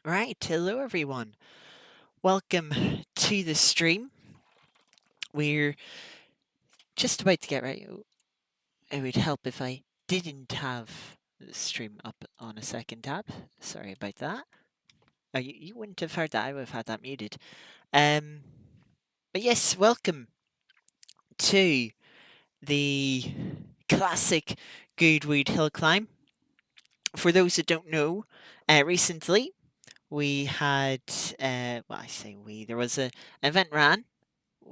Right, hello everyone. Welcome to the stream. We're just about to get right. It would help if I didn't have the stream up on a second tab. Sorry about that. You wouldn't have heard that. I would have had that muted. Um, but yes, welcome to the classic Goodwood Hillclimb. For those that don't know, recently we had, well, I say we, there was an event ran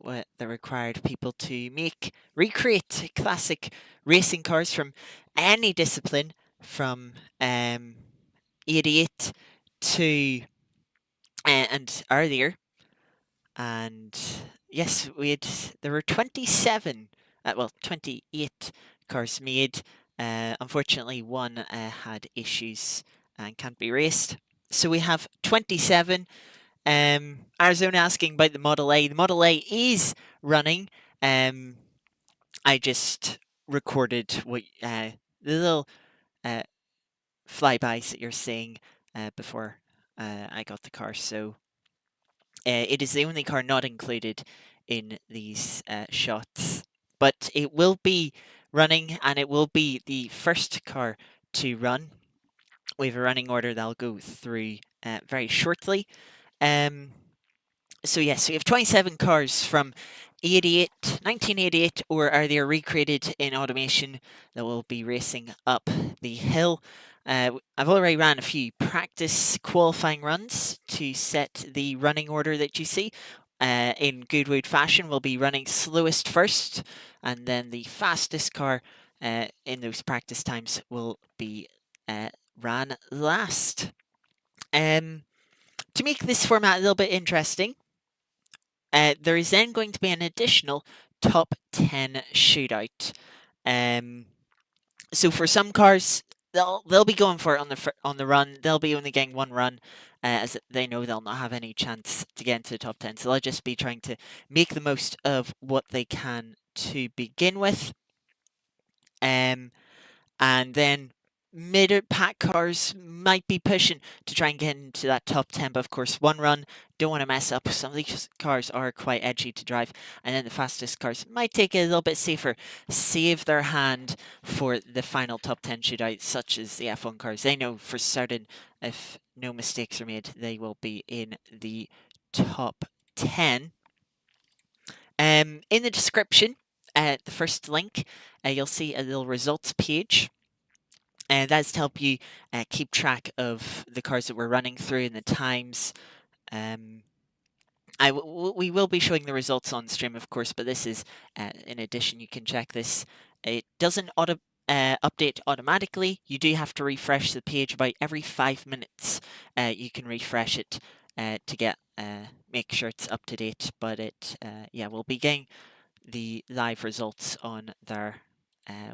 that required people to recreate classic racing cars from any discipline, from 88 to and earlier. And yes, there were 27, 28 cars made. Unfortunately, one had issues and can't be raced. So we have 27. Arizona asking about the Model A. The Model A is running. Um, I just recorded the little uh, flybys that you're seeing before I got the car. So it is the only car not included in these shots, but it will be running, and it will be the first car to run. We have a running order that I'll go through very shortly. Um, so yes, we have 27 cars from 1988 or earlier recreated in automation that will be racing up the hill. I've already ran a few practice qualifying runs to set the running order that you see. In Goodwood fashion, we'll be running slowest first, and then the fastest car in those practice times will be ran last. To make this format a little bit interesting, there is then going to be an additional top 10 shootout. Um, so for some cars, they'll be going for it on the run. They'll be only getting one run, as they know they'll not have any chance to get into the top 10. So they'll just be trying to make the most of what they can to begin with. And then mid pack cars might be pushing to try and get into that top 10, but of course one run, don't want to mess up. Some of these cars are quite edgy to drive, and then the fastest cars might take it a little bit safer, save their hand for the final top 10 shootout, such as the F1 cars. They know for certain if no mistakes are made, they will be in the top 10. In the description, the first link, you'll see a little results page, and that's to help you keep track of the cars that we're running through and the times. Um, we will be showing the results on stream, of course, but this is, in addition, you can check this. It doesn't update automatically. You do have to refresh the page about every 5 minutes. You can refresh it to make sure it's up to date. But we'll be getting the live results on there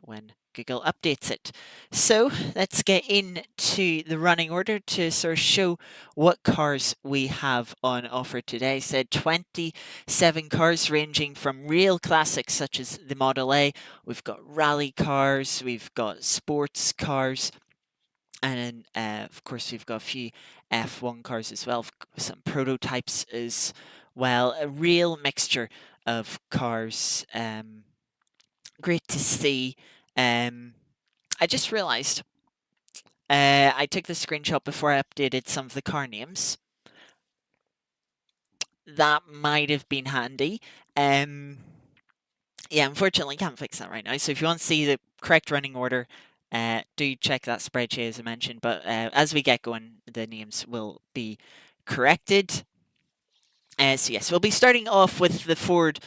when Google updates it. So let's get into the running order to sort of show what cars we have on offer today. I said 27 cars ranging from real classics such as the Model A. We've got rally cars, we've got sports cars, and then of course we've got a few F1 cars as well, some prototypes as well. A real mixture of cars. Great to see. I just realized I took the screenshot before I updated some of the car names. That might have been handy. Yeah, unfortunately, can't fix that right now. So if you want to see the correct running order, do check that spreadsheet as I mentioned. But as we get going, the names will be corrected. So yes, we'll be starting off with the Ford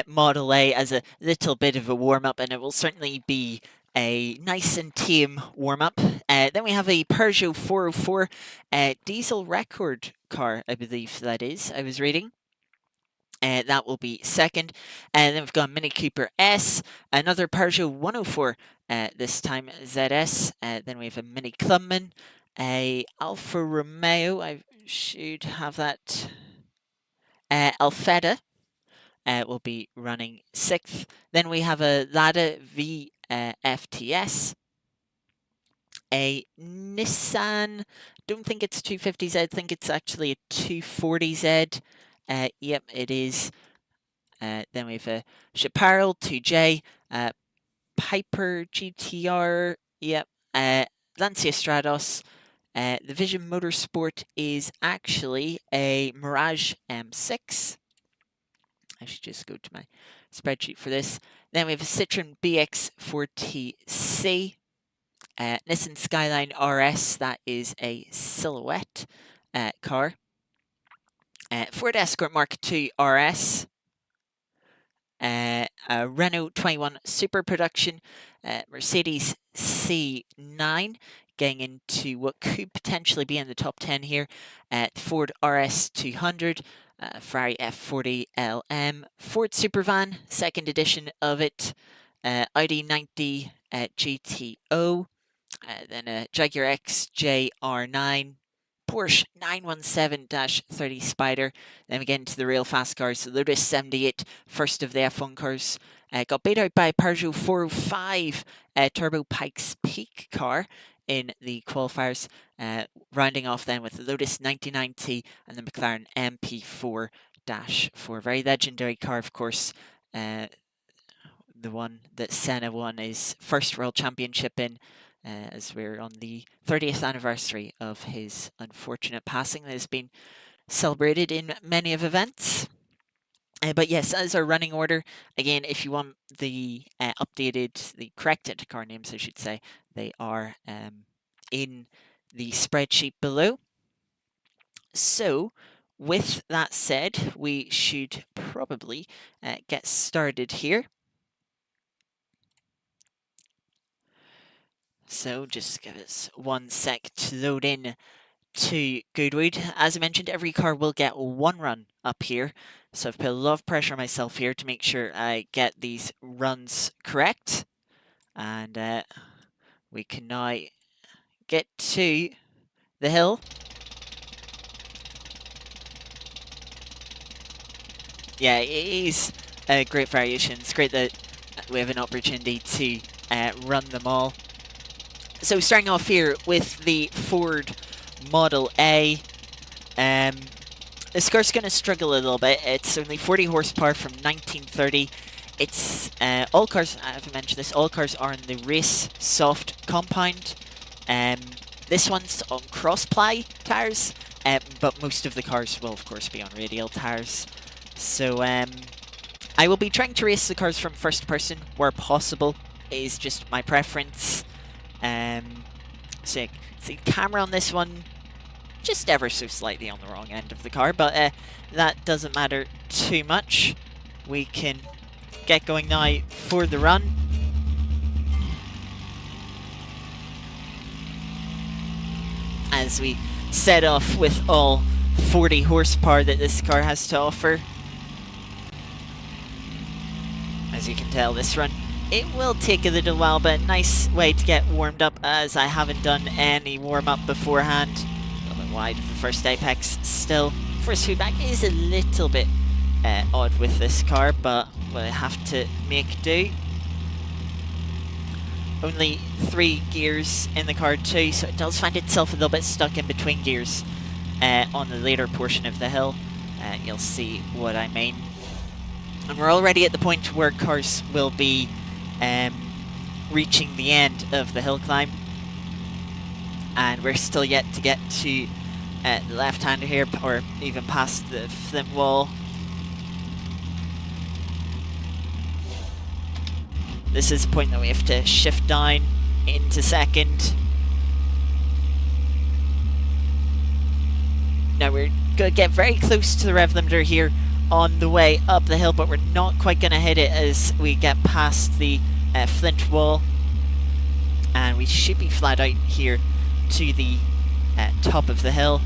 Model A as a little bit of a warm-up, and it will certainly be a nice and tame warm-up. Then we have a Peugeot 404 diesel record car, I believe that is, I was reading. That will be second. And then we've got a Mini Cooper S, another Peugeot 104, this time ZS. Then we have a Mini Clubman, a Alfa Romeo, I should have that. Alfetta will be running sixth. Then we have a Lada VFTS, a Nissan don't think it's 250Z. I think it's actually a 240Z. Yep, it is. Then we have a Chaparral 2J, Piper GTR. Yep. Lancia Stratos. The Vision Motorsport is actually a Mirage M6. I should just go to my spreadsheet for this. Then we have a Citroen BX40C. Nissan Skyline RS, that is a silhouette car. Ford Escort Mark II RS. A Renault 21 Super Production, Mercedes C9, getting into what could potentially be in the top 10 here. Ford RS 200, Ferrari F40 LM, Ford Supervan, second edition of it, ID90 GTO, then a Jaguar XJ R9, Porsche 917-30 Spider. Then we get into the real fast cars. The Lotus 78, first of the F1 cars. Got beat out by Peugeot 405 Turbo Pikes Peak car in the qualifiers. Rounding off then with the Lotus 9090 and the McLaren MP4-4. Very legendary car, of course. The one that Senna won his first World Championship in. As we're on the 30th anniversary of his unfortunate passing that has been celebrated in many of events. But yes, as our running order, again, if you want the the corrected car names, I should say, they are in the spreadsheet below. So, with that said, we should probably get started here. So just give us 1 sec to load in to Goodwood. As I mentioned, every car will get one run up here. So I've put a lot of pressure on myself here to make sure I get these runs correct. And we can now get to the hill. Yeah, it is a great variation. It's great that we have an opportunity to run them all. So starting off here with the Ford Model A. This car's going to struggle a little bit. It's only 40 horsepower from 1930. It's all cars, I haven't mentioned this, all cars are in the race soft compound. This one's on cross-ply tires, but most of the cars will of course be on radial tires. So I will be trying to race the cars from first person where possible. It is just my preference. So the camera on this one, just ever so slightly on the wrong end of the car, but that doesn't matter too much. We can get going now for the run. As we set off with all 40 horsepower that this car has to offer. As you can tell, this run, it will take a little while, but a nice way to get warmed up, as I haven't done any warm-up beforehand. A little bit wide of the first apex still. First feedback is a little bit odd with this car, but we'll have to make do. Only 3 gears in the car too, so it does find itself a little bit stuck in between gears on the later portion of the hill. You'll see what I mean. And we're already at the point where cars will be reaching the end of the hill climb, and we're still yet to get to the left-hander here, or even past the flint wall. This is the point that we have to shift down into second. Now we're going to get very close to the rev limiter here on the way up the hill, but we're not quite going to hit it as we get past the flint wall, and we should be flat out here to the top of the hill.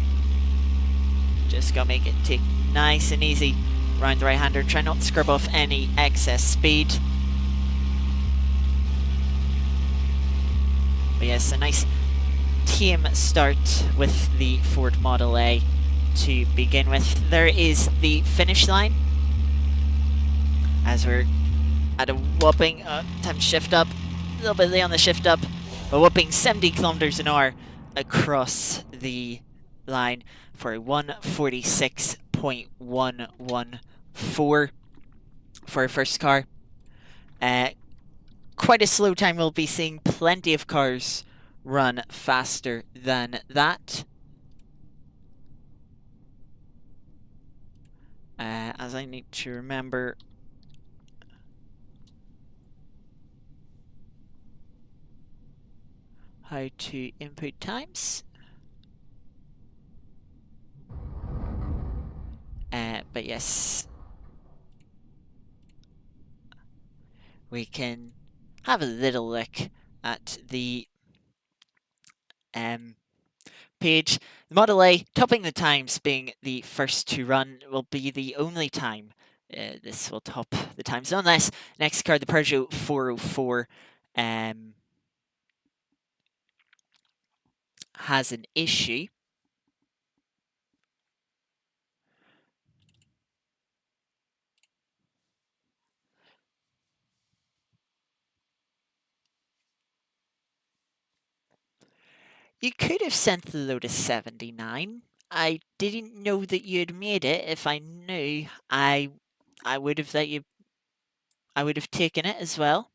Just gotta make it take nice and easy around the right hander. Try not to scrub off any excess speed. But yes, a nice tame start with the Ford Model A to begin with. There is the finish line, as we're at a whopping, time to shift up, a little bit late on the shift up, a whopping 70 kilometers an hour across the line for a 1:46.114 for our first car. Quite a slow time. We'll be seeing plenty of cars run faster than that. As I need to remember how to input times. But yes, we can have a little look at the page. The Model A, topping the times, being the first to run, will be the only time this will top the times, unless next car, the Peugeot 404, has an issue. You could have sent the Lotus 79. I didn't know that you had made it. If I knew, I would have I would have taken it as well.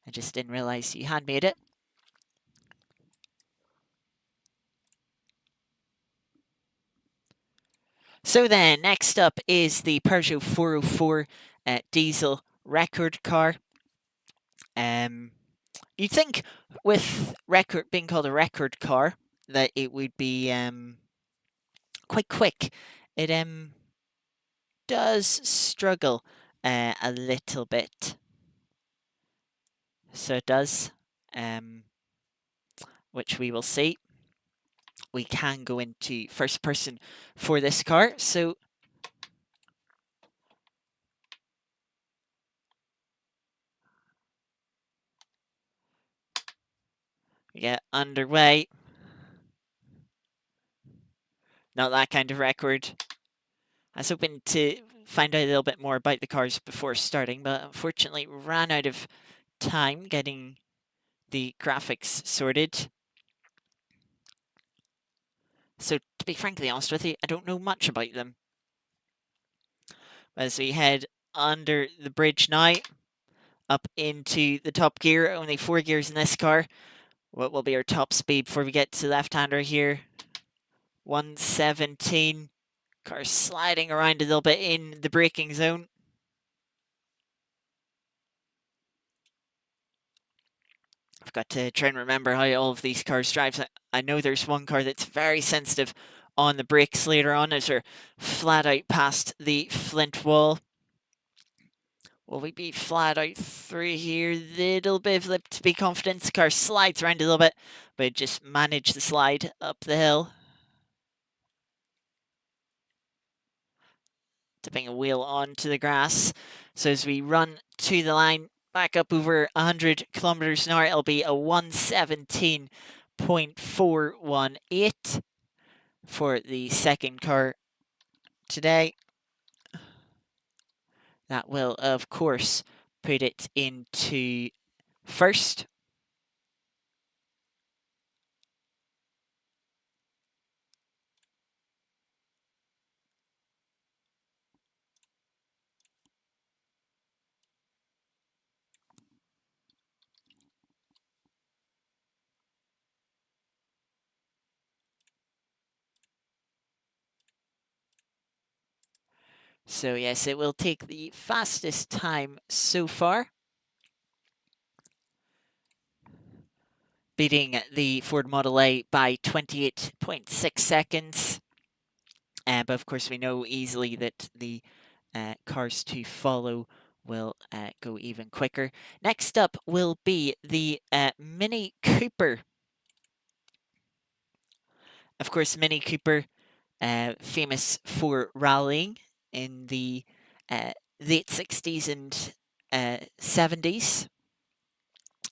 I just didn't realize you had made it. So then, next up is the Peugeot 404 diesel record car. You'd think with record being called a record car that it would be quite quick. It does struggle a little bit. So it does, which we will see. We can go into first person for this car. So we get underway. Not that kind of record. I was hoping to find out a little bit more about the cars before starting, but unfortunately ran out of time getting the graphics sorted. So to be frankly honest with you, I don't know much about them. As we head under the bridge now, up into the top gear, only 4 gears in this car. What will be our top speed before we get to left-hander here? 117. Car sliding around a little bit in the braking zone. I've got to try and remember how all of these cars drive. I know there's one car that's very sensitive on the brakes later on as we're flat out past the flint wall. Will we be flat out through here? Little bit of lip to be confident. Car slides around a little bit, but just managed the slide up the hill. Tipping a wheel onto the grass. So as we run to the line, back up over 100 kilometers an hour, it'll be a 117.418 for the second car today. That will, of course, put it into first. So yes, it will take the fastest time so far, beating the Ford Model A by 28.6 seconds. But of course, we know easily that the cars to follow will go even quicker. Next up will be the Mini Cooper. Of course, Mini Cooper, famous for rallying in the late 60s and 70s.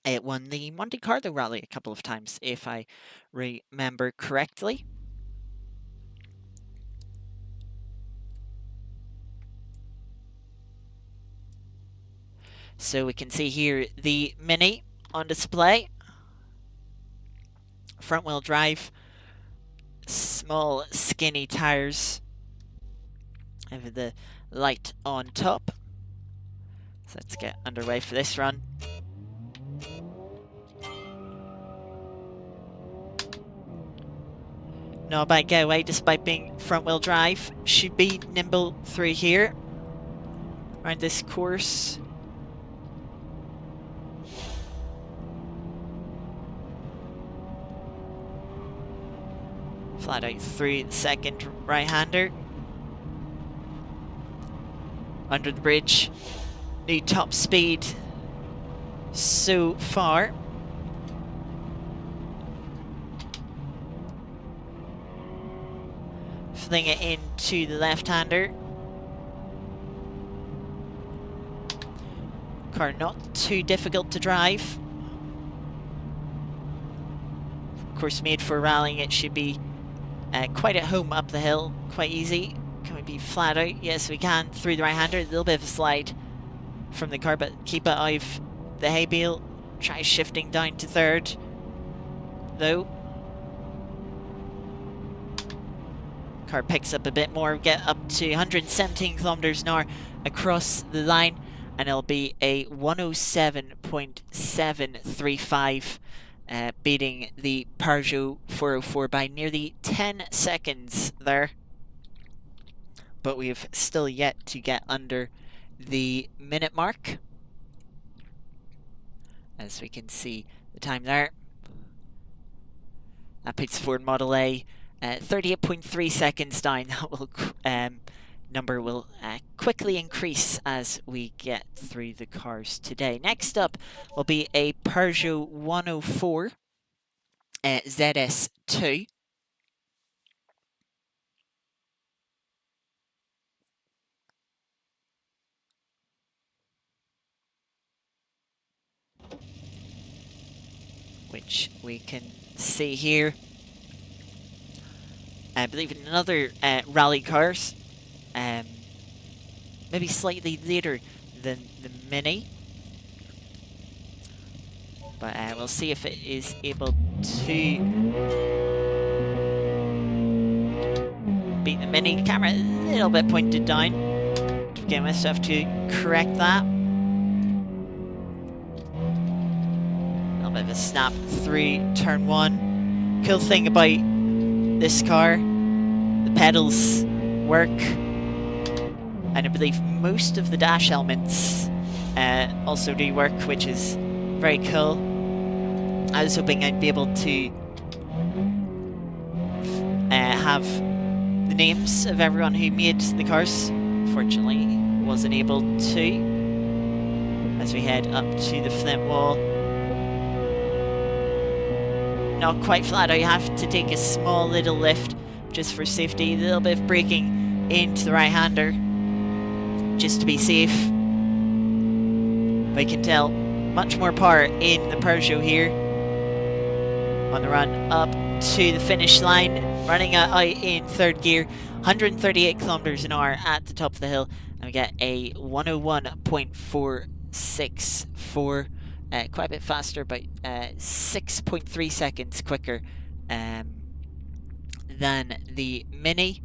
It won the Monte Carlo Rally a couple of times, if I remember correctly. So we can see here the Mini on display front wheel drive, small skinny tires, with the light on top. So let's get underway for this run. Not a bad getaway despite being front wheel drive. Should be nimble through here around this course. Flat out through the second right-hander. Under the bridge. New top speed so far. Fling it into the left-hander. Car not too difficult to drive. Of course, made for rallying, it should be quite at home up the hill, quite easy. Can we be flat out? Yes, we can. Through the right-hander, a little bit of a slide from the car, but keep it out of the hay bale. Try shifting down to third, though. Car picks up a bit more, get up to 117 kilometers an hour across the line, and it'll be a 107.735. Beating the Peugeot 404 by nearly 10 seconds there. But we've still yet to get under the minute mark. As we can see the time there. That puts Ford Model A 38.3 seconds down. That will, number will quickly increase as we get through the cars today. Next up will be a Peugeot 104 ZS2. Which we can see here. I believe in another rally cars. Maybe slightly later than the Mini. But we'll see if it is able to beat the Mini. Camera a little bit pointed down. Get myself to correct that. A little bit of a snap through turn one. Cool thing about this car, the pedals work. And I believe most of the dash elements also do work, which is very cool. I was hoping I'd be able to have the names of everyone who made the cars. Fortunately, wasn't able to. As we head up to the Flint wall. Not quite flat out, you have to take a small little lift just for safety. A little bit of braking into the right-hander just to be safe. But you can tell much more power in the Peugeot here. On the run up to the finish line, running out in third gear, 138 kilometers an hour at the top of the hill, and we get a 101.464, quite a bit faster, about 6.3 seconds quicker than the Mini.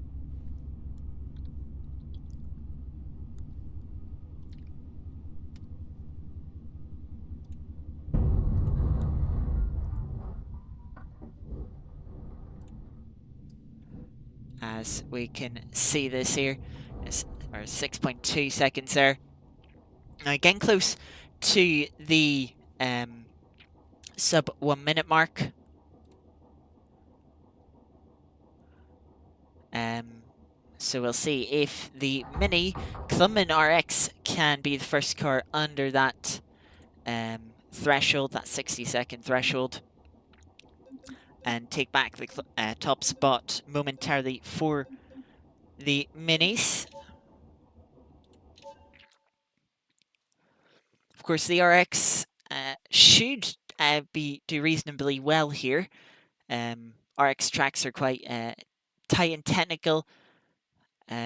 As we can see this here, it's 6.2 seconds there. Now getting close to the sub 1 minute mark. So we'll see if the Mini Clubman RX can be the first car under that threshold, that 60-second threshold, and take back the top spot momentarily for the Minis. Of course, the RX should do reasonably well here. RX tracks are quite tight and technical,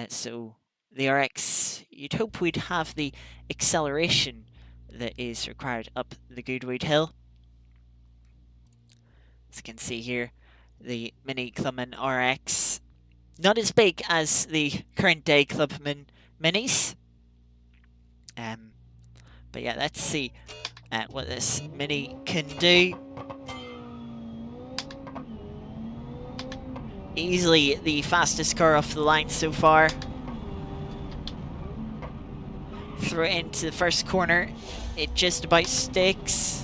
so the RX, you'd hope would have the acceleration that is required up the Goodwood hill. As you can see here, the Mini Clubman RX. Not as big as the current day Clubman Minis. But yeah, let's see what this Mini can do. Easily the fastest car off the line so far. Throw it into the first corner. It just about sticks.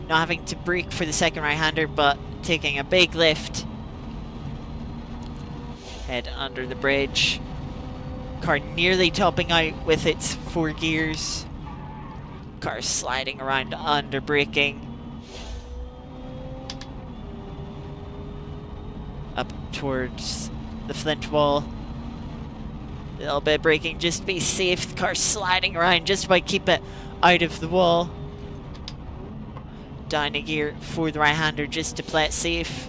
Not having to brake for the second right-hander, but taking a big lift. Head under the bridge. Car nearly topping out with its 4 gears. Car sliding around under braking. Up towards the flint wall. A little bit of braking just to be safe. The car sliding around just about keep it out of the wall. Down a gear for the right-hander just to play it safe.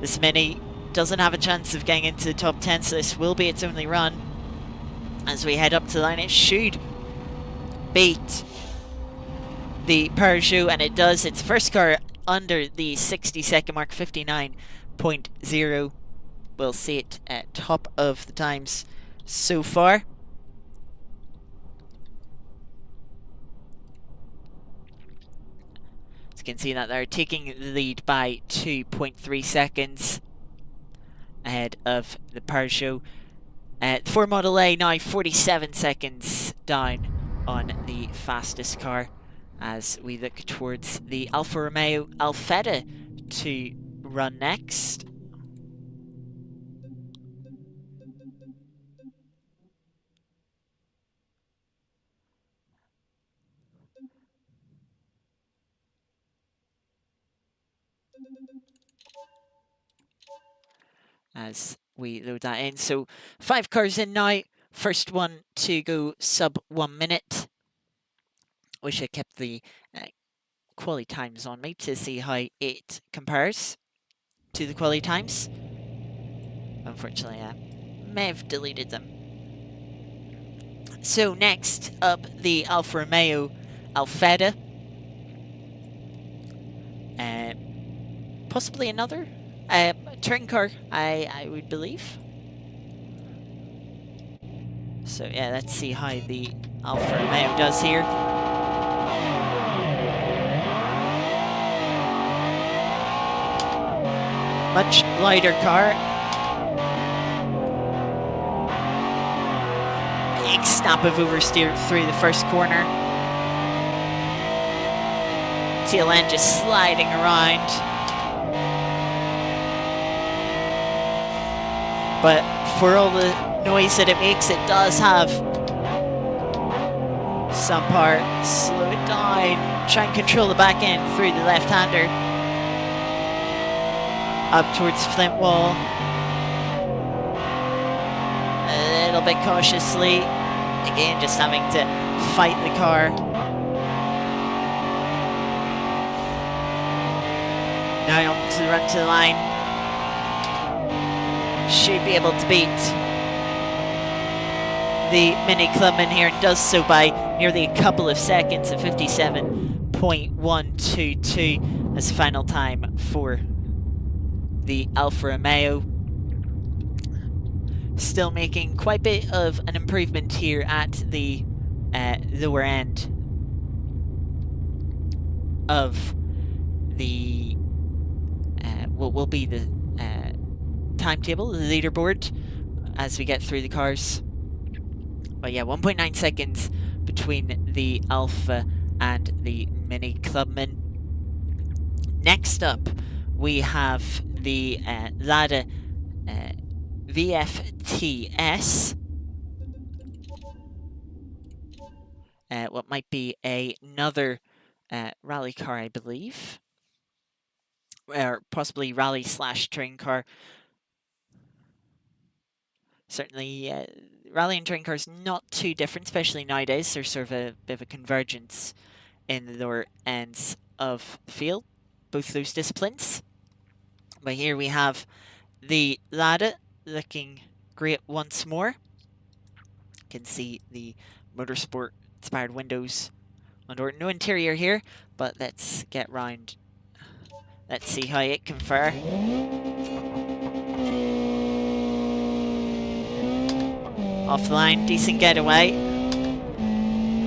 This Mini doesn't have a chance of getting into the top 10, so this will be its only run. As we head up to the line, it should beat the Peugeot, and it does. Its first car under the 60-second mark, 59.0. We'll see it at top of the times so far. As you can see that they're taking the lead by 2.3 seconds ahead of the Peugeot. The Ford Model A now 47 seconds down on the fastest car as we look towards the Alfa Romeo Alfetta to run next. As we load that in. So 5 cars in now. First one to go sub 1 minute. Wish I kept the quality times on me to see how it compares to the quality times. Unfortunately, I may have deleted them. So next up, the Alfa Romeo Alfetta. Possibly another touring car, I would believe. So yeah, let's see how the Alfa Romeo does here. Much lighter car. Big snap of oversteer through the first corner. Tail end just sliding around. But for all the noise that it makes, it does have some power. Slow it down. Try and control the back end through the left-hander. Up towards Flint Wall. A little bit cautiously. Again, just having to fight the car. Now on to the run to the line. Should be able to beat the Mini Clubman here, and does so by nearly a couple of seconds at 57.122 as final time for the Alfa Romeo. Still making quite a bit of an improvement here at the lower end of the what will be the timetable, the leaderboard, as we get through the cars. But yeah, 1.9 seconds between the Alfa and the Mini Clubman. Next up, we have the Lada VFTS. What might be another rally car, I believe. Or possibly rally/touring car. Certainly, rally and touring cars not too different, especially nowadays. There's sort of a bit of a convergence in the lower ends of the field, both those disciplines. But here we have the Lada looking great once more. You can see the motorsport-inspired windows No interior here, but let's get round. Let's see how it can fare. Off the line, decent getaway.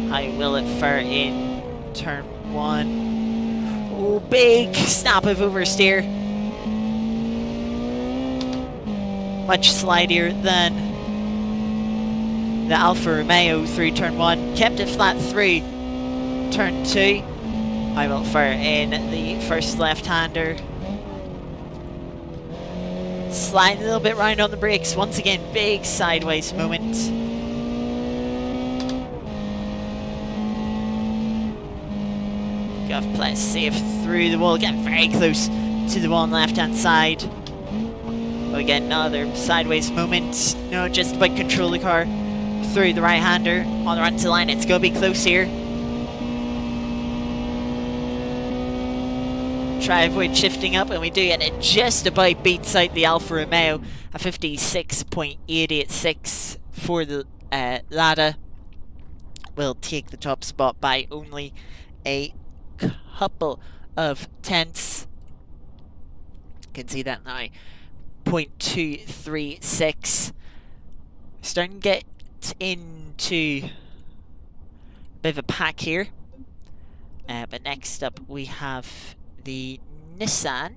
How will it fare in turn 1? Oh, big snap of oversteer. Much slidier than the Alfa Romeo through turn 1. Kept it flat through turn 2. I will fire in the first left-hander. Sliding a little bit round on the brakes. Once again, big sideways moment. Got to play it safe through the wall. Get very close to the wall on the left-hand side. Oh, again, another sideways moment. No, just about control the car through the right-hander. On the run to the line, it's going to be close here. Try avoid shifting up, and we do, and it just about beats out the Alfa Romeo. A 56.886 for the Lada. Will take the top spot by only a couple of tenths. You can see that now. 0.236. Starting to get into a bit of a pack here. But next up we have the Nissan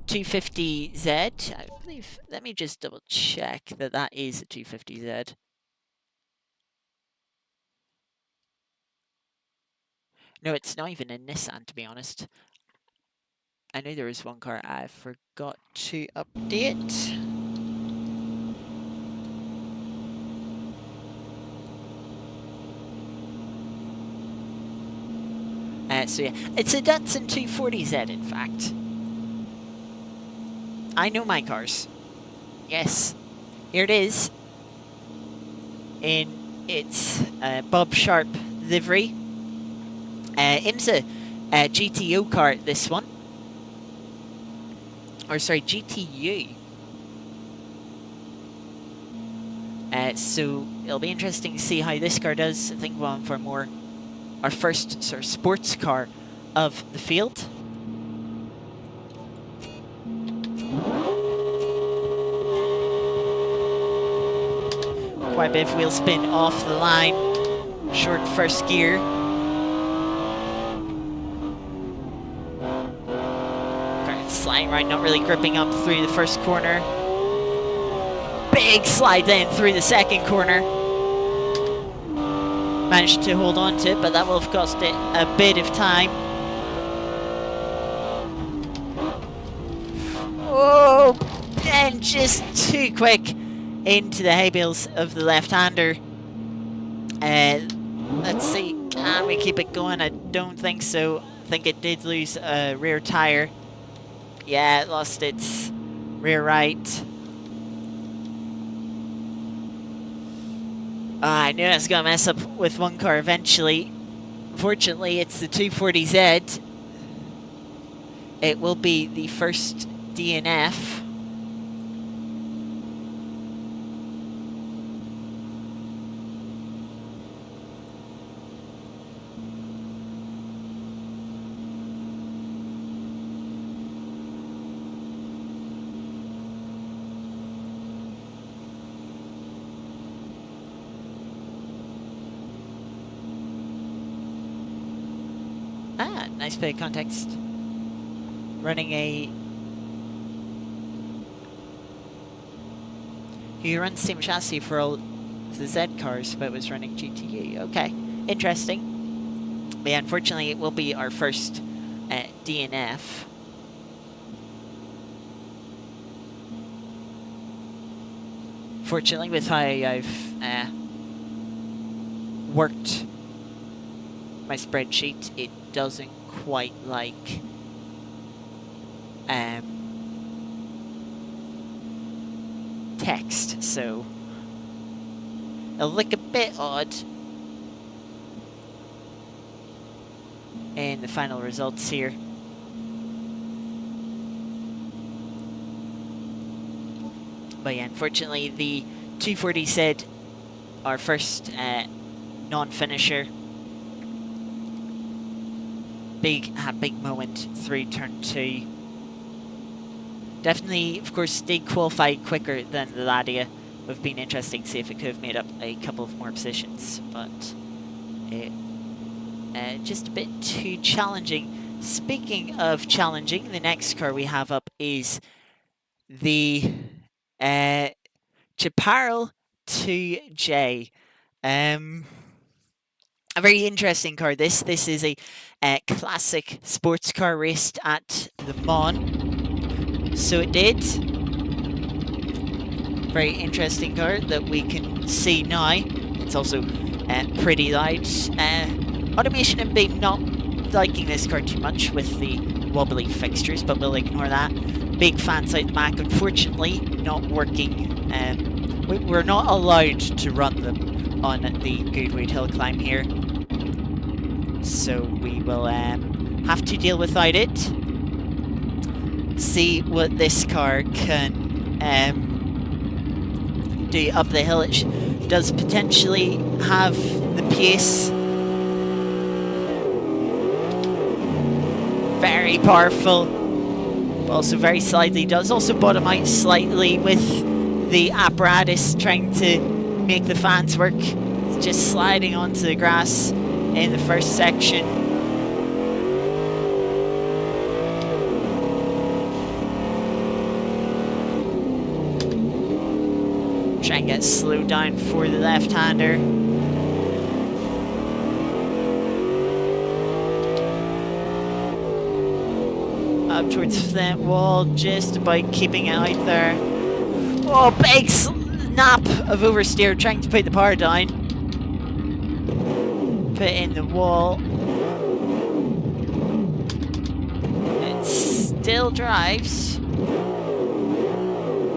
250Z. I believe, let me just double check that that is a 250Z. No, it's not even a Nissan, to be honest. I know there was one car I forgot to update. So yeah, it's a Datsun 240Z, in fact. I know my cars. Yes, here it is. In its Bob Sharp livery. IMSA GTO car, this one. Or sorry, GTU. So it'll be interesting to see how this car does. I think we're on for more our first sort of sports car of the field. Quite a bit of wheel spin off the line. Short first gear. Sliding right, not really gripping up through the first corner. Big slide then through the second corner. Managed to hold on to it, but that will have cost it a bit of time. Oh, and just too quick into the hay bales of the left-hander. Let's see, can we keep it going? I don't think so. I think it did lose a rear tire. Yeah, it lost its rear right. I knew I was going to mess up with one car eventually. Fortunately, it's the 240Z. It will be the first DNF. Nice bit of context. Running he runs the same chassis for all the Z cars, but was running GTU. Okay, interesting. But yeah, unfortunately, it will be our first DNF. Fortunately, with how I've worked my spreadsheet, it doesn't quite like text, so it'll look a bit odd in the final results here. But yeah, unfortunately the 240 said our first non-finisher. Big moment through turn 2. Definitely, of course, did qualify quicker than the Ladia. Would have been interesting to see if it could have made up a couple of more positions, but it just a bit too challenging. Speaking of challenging, the next car we have up is the Chaparral 2J. A very interesting car. This is a classic sports car raced at the Mon. So it did. Very interesting car that we can see now. It's also pretty loud. Automation and Beam not liking this car too much with the wobbly fixtures, but we'll ignore that. Big fans out the back, unfortunately, not working. We're not allowed to run them on the Goodwood Hillclimb here. So we will have to deal without it. See what this car can do up the hill. It does potentially have the pace. Very powerful, but also very slightly. Does also bottom out slightly with the apparatus trying to make the fans work. It's just sliding onto the grass in the first section. Try and get slowed down for the left-hander. Up towards the wall, just about keeping it out there. Oh, big snap of oversteer, trying to put the power down. Put in the wall. It still drives.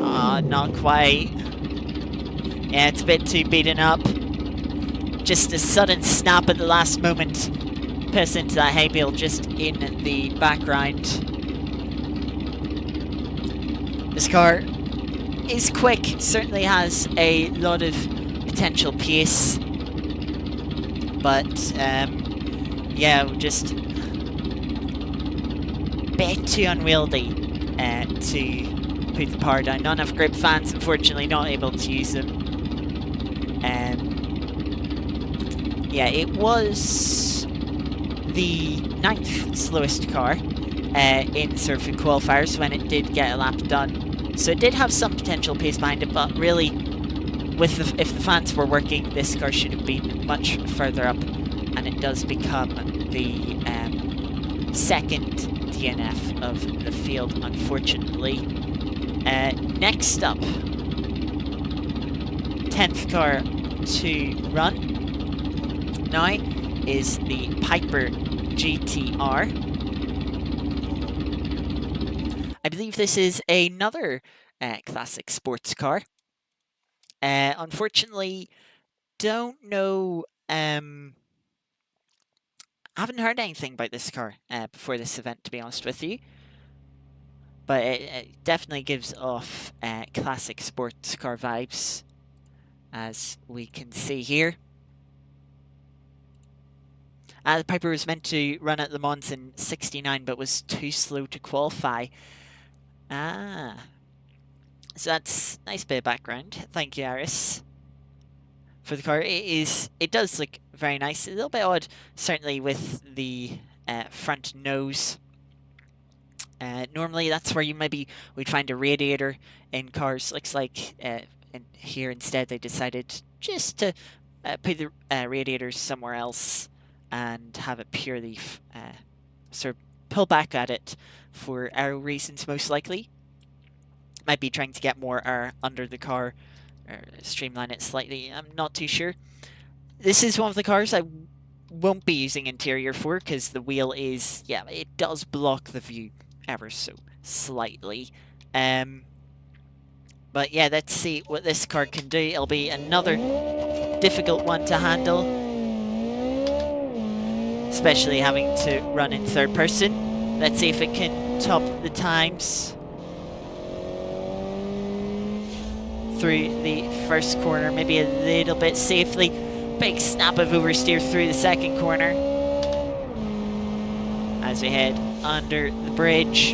Oh, not quite. Yeah, it's a bit too beaten up. Just a sudden snap at the last moment. Piss into that hay bale just in the background. This car is quick, certainly has a lot of potential pace. But, yeah, just a bit too unwieldy to put the power down. Not enough grip fans, unfortunately, not able to use them. Yeah, it was the 9th slowest car in surfing qualifiers when it did get a lap done. So it did have some potential pace behind it, but really, with if the fans were working, this car should have been much further up, and it does become the second DNF of the field, unfortunately. Next up, 10th car to run now is the Piper GTR. I believe this is another classic sports car. Unfortunately, don't know. Haven't heard anything about this car before this event, to be honest with you. But it definitely gives off classic sports car vibes, as we can see here. The Piper was meant to run at Le Mans in '69, but was too slow to qualify. So that's a nice bit of background. Thank you, Aris, for the car. It does look very nice. A little bit odd, certainly, with the front nose. Normally, that's where you would find a radiator in cars. Looks like here instead they decided just to put the radiators somewhere else and have it purely sort of pull back at it for aero reasons, most likely. Might be trying to get more air under the car, or streamline it slightly. I'm not too sure. This is one of the cars I won't be using interior for, because the wheel is, yeah, it does block the view ever so slightly. But yeah, let's see what this car can do. It'll be another difficult one to handle, especially having to run in third person. Let's see if it can top the times. through the first corner, maybe a little bit safely. Big snap of oversteer through the second corner. As we head under the bridge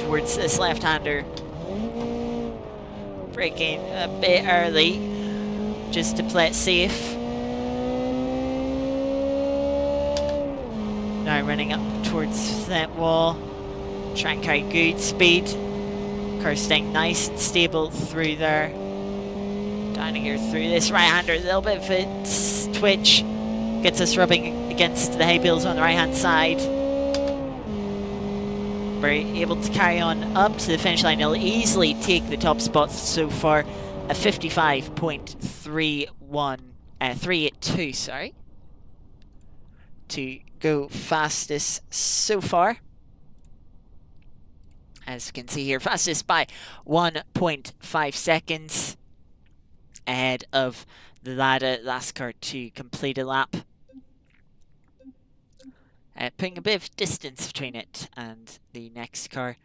towards this left-hander. Braking a bit early, just to play it safe. Now running up towards that wall. Try and carry good speed. Car staying nice and stable through there. Down here through this right-hander, a little bit of a twitch. Gets us rubbing against the hay bales on the right-hand side. We're able to carry on up to the finish line. He'll easily take the top spots so far. A 382, sorry. To go fastest so far. As you can see here, fastest by 1.5 seconds. Ahead of the last car to complete a lap. Putting a bit of distance between it and the next car.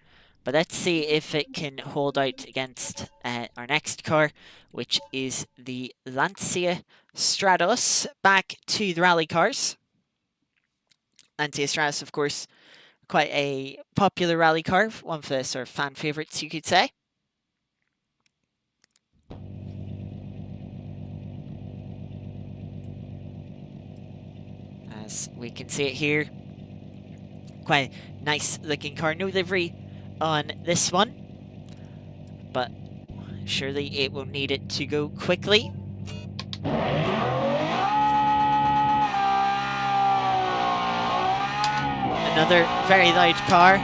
But let's see if it can hold out against our next car, which is the Lancia Stratos. Back to the rally cars. Lancia Stratos, of course, quite a popular rally car. One of the sort of fan favourites, you could say. As we can see it here. Quite a nice looking car. No livery on this one. But surely it will need it to go quickly. Another very loud car.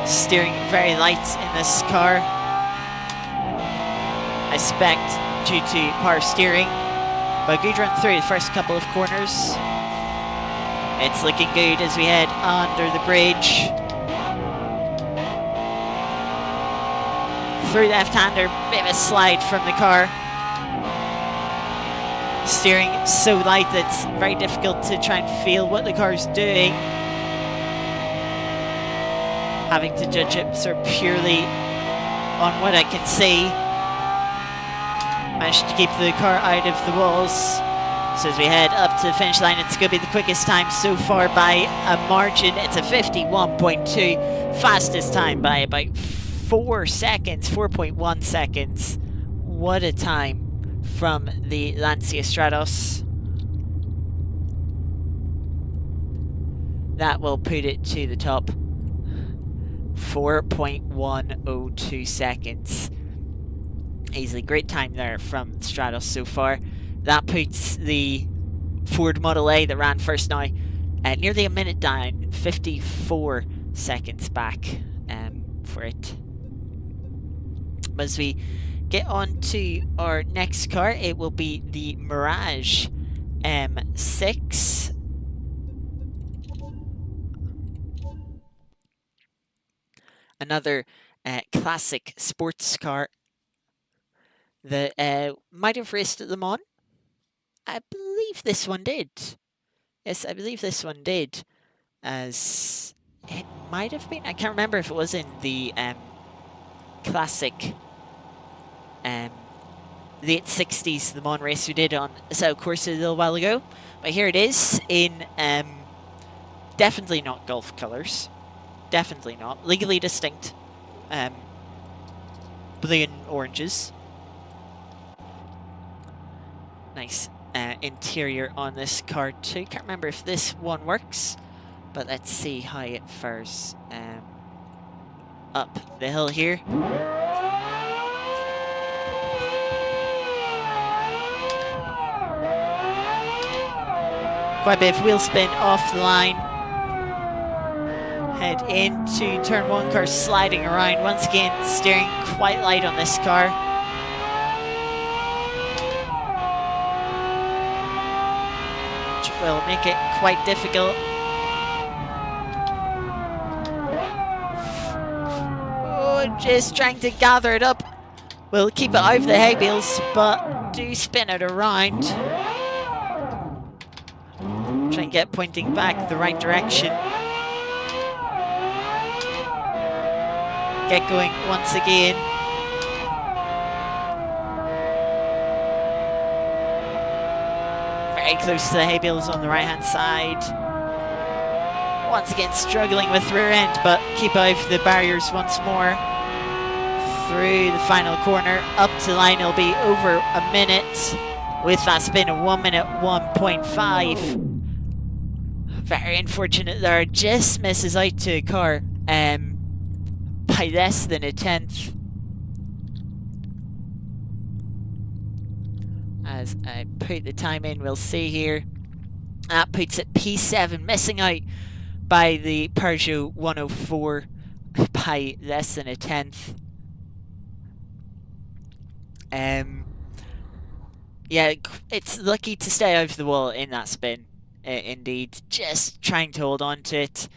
Steering very light in this car. I suspect due to power steering. But good run through the first couple of corners. It's looking good as we head under the bridge. Through left-hander, bit of a slide from the car. Steering so light that it's very difficult to try and feel what the car's doing. Having to judge it sort of purely on what I can see. Managed to keep the car out of the walls. So as we head up to the finish line, it's going to be the quickest time so far by a margin. It's a 51.2, fastest time by about 4 seconds, 4.1 seconds. What a time from the Lancia Stratos. That will put it to the top. 4.102 seconds. Easily, great time there from Stratos so far. That puts the Ford Model A that ran first now at nearly a minute down, 54 seconds back for it. But as we get on to our next car, it will be the Mirage M6. Another classic sports car that might have raced at Le Mans. I believe this one did. Yes, I believe this one did. As it might have been. I can't remember if it was in the classic late 60s Le Mans race we did on the South course a little while ago. But here it is in definitely not Gulf colours. Definitely not. Legally distinct. Blue and oranges. Nice interior on this car too. Can't remember if this one works, but let's see how it fares up the hill here. Quite a bit of wheel spin off the line. Head into turn one, car sliding around. Once again, steering quite light on this car. Will make it quite difficult. Oh, just trying to gather it up. We'll keep it out of the hay bales, but do spin it around. Try and get pointing back the right direction. get going once again. Very close to the hay bales on the right hand side. Once again struggling with rear end, but keep out of the barriers once more. Through the final corner, up to the line, it'll be over a minute with that spin of 1 minute 1.5. Very unfortunate there, just misses out to a car by less than a tenth. As I put the time in, we'll see here. That puts it P7, missing out by the Peugeot 104 by less than a tenth. Yeah, it's lucky to stay over the wall in that spin, indeed. Just trying to hold on to it.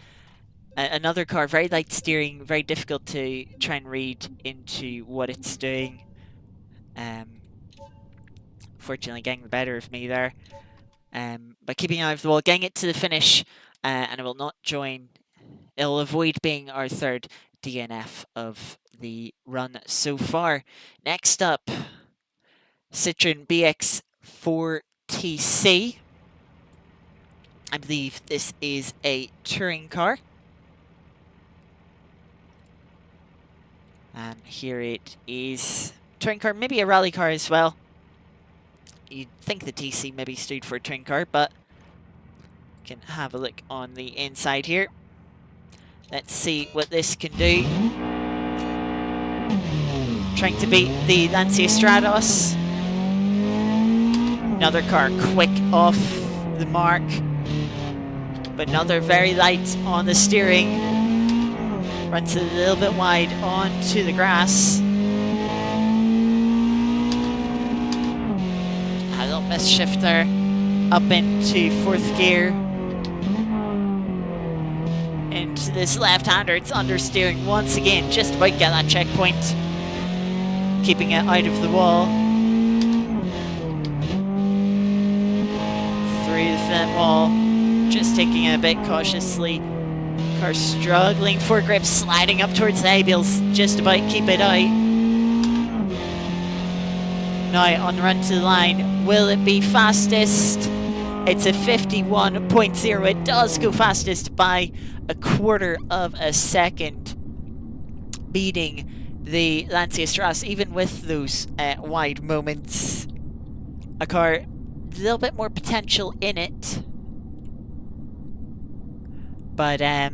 Another car, very light steering, very difficult to try and read into what it's doing. Fortunately getting the better of me there. But keeping out of the wall, getting it to the finish, and it will not join. It'll avoid being our third DNF of the run so far. Next up, Citroen BX4TC. I believe this is a touring car. And here it is. Touring car, maybe a rally car as well. You'd think the TC maybe stood for a touring car, but you can have a look on the inside here. Let's see what this can do. Trying to beat the Lancia Stratos. Another car quick off the mark, but another very light on the steering. Runs a little bit wide onto the grass. A little misshift there. Up into fourth gear. Into this left-hander, it's understeering once again, just about to get that checkpoint. Keeping it out of the wall. Through the fence wall, just taking it a bit cautiously. Car struggling for grip, sliding up towards the hay bales, just about to keep it out. Now on the run to the line, will it be fastest? It's a 51.0. It does go fastest by a quarter of a second, beating the Lancia Stratos, even with those wide moments. A car, a little bit more potential in it. But, yeah,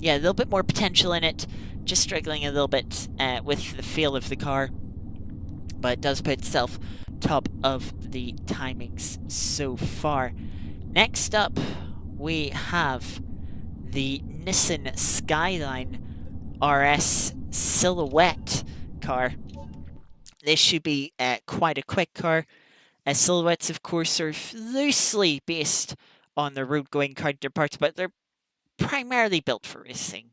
a little bit more potential in it. Just struggling a little bit with the feel of the car. But it does put itself top of the timings so far. Next up, we have the Nissan Skyline RS Silhouette car. This should be quite a quick car. Silhouettes, of course, are loosely based on their road-going counterparts, but they're primarily built for racing.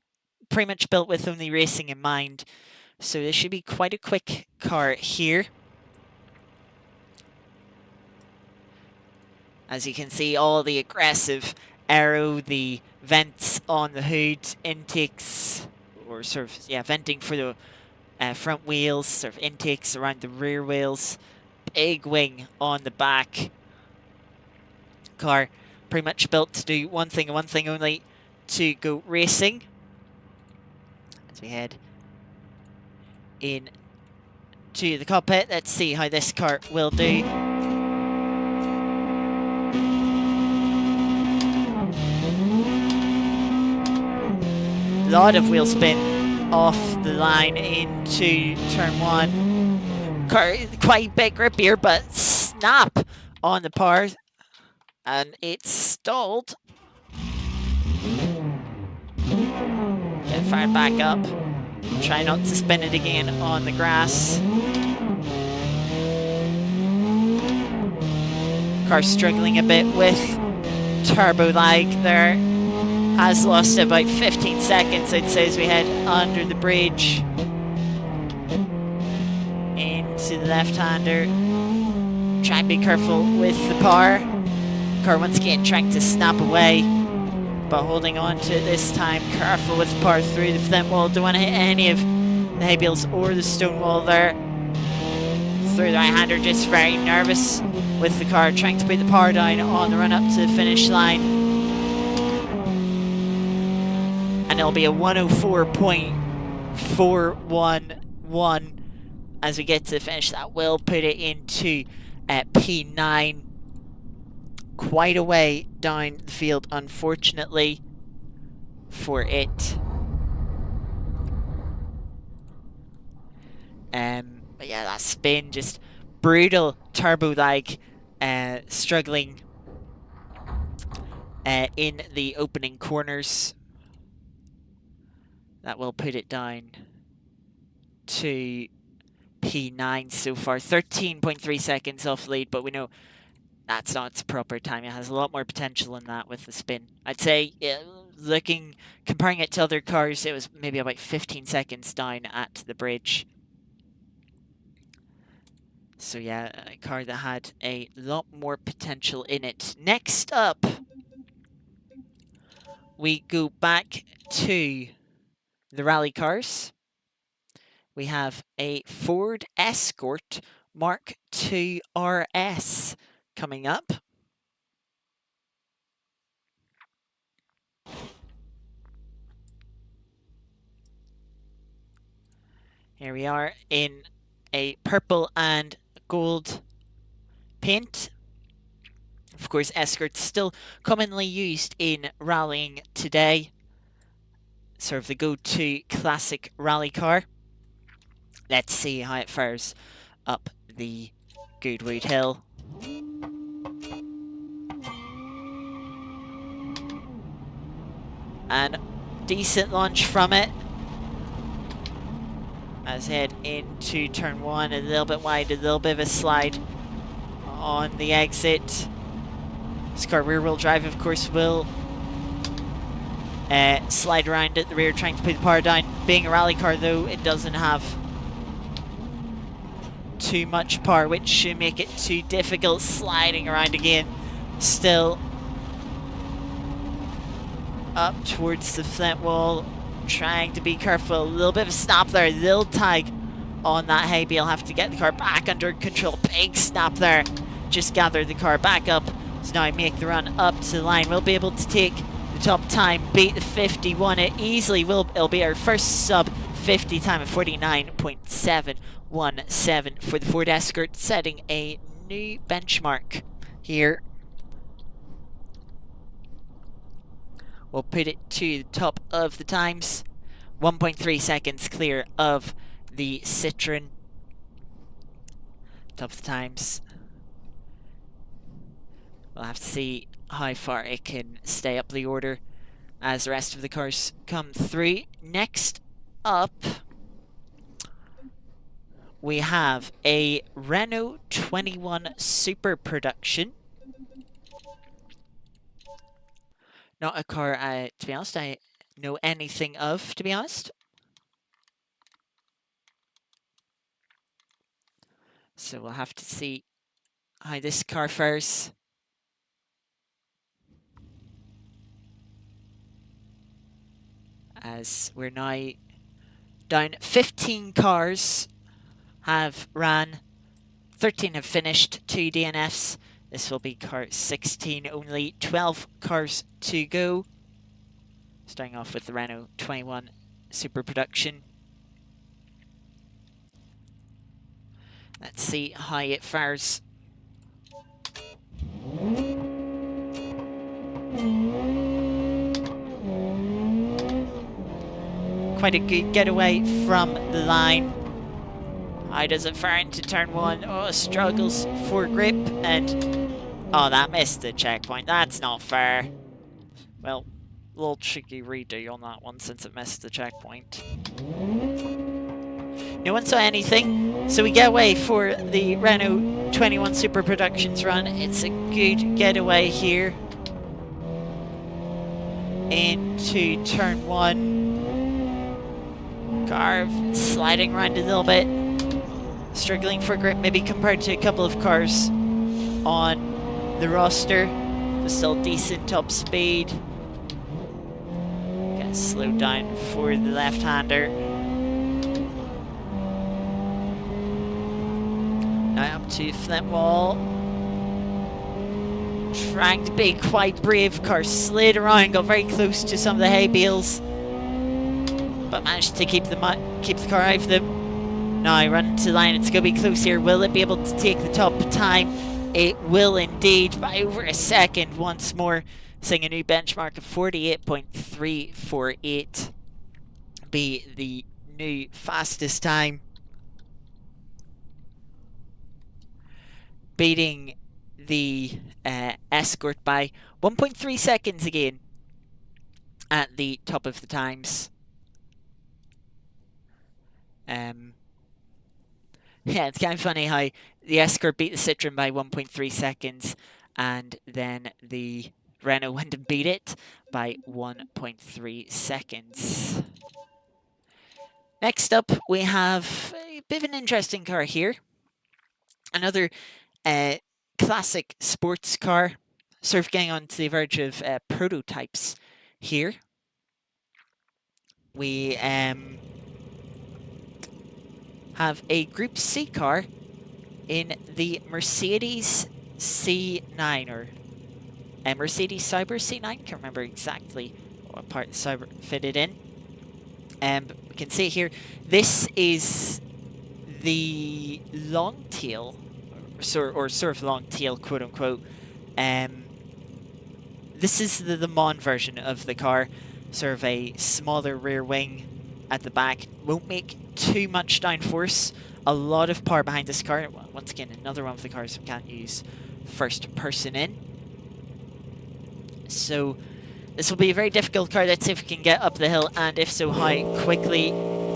Pretty much built with only racing in mind. So this should be quite a quick car here. As you can see, all the aggressive aero, the vents on the hood, intakes, or sort of, yeah, venting for the front wheels, sort of intakes around the rear wheels. Big wing on the back. Car pretty much built to do one thing and one thing only, to go racing. As we head in to the cockpit, let's see how this car will do. A lot of wheel spin off the line into turn one. Car quite a bit grippier, but snap on the par, and it's stalled. Get fired back up. Try not to spin it again on the grass. Car struggling a bit with turbo lag there. Has lost about 15 seconds, I'd say, as we head under the bridge. Into the left-hander. Try and be careful with the power. Car once again trying to snap away. but holding on to it this time. Careful with par through the flint wall. Don't want to hit any of the hay bales or the stone wall there. Through the right-hander, just very nervous with the car, trying to put the power down on the run up to the finish line. And it'll be a 104.411 as we get to the finish. That will put it into P9. Quite a way down the field, unfortunately, for it. But yeah, that spin, just brutal turbo lag, struggling in the opening corners. That will put it down to P9 so far. 13.3 seconds off lead, but we know that's not its proper time. It has a lot more potential than that with the spin. I'd say, comparing it to other cars, it was maybe about 15 seconds down at the bridge. So yeah, a car that had a lot more potential in it. Next up, we go back to the rally cars. We have a Ford Escort Mark II RS coming up. Here we are in a purple and gold paint. Of course, Escort's still commonly used in rallying today. Sort of the go-to classic rally car. Let's see how it fares up the Goodwood hill. And decent launch from it. As head into turn one, a little bit wide, a little bit of a slide on the exit. This car rear-wheel drive, of course, will slide around at the rear, trying to put the power down. Being a rally car, though, it doesn't have too much power, which should make it too difficult. Sliding around again, still up towards the flint wall, trying to be careful. A little bit of a snap there, a little tag on that hay bale. Have to get the car back under control. Big snap there, just gather the car back up. So now make the run up to the line. We'll be able to take the top time, beat the 51. It easily will. It'll be our first sub 50 time of 49.717 for the Ford Escort, setting a new benchmark here. We'll put it to the top of the times. 1.3 seconds clear of the Citroen. Top of the times. We'll have to see how far it can stay up the order as the rest of the cars come through. Next up, we have a Renault 21 Super Production. Not a car, to be honest, I know anything of, to be honest. So we'll have to see how this car fares. As we're now down 15 cars have ran, 13 have finished, 2 DNFs. This will be car 16, only 12 cars to go. Starting off with the Renault 21 Super Production. Let's see how it fares. Quite a good getaway from the line. How does it fare into turn one? Oh, struggles for grip, and oh, that missed the checkpoint. That's not fair. Well, a little cheeky redo on that one since it missed the checkpoint. No one saw anything, so we get away for the Renault 21 Super Productions run. It's a good getaway here into turn one. Car sliding around a little bit, struggling for grip maybe compared to a couple of cars on the roster, but still decent top speed. slowed down for the left-hander. Now up to Flintwall. Trying to be quite brave. Car slid around, got very close to some of the hay bales, but managed to keep the car out of them. Now running to the line, it's going to be close here. Will it be able to take the top time? It will indeed, by over a second once more, setting a new benchmark of 48.348. Be the new fastest time, beating the Escort by 1.3 seconds again at the top of the times. Yeah, it's kind of funny how the Escort beat the Citroen by 1.3 seconds, and then the Renault went and beat it by 1.3 seconds. Next up, we have a bit of an interesting car here. Another classic sports car, sort of getting on to the verge of prototypes here. We have a Group C car in the Mercedes C9, or Mercedes Cyber C9. Can't remember exactly what part the Cyber fitted in. We can see here, this is the long tail, or sort of long tail, quote unquote. This is the Le Mans version of the car, sort of a smaller rear wing at the back. Won't make too much downforce. A lot of power behind this car. Once again, another one of the cars we can't use first person in. So this will be a very difficult car. Let's see if we can get up the hill, and if so, how quickly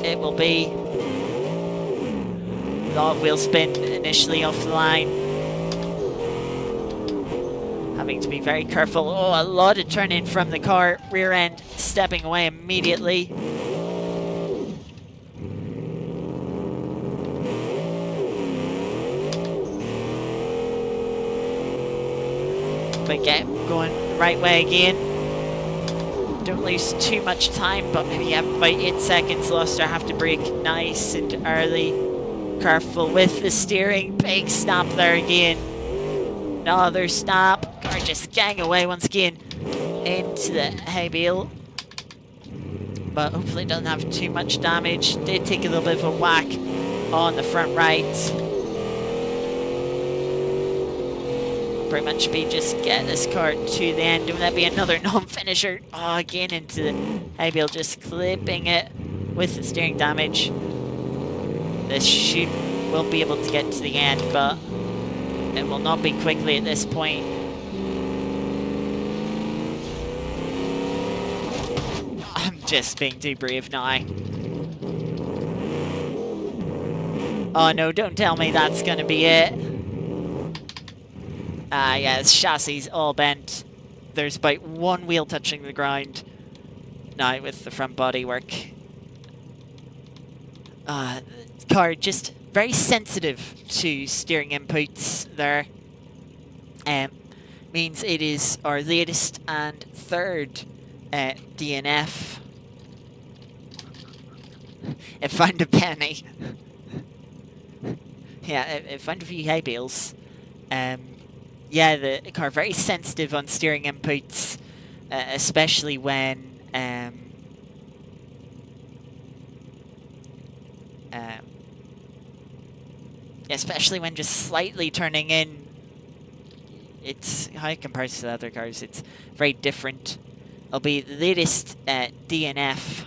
it will be. A lot of wheel spin initially off the line. Having to be very careful. Oh, a lot of turn in from the car. Rear end stepping away immediately. But get going the right way again. Don't lose too much time, but maybe have about 8 seconds lost, or have to brake nice and early. Careful with the steering. Big stop there again. Another stop. Car just gang away once again into the hay bale. But hopefully it doesn't have too much damage. Did take a little bit of a whack on the front right. Pretty much be just get this car to the end. Will that be another non-finisher? Oh, again into the hay bale, just clipping it with the steering damage. This will be able to get to the end, but it will not be quickly at this point. I'm just being too brave now. Oh no, don't tell me that's gonna be it. Yeah, this chassis all bent. There's about one wheel touching the ground now with the front body work. The car just very sensitive to steering inputs there. Means it is our latest and third DNF. It found a penny. Yeah, it found a few hay bales. Yeah, the car very sensitive on steering inputs, especially when just slightly turning in. It's how it compares to the other cars. It's very different. It'll be the latest DNF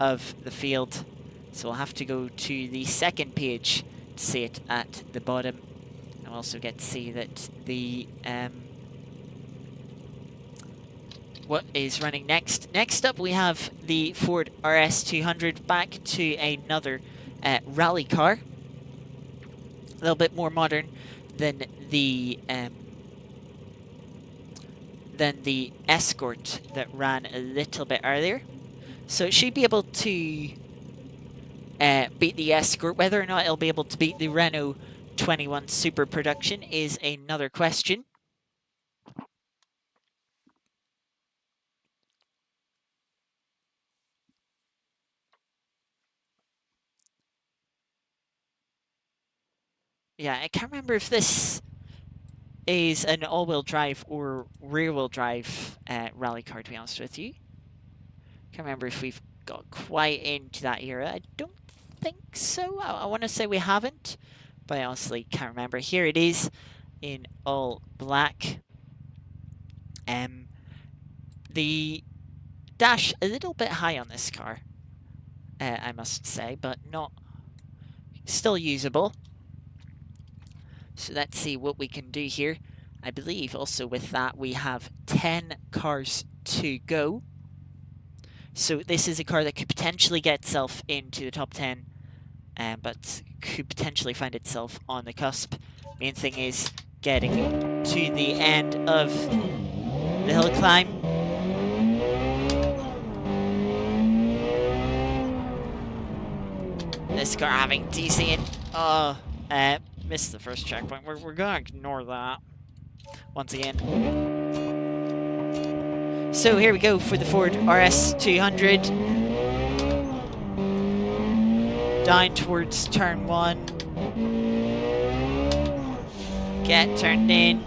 of the field, so we'll have to go to the second page to see it at the bottom. We'll also get to see that the what is running next. Next up, we have the Ford RS200, back to another rally car. A little bit more modern than the Escort that ran a little bit earlier. So it should be able to beat the Escort. Whether or not it'll be able to beat the Renault 21 Super Production is another question. Yeah, I can't remember if this is an all-wheel drive or rear-wheel drive rally car, to be honest with you. Can't remember if we've got quite into that era. I don't think so. I want to say we haven't, but I honestly can't remember. Here it is in all black. The dash a little bit high on this car, I must say, but not still usable. So let's see what we can do here. I believe also with that we have 10 cars to go. So this is a car that could potentially get itself into the top 10, but could potentially find itself on the cusp. Main thing is getting to the end of the hill climb. This car having DC in. Oh, missed the first checkpoint. We're going to ignore that once again. So here we go for the Ford RS 200. Down towards turn 1. Get turned in.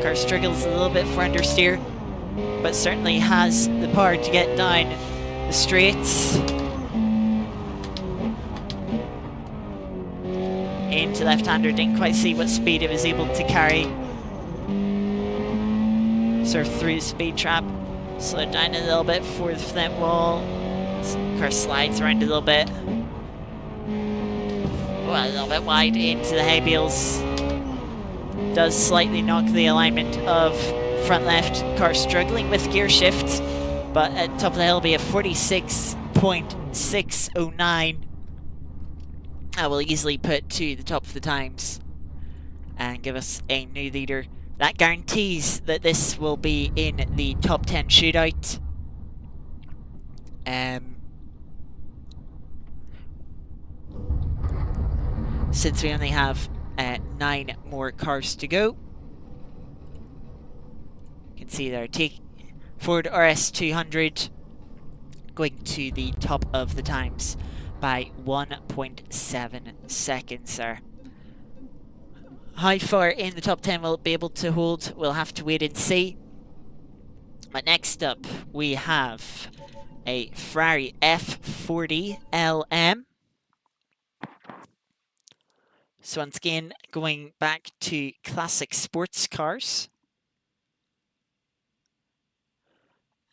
Car struggles a little bit for understeer, but certainly has the power to get down the straights. Into left-hander, didn't quite see what speed it was able to carry. Sort of through the speed trap. Slowed down a little bit for the flint wall. Car slides around a little bit. Well, a little bit wide into the hay bales. Does slightly knock the alignment of front left. Car struggling with gear shift, but at top of the hill be a 46.609. I will easily put to the top of the times and give us a new leader. That guarantees that this will be in the top 10 shootout. Since we only have 9 more cars to go. You can see there, Ford RS 200 going to the top of the times by 1.7 seconds there. How far in the top 10 will it be able to hold? We'll have to wait and see. But next up, we have a Ferrari F40 LM. So once again, going back to classic sports cars.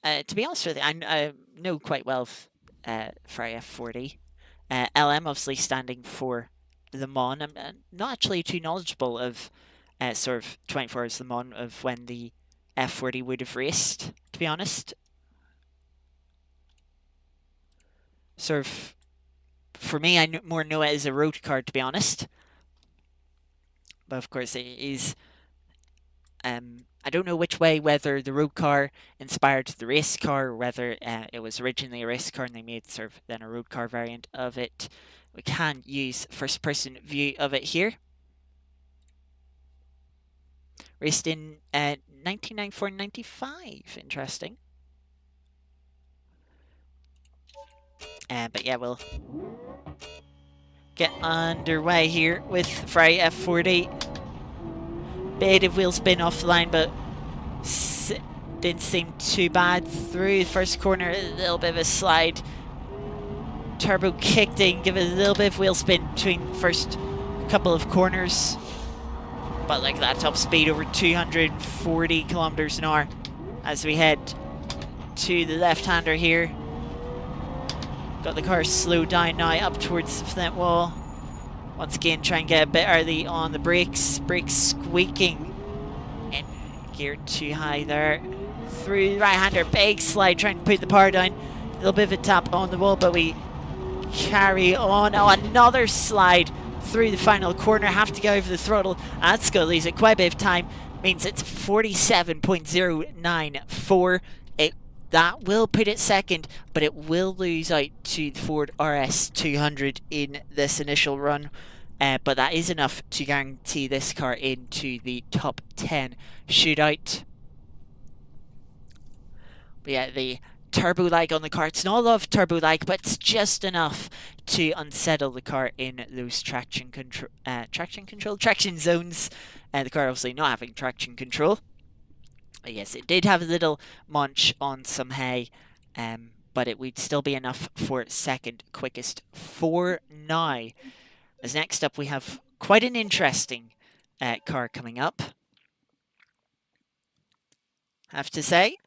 To be honest with you, I know quite well Ferrari F40. LM obviously standing for Le Mans. I'm not actually too knowledgeable of sort of 24 Hours Le Mans of when the F40 would have raced, to be honest. Sort of, for me, I more know it as a road car, to be honest. But of course, it is. I don't know which way, whether the road car inspired the race car, or whether it was originally a race car and they made sort of then a road car variant of it. We can use first-person view of it here. Raced in 1994-95. Interesting. But yeah, we'll get underway here with Ferrari F40. Bit of wheel spin off the line, but didn't seem too bad. Through the first corner, a little bit of a slide. Turbo kicked in, give it a little bit of wheel spin between first couple of corners. But like that, top speed over 240 kilometers an hour as we head to the left-hander here. Got the car slowed down now up towards the flint wall. Once again, try and get a bit early on the brakes. Brakes squeaking. And gear too high there. Through the right-hander, big slide, trying to put the power down. A little bit of a tap on the wall, but we carry on. Oh, another slide through the final corner. Have to go over the throttle. That's going to lose it quite a bit of time. Means it's 47.094. That will put it second, but it will lose out to the Ford RS 200 in this initial run. But that is enough to guarantee this car into the top 10 shootout. But yeah, the turbo-lag on the car. It's not a lot of turbo-lag, but it's just enough to unsettle the car in those traction zones. The car obviously not having traction control. But yes, it did have a little munch on some hay, but it would still be enough for second quickest for now. As next up, we have quite an interesting car coming up, I have to say.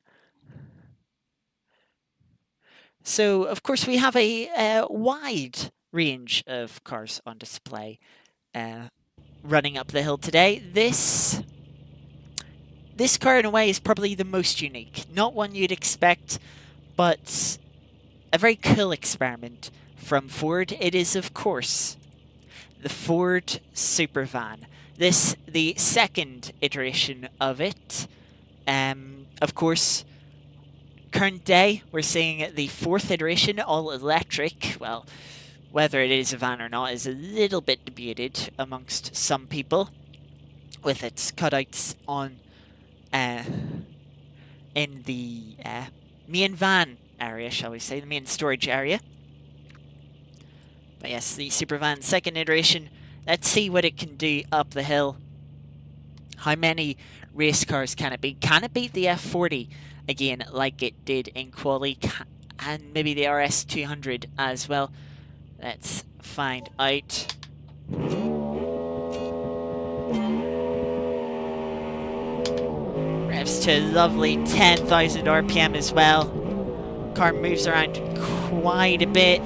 So, of course, we have a wide range of cars on display running up the hill today. This car, in a way, is probably the most unique. Not one you'd expect, but a very cool experiment from Ford. It is, of course, the Ford Supervan. This, the second iteration of it. Of course, current day, we're seeing the fourth iteration, all electric. Well, whether it is a van or not is a little bit debated amongst some people, with its cutouts on in the main van area, shall we say, the main storage area. But yes, the Supervan second iteration. Let's see what it can do up the hill. How many race cars can it beat? Can it beat the F40 again, like it did in Quali, and maybe the RS200 as well? Let's find out. Revs to a lovely 10,000 RPM as well. Car moves around quite a bit.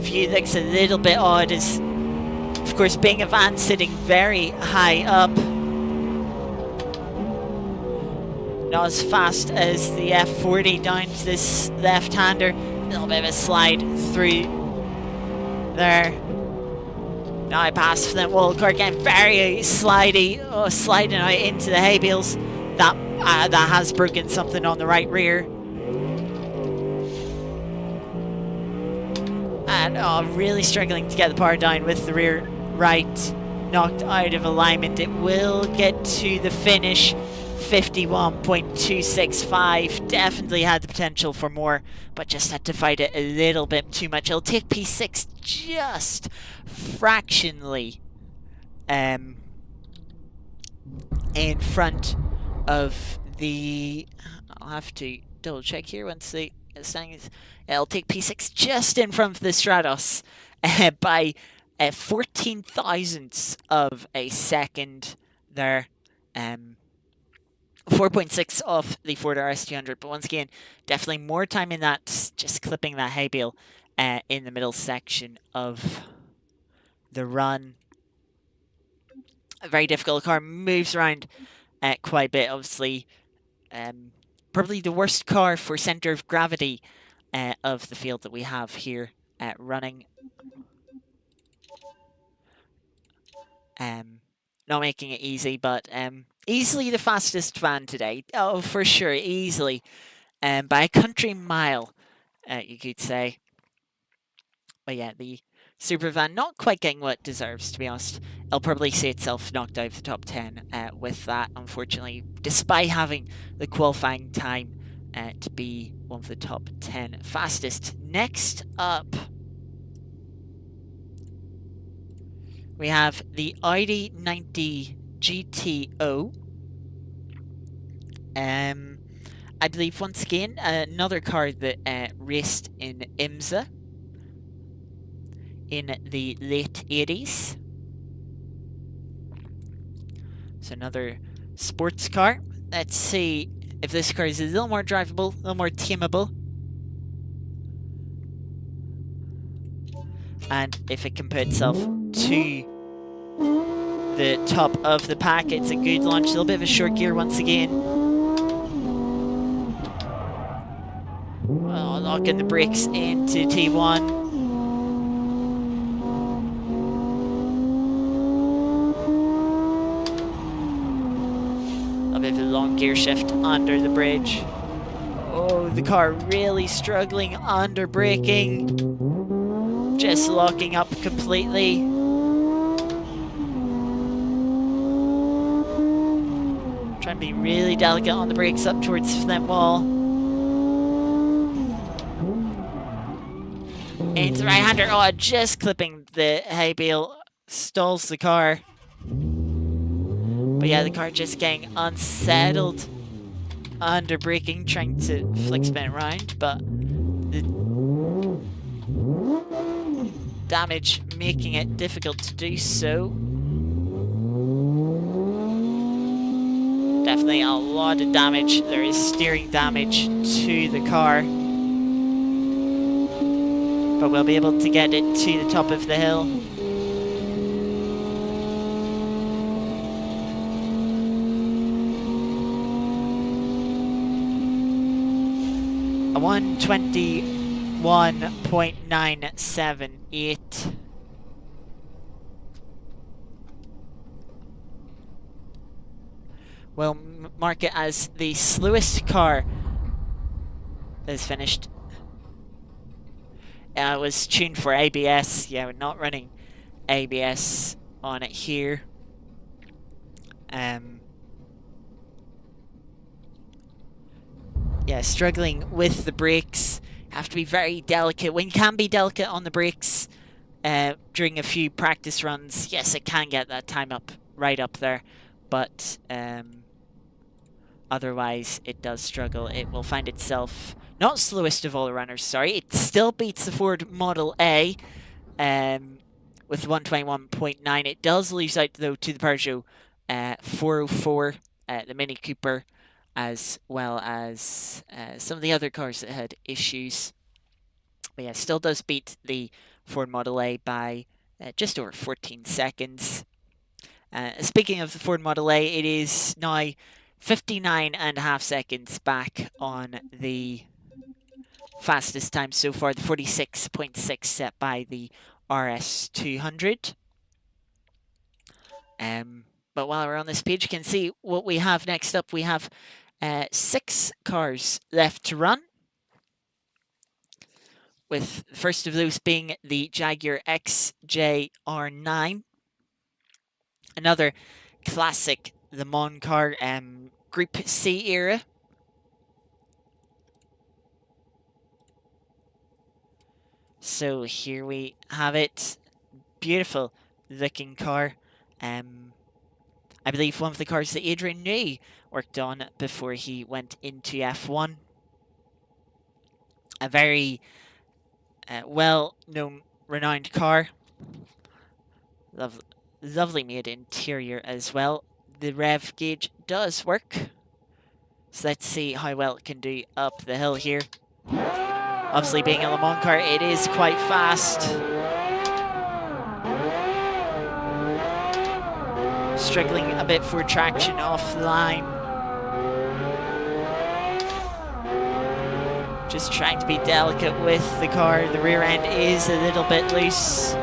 View looks a little bit odd, as of course being a van sitting very high up. Not as fast as the F40 down to this left-hander. A little bit of a slide through there. Now I pass Flint Wall. Car getting very slidey. Oh, sliding out into the hay bales. That has broken something on the right rear. And really struggling to get the power down with the rear right knocked out of alignment. It will get to the finish. 51.265. Definitely had the potential for more, but just had to fight it a little bit too much. It'll take P6 just fractionally in front of the... I'll have to double check here once the standings. It'll take P6 just in front of the Stratos by 14 thousandths of a second there. 4.6 off the Ford RS200, but once again, definitely more time in that, just clipping that hay bale in the middle section of the run. A very difficult car, moves around quite a bit, obviously. Probably the worst car for centre of gravity of the field that we have here running. Not making it easy, but easily the fastest van today. Oh, for sure, easily. By a country mile, you could say. But yeah, the Supervan not quite getting what it deserves, to be honest. It'll probably see itself knocked out of the top 10 with that, unfortunately, despite having the qualifying time to be one of the top 10 fastest. Next up, we have the Audi 90 GTO. I believe, once again, another car that raced in IMSA in the late 80s. So another sports car. Let's see if this car is a little more drivable, a little more tameable. And if it can put itself to the top of the pack. It's a good launch, a little bit of a short gear once again. Oh, locking the brakes into T1. A bit of a long gear shift under the bridge. Oh, the car really struggling under braking. Just locking up completely. Trying to be really delicate on the brakes up towards Flint Wall. Into the right-hander. Oh, just clipping the hay bale. Stalls the car. But yeah, the car just getting unsettled under braking, trying to flick spin it around, but the damage making it difficult to do so. Definitely a lot of damage. There is steering damage to the car. But we'll be able to get it to the top of the hill. A 1:21.978. We'll mark it as the slowest car that is finished. It was tuned for ABS. Yeah, we're not running ABS on it here. Yeah, struggling with the brakes. Have to be very delicate. When you can be delicate on the brakes during a few practice runs, yes, it can get that time up right up there. But otherwise, it does struggle. It will find itself not slowest of all the runners, sorry. It still beats the Ford Model A with 1:21.9. It does lose out, though, to the Peugeot 404, the Mini Cooper, as well as some of the other cars that had issues. But yeah, still does beat the Ford Model A by just over 14 seconds. Speaking of the Ford Model A, it is now 59.5 seconds back on the fastest time so far, the 46.6 set by the RS200. But while we're on this page, you can see what we have next up. We have 6 cars left to run, with the first of those being the Jaguar XJR9. Another classic Le Mans car, Group C era. So here we have it. Beautiful looking car. I believe one of the cars that Adrian Newey worked on before he went into F1. A very well-known, renowned car. Lovely made interior as well. The rev gauge does work. So let's see how well it can do up the hill here. Obviously, being a Le Mans car, it is quite fast. Struggling a bit for traction offline. Just trying to be delicate with the car. The rear end is a little bit loose.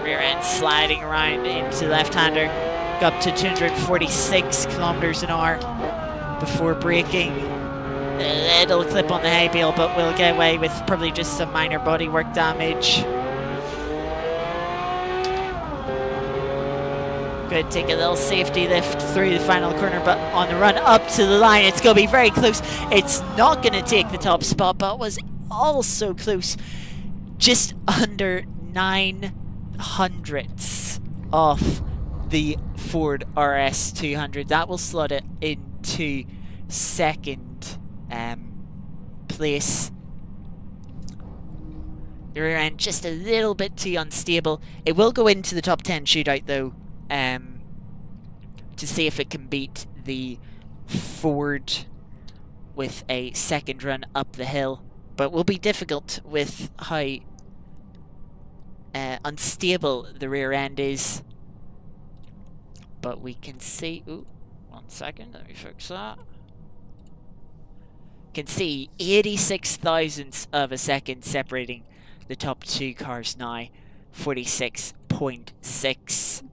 Rear end sliding around into left-hander. Got up to 246 kilometers an hour before braking. A little clip on the hay bale, but we'll get away with probably just some minor bodywork damage. Good, take a little safety lift through the final corner, but on the run up to the line, it's going to be very close. It's not going to take the top spot, but was also close. Just under 900ths off the Ford RS200. That will slot it into second place. The rear end just a little bit too unstable. It will go into the top 10 shootout though, to see if it can beat the Ford with a second run up the hill, but will be difficult with how unstable the rear end is. But we can see, ooh, 1 second, let me fix that. Can see 86 thousandths of a second separating the top 2 cars now, 46.6.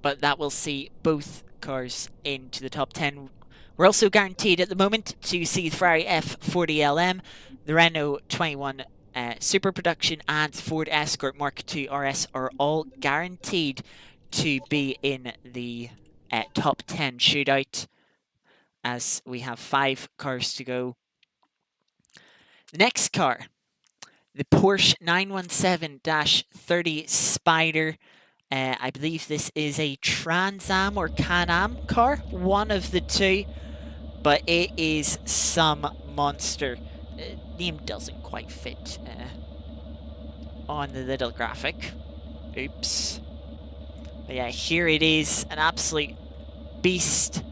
But that will see both cars into the top 10. We're also guaranteed at the moment to see the Ferrari F40 LM, The Renault 21 Super Production and Ford Escort Mark II RS are all guaranteed to be in the top 10 shootout, as we have 5 cars to go. The next car, the Porsche 917-30 Spider. I believe this is a Trans Am or Can-Am car, one of the two, but it is some monster. Name doesn't quite fit on the little graphic. Oops. But yeah, here it is, an absolute beast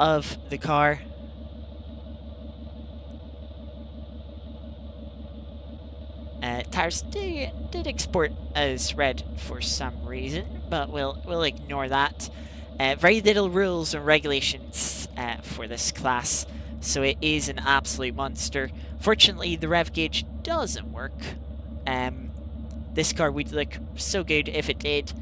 of the car. Tires did export as red for some reason, but we'll ignore that. Very little rules and regulations for this class, so it is an absolute monster. Fortunately, the rev gauge doesn't work. This car would look so good if it did,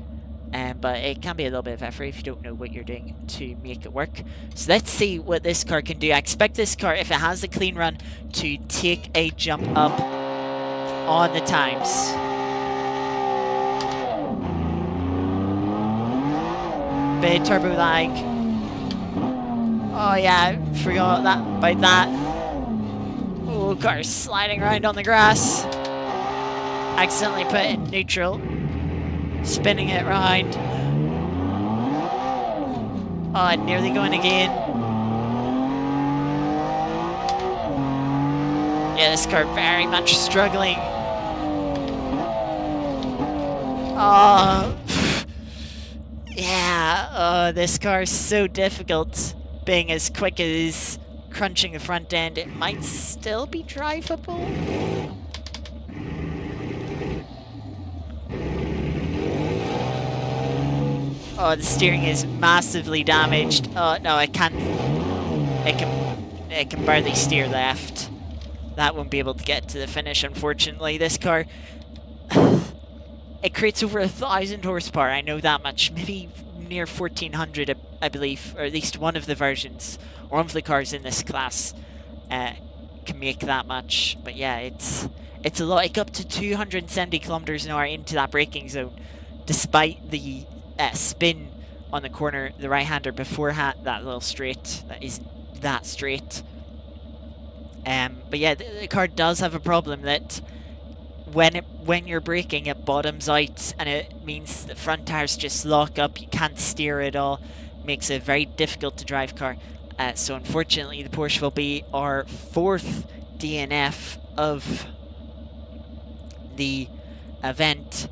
but it can be a little bit of effort if you don't know what you're doing to make it work. So let's see what this car can do. I expect this car, if it has a clean run, to take a jump up on the times. Bit of turbo lag. Oh yeah, forgot about that. Oh, car's sliding around on the grass. Accidentally put it in neutral. Spinning it around. Oh, nearly going again. Yeah, this car very much struggling. Oh, yeah, this car is so difficult. Being as quick as crunching the front end, it might still be drivable. Oh, the steering is massively damaged. Oh no, it can barely steer left. That won't be able to get to the finish, unfortunately. This car, it creates over 1,000 horsepower, I know that much. Maybe near 1,400, I believe, or at least one of the versions, or one of the cars in this class can make that much. But yeah, it's a lot. It got up to 270 kilometers an hour into that braking zone, despite the spin on the corner, the right-hander before that little straight that isn't that straight. But yeah, the car does have a problem that when you're braking, it bottoms out, and it means the front tires just lock up. You can't steer at all. Makes it very difficult to drive car. So unfortunately, the Porsche will be our 4th DNF of the event,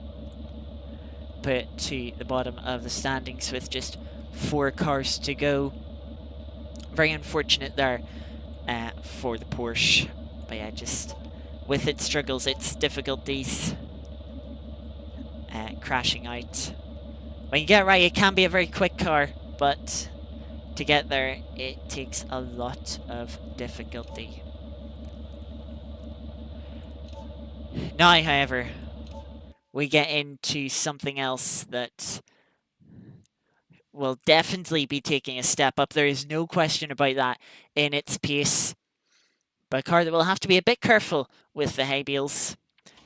put to the bottom of the standings with just 4 cars to go. Very unfortunate there for the Porsche, but yeah, just with its struggles, its difficulties, crashing out. When you get it right, it can be a very quick car, but to get there, it takes a lot of difficulty. Now, however, we get into something else that will definitely be taking a step up. There is no question about that in its pace. But a car that will have to be a bit careful with the high wheels.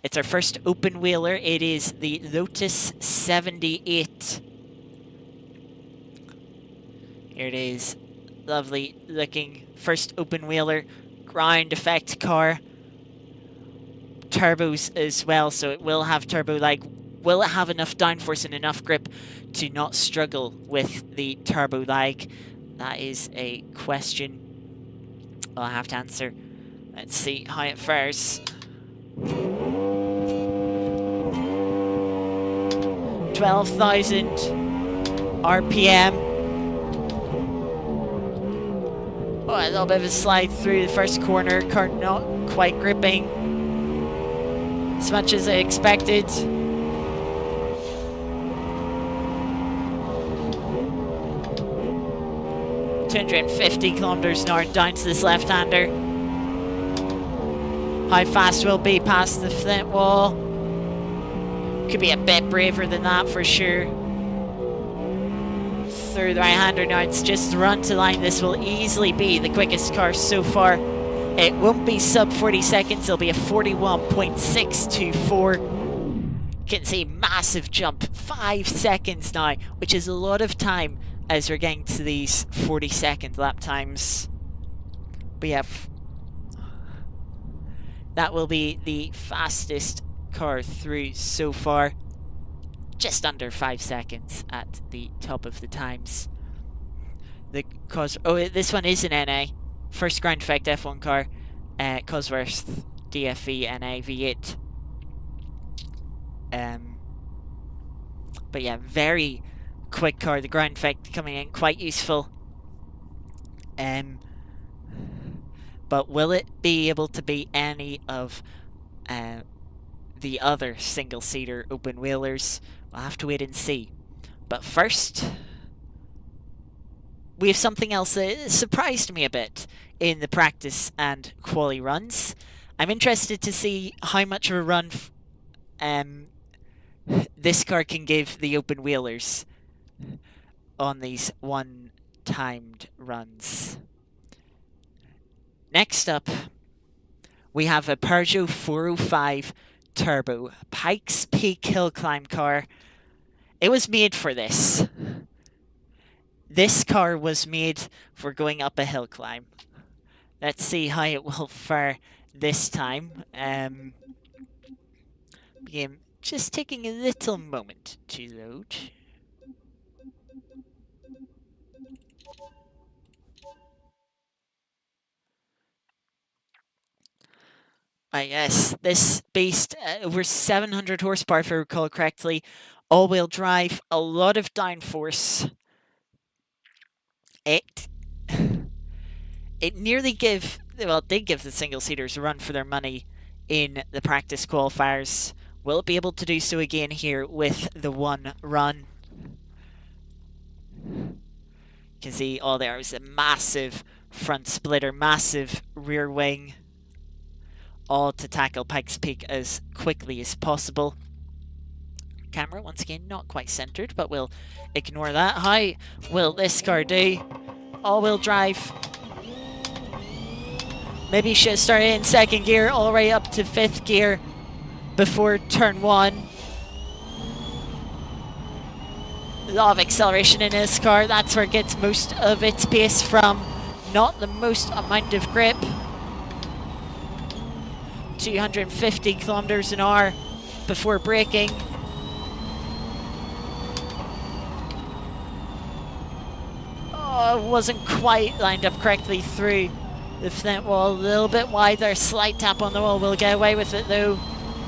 It's our first open wheeler. It is the Lotus 78. Here it is. Lovely looking first open wheeler. Ground effect car. Turbos as well, so it will have turbo lag. Will it have enough downforce and enough grip to not struggle with the turbo lag? That is a question I'll have to answer. Let's see how it fares. 12,000 RPM. Oh, a little bit of a slide through the first corner. Car not quite gripping as much as I expected. $250 kilometers an hour down to this left-hander. How fast will be past the flint wall? Could be a bit braver than that for sure. Through the right-hander now, it's just run to line. This will easily be the quickest car so far It won't be sub 40 seconds, it'll be a 41.624. You can see massive jump, 5 seconds now, which is a lot of time as we're getting to these 40-second lap times. But yeah, that will be the fastest car through so far. Just under 5 seconds at the top of the times. This one is an NA. First ground effect F1 car. Cosworth DFE NA V8. But yeah, very quick car. The ground effect coming in quite useful. But will it be able to beat any of the other single-seater open-wheelers? We'll have to wait and see. But first, we have something else that surprised me a bit in the practice and quali runs. I'm interested to see how much of a run this car can give the open-wheelers on these one-timed runs. Next up, we have a Peugeot 405 Turbo Pikes Peak Hillclimb car. It was made for this. This car was made for going up a hill climb. Let's see how it will fare this time. Game just taking a little moment to load. Yes, this beast, over 700 horsepower if I recall correctly, all-wheel drive, a lot of downforce. It nearly did give the single-seaters a run for their money in the practice qualifiers. Will it be able to do so again here with the one run? You can see, there is a massive front splitter, massive rear wing, all to tackle Pikes Peak as quickly as possible. Camera, once again, not quite centered, but we'll ignore that. How will this car do? All-wheel drive. Maybe should start in second gear, all the way up to fifth gear before turn one. A lot of acceleration in this car. That's where it gets most of its pace from. Not the most amount of grip. 250 kilometers an hour before braking. Oh, it wasn't quite lined up correctly through the flint wall. A little bit wide there, slight tap on the wall. We'll get away with it though.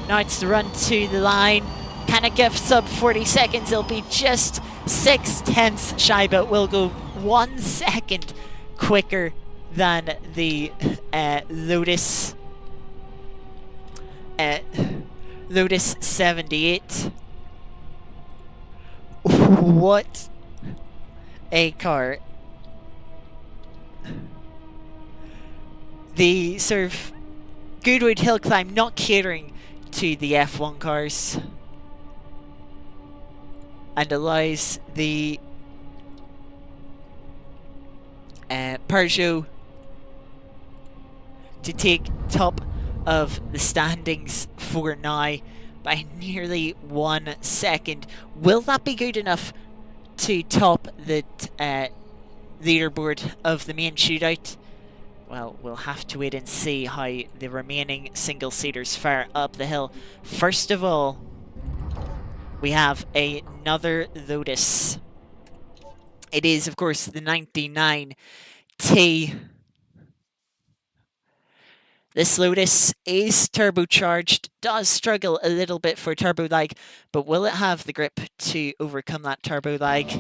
Now it's the run to the line. Can it give sub 40 seconds? It'll be just 6/10 shy, but we'll go 1 second quicker than the Lotus. Lotus 78. What a car. The sort of Goodwood Hillclimb not catering to the F1 cars and allows the Peugeot to take top of the standings for now by nearly 1 second. Will that be good enough to top the leaderboard of the main shootout? Well, we'll have to wait and see how the remaining single-seaters fare up the hill. First of all, we have another Lotus. It is, of course, the 99T. This Lotus is turbocharged, does struggle a little bit for turbo lag, but will it have the grip to overcome that turbo lag?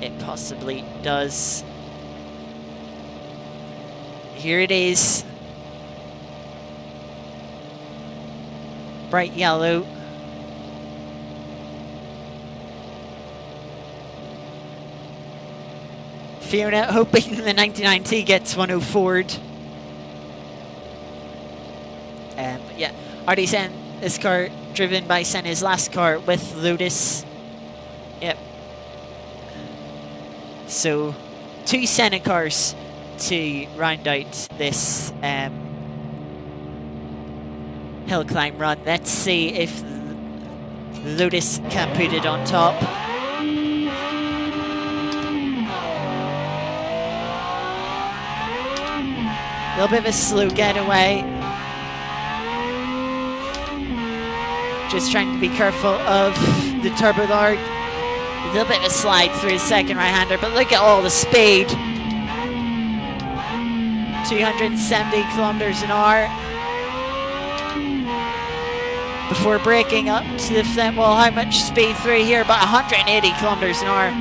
It possibly does. Here it is. Bright yellow. Fiona hoping the 99T gets 104'd. Yeah, already Sen, this car driven by Sen, his last car with Lotus. Yep. So, 2 Senna cars to round out this hill climb run. Let's see if Lotus can put it on top. A little bit of a slow getaway. Just trying to be careful of the turbo log. A little bit of a slide through the second right-hander, but look at all the speed. 270 kilometers an hour. Before breaking up to the flint wall, how much speed through here? About 180 kilometers an hour.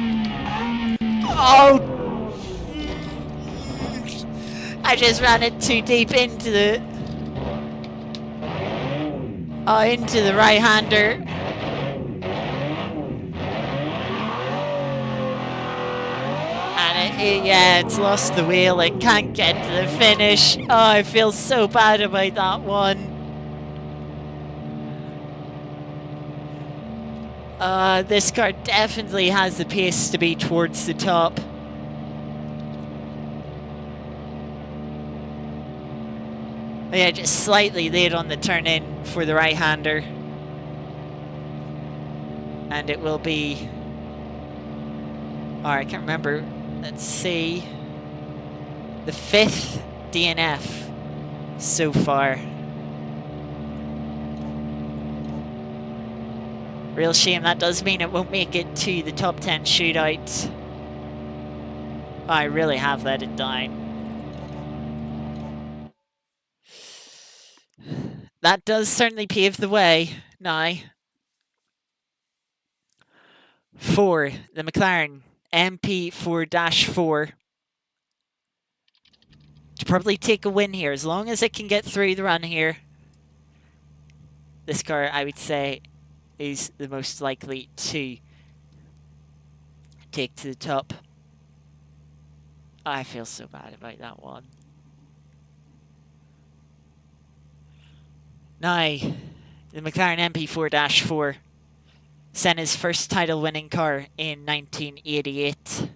Oh! I just ran it too deep into the right-hander. And it's lost the wheel. It can't get to the finish. Oh, I feel so bad about that one. This car definitely has the pace to be towards the top. Oh, yeah, just slightly late on the turn in for the right-hander. And it will be... I can't remember. Let's see. The 5th DNF so far. Real shame, that does mean it won't make it to the top 10 shootout. I really have let it down. That does certainly pave the way now for the McLaren MP4-4 to probably take a win here. As long as it can get through the run here, this car, I would say, is the most likely to take to the top. I feel so bad about that one. Now, the McLaren MP4-4, Senna's first title-winning car in 1988.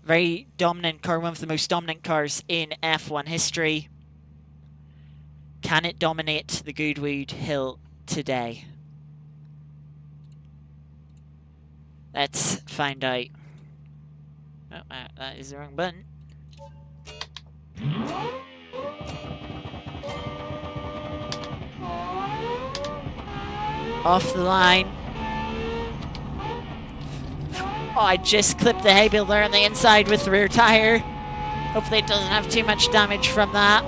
Very dominant car, one of the most dominant cars in F1 history. Can it dominate the Goodwood Hill today? Let's find out. Oh, that is the wrong button. Off the line. Oh, I just clipped the hay bale there on the inside with the rear tire. Hopefully it doesn't have too much damage from that.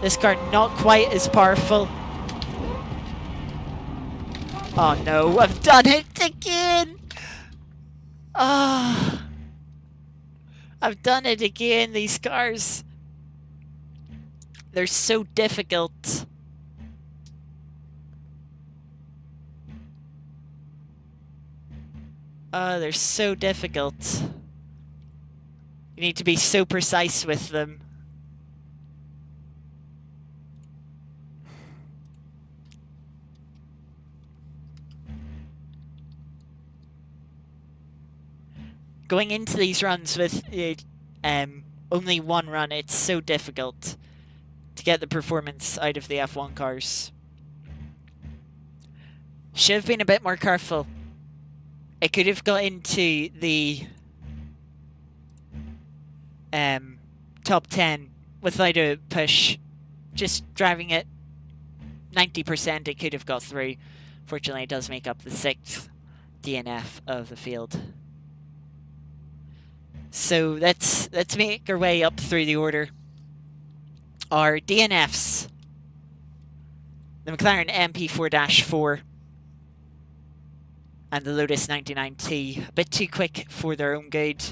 This car not quite as powerful. Oh no, I've done it again! Ah. Oh. I've done it again, these cars. They're so difficult. Oh, they're so difficult. You need to be so precise with them. Going into these runs with only one run, it's so difficult to get the performance out of the F1 cars. Should have been a bit more careful. It could have got into the top 10 without a push. Just driving it 90%, it could have got through. Fortunately, it does make up the 6th DNF of the field. So let's make our way up through the order. Our DNFs. The McLaren MP4-4 and the Lotus 99T. A bit too quick for their own good.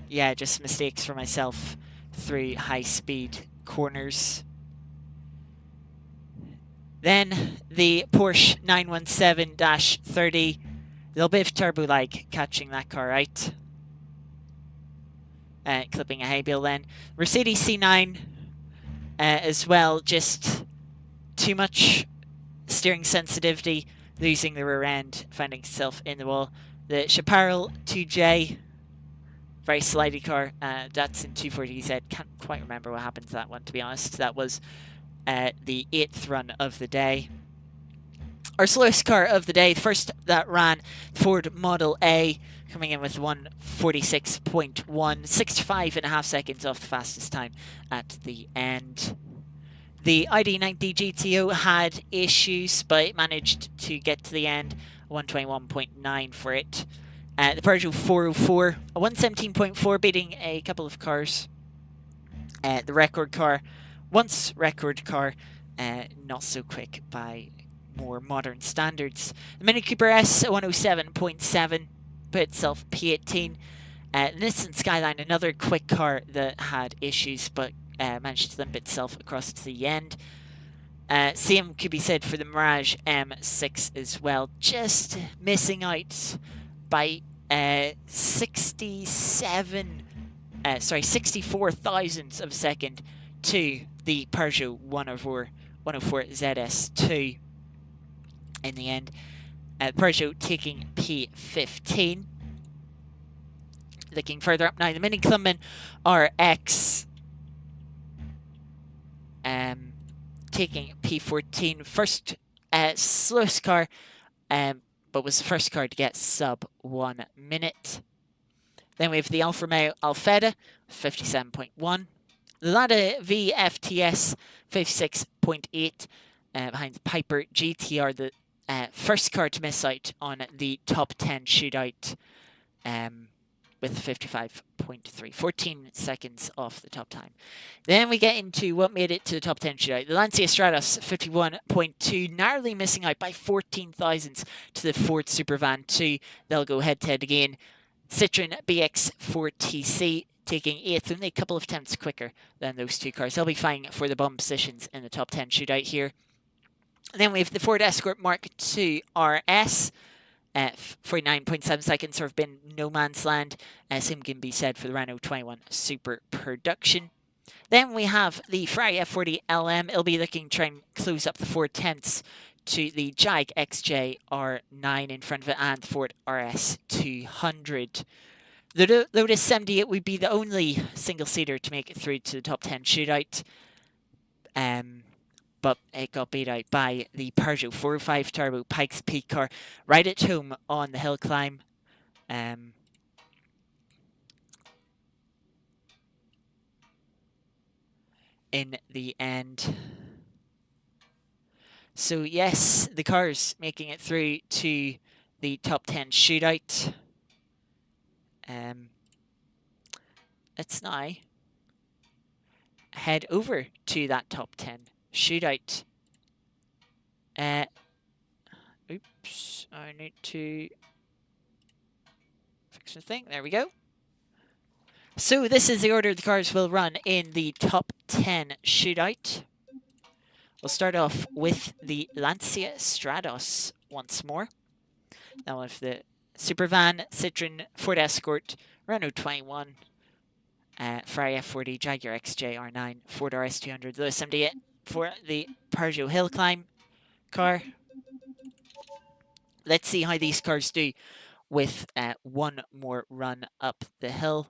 Yeah, just mistakes for myself through high-speed corners. Then the Porsche 917-30. A little bit of turbo lag catching that car out. Clipping a hay bale then. Mercedes C9 as well, just too much steering sensitivity, losing the rear end, finding itself in the wall. The Chaparral 2J, very slidey car. That's in 240Z. Can't quite remember what happened to that one, to be honest. That was the 8th run of the day. Our slowest car of the day, the first that ran, Ford Model A, coming in with 146.1, 65.5 seconds off the fastest time at the end. The ID90 GTO had issues, but it managed to get to the end, 121.9 for it. The Peugeot 404, a 117.4, beating a couple of cars. The record car, once record car, not so quick by more modern standards. The Mini Cooper S, 107.7, put itself P18. Nissan Skyline, another quick car that had issues, but managed to limp itself across to the end. Same could be said for the Mirage M6 as well, just missing out by 64 thousandths of a second to the Peugeot 104 ZS2 in the end. Peugeot taking P15. Looking further up now, the Mini Clubman RX taking P14. First slowest car, but was the first car to get sub 1 minute. Then we have the Alfa Romeo Alfetta, 57.1. The Lada VFTS, 56.8. Behind the Piper GTR, the first car to miss out on the top 10 shootout with 55.3, 14 seconds off the top time. Then we get into what made it to the top 10 shootout. The Lancia Stratos, 51.2, narrowly missing out by 14 thousandths to the Ford Supervan 2. They'll go head-to-head again. Citroen BX4TC taking 8th, only a couple of attempts quicker than those two cars. They'll be fighting for the bum positions in the top 10 shootout here. And then we have the Ford Escort Mark II RS, 49.7 seconds, sort of been no man's land. Same can be said for the Renault 21 Super Production. Then we have the Ferrari F40 LM. It'll be looking to try and close up the 4 tenths to the Jag XJ R9 in front of it and the Ford RS 200. The Lotus 78 would be the only single-seater to make it through to the top 10 shootout. But it got beat out by the Peugeot 405 Turbo Pikes Peak car right at home on the Hillclimb. In the end. So yes, the cars making it through to the top 10 shootout. Let's now head over to that top 10 shootout. Oops, I need to fix the thing. There we go. So this is the order the cars will run in the top 10 shootout. We'll start off with the Lancia Stratos once more. Now with the Supervan, Citroen, Ford Escort, Renault 21, Ferrari F40, Jaguar XJ R9, Ford RS 200, Lotus 78 for the Peugeot Hillclimb car. Let's see how these cars do with one more run up the hill.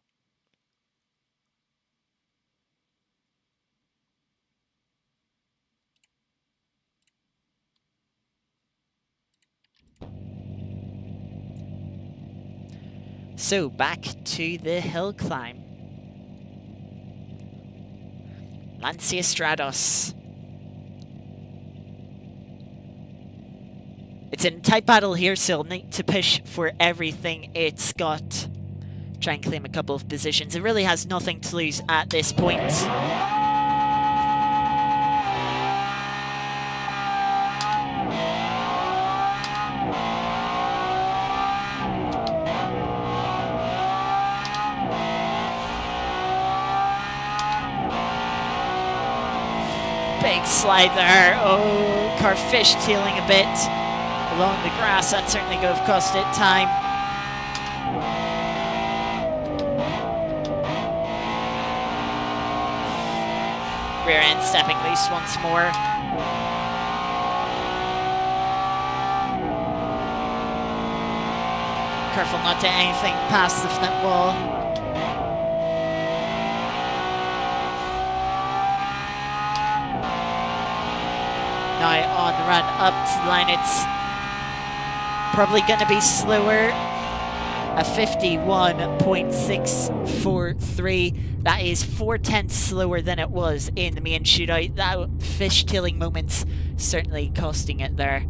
So back to the hill climb. Lancia Stratos. It's in tight battle here, so it'll need to push for everything it's got. Try and claim a couple of positions. It really has nothing to lose at this point. Big slide there. Oh, car fishtailing a bit along the grass. That certainly could have cost it time. Rear end stepping loose once more. Careful not to anything past the flint wall. Now on the run up to the line, it's probably going to be slower. A 51.643. That is 4/10 slower than it was in the main shootout. That fishtailing moment's certainly costing it there.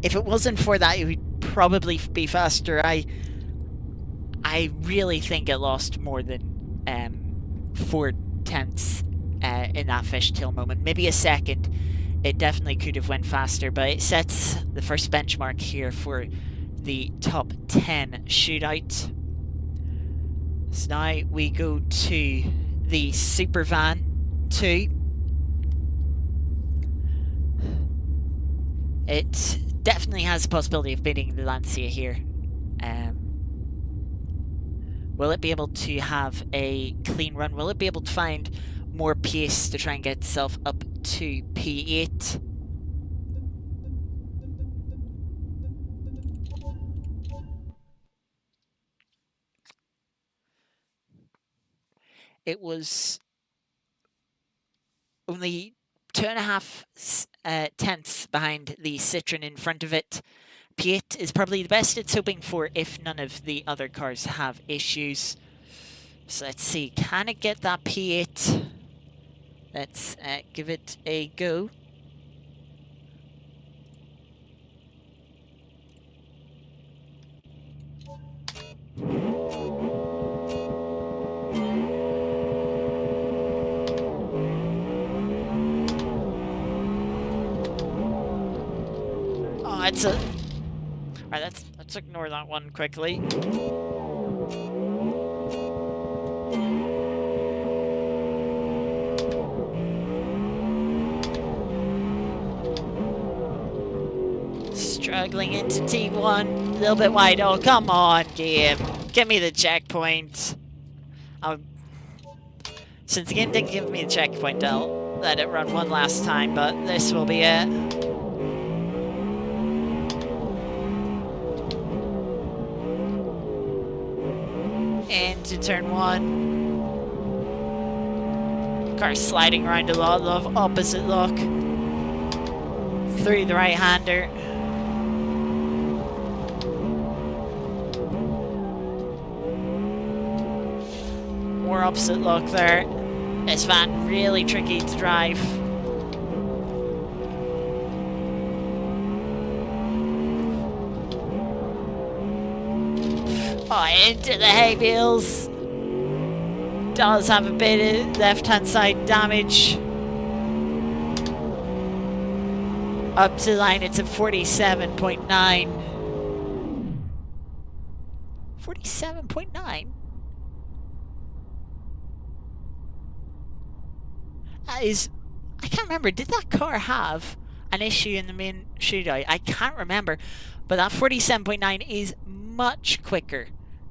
If it wasn't for that, it would probably be faster. I really think it lost more than 4/10 in that fishtail moment. Maybe a second. It definitely could have went faster, but it sets the first benchmark here for the top 10 shootout. So now we go to the Supervan 2. It definitely has the possibility of beating the Lancia here. Will it be able to have a clean run? Will it be able to find more pace to try and get itself up to P8? It was only 2.5 tenths behind the Citroen in front of it. P8 is probably the best it's hoping for if none of the other cars have issues. So let's see, can it get that P8? Let's give it a go. Oh, it's a... Alright, let's ignore that one quickly. Struggling into T1, a little bit wide. Oh, come on, game. Give me the checkpoint. Since the game didn't give me the checkpoint, I'll let it run one last time, but this will be it. Into turn 1. Car sliding around a lot of opposite lock. Through the right-hander. More opposite lock there. This van really tricky to drive. Oh, into the hay bales. Does have a bit of left-hand side damage. Up to the line, it's at 47.9. 47.9? That is... I can't remember. Did that car have an issue in the main shootout? I can't remember. But that 47.9 is much quicker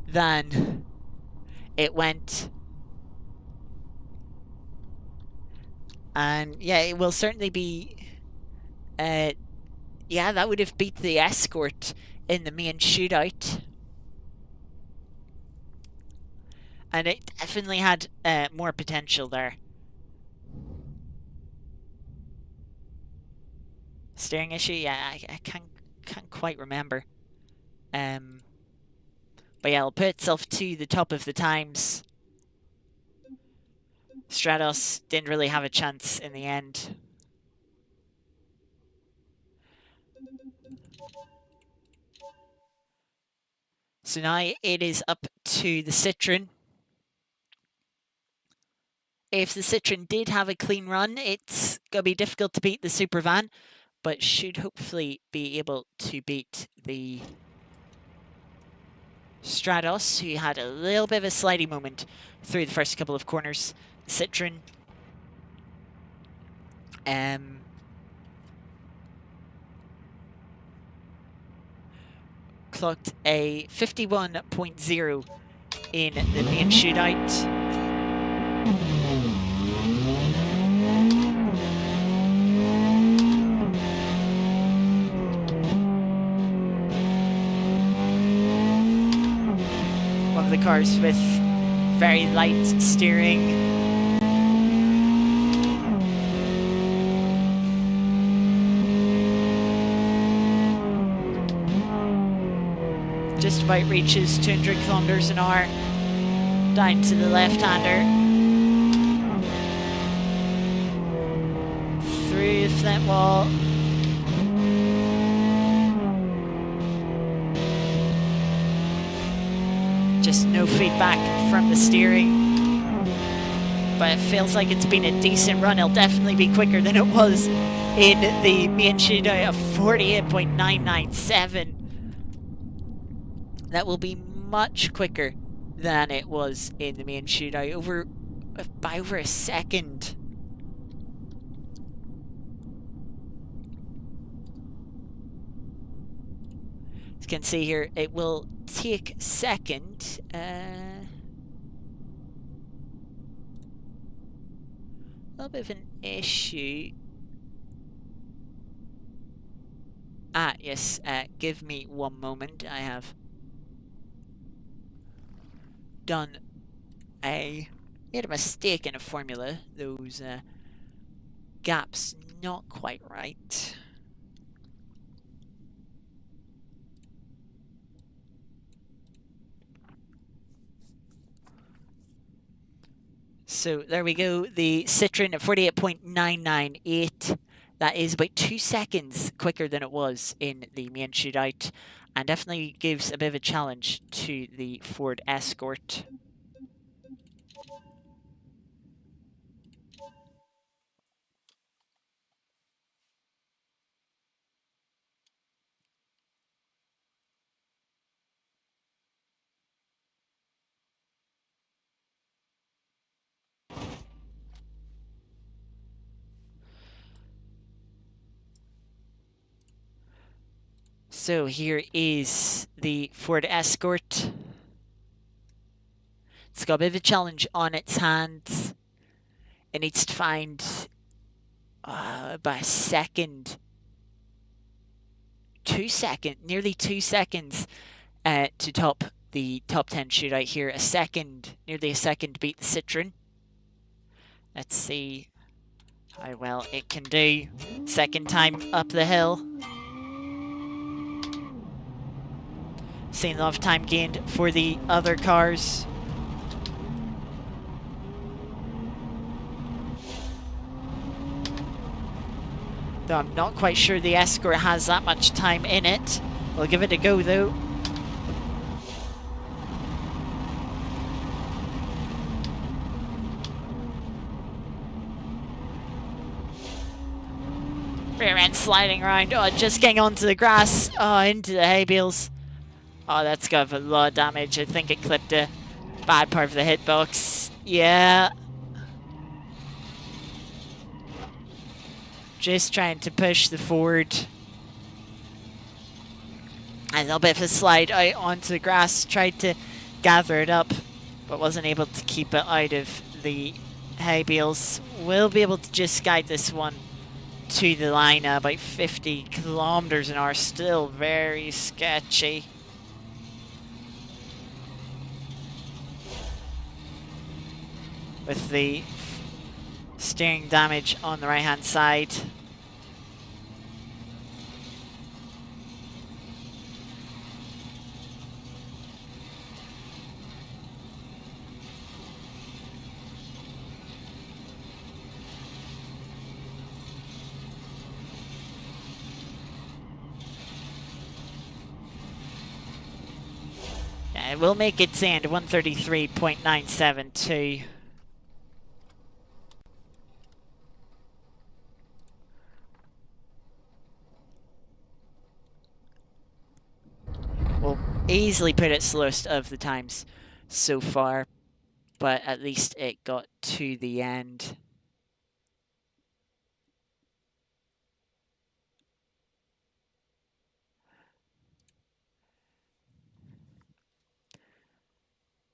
than it went. And yeah, it will certainly be... yeah, that would have beat the Escort in the main shootout. And it definitely had more potential there. Steering issue? Yeah, I can't quite remember. But yeah, it'll put itself to the top of the times. Stratos didn't really have a chance in the end. So now it is up to the Citroen. If the Citroen did have a clean run, it's going to be difficult to beat the Supervan, but should hopefully be able to beat the Stratos, who had a little bit of a slidey moment through the first couple of corners. Citroen clocked a 51.0 in the main shootout. cars with very light steering. Just about reaches 200 kilometers an hour down to the left-hander. Through the flint wall. Just no feedback from the steering. But it feels like it's been a decent run. It'll definitely be quicker than it was in the main shootout of 48.997. That will be much quicker than it was in the main shootout, by over a second. As you can see here, it will take second. A little bit of an issue. Yes, give me one moment. I have made a mistake in a formula. Those gaps not quite right. So there we go, the Citroen at 48.998. That is about 2 seconds quicker than it was in the main shootout, and definitely gives a bit of a challenge to the Ford Escort. So here is the Ford Escort. It's got a bit of a challenge on its hands. It needs to find about a second, 2 seconds, nearly 2 seconds to top the top 10 shootout here. Nearly a second to beat the Citroen. Let's see how well it can do. Second time up the hill. Seen a lot of time gained for the other cars. Though I'm not quite sure the Escort has that much time in it. We'll give it a go though. Rear end sliding around. Oh, just getting onto the grass. Oh, into the hay bales. Oh, that's got a lot of damage. I think it clipped a bad part of the hitbox. Yeah. Just trying to push the Ford. A little bit of a slide out onto the grass. Tried to gather it up, but wasn't able to keep it out of the hay bales. We'll be able to just guide this one to the line about 50 kilometers an hour. Still very sketchy. With the steering damage on the right hand side. Yeah, it will make its end 133.972. Will easily put it slowest of the times so far, but at least it got to the end.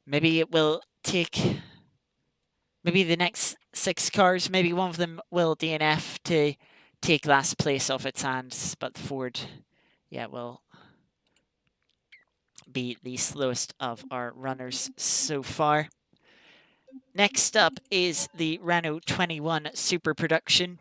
Maybe it will take, maybe the next 6 cars, maybe one of them will DNF to take last place off its hands, but the Ford, yeah, will be the slowest of our runners so far. Next up is the Renault 21 Super Production.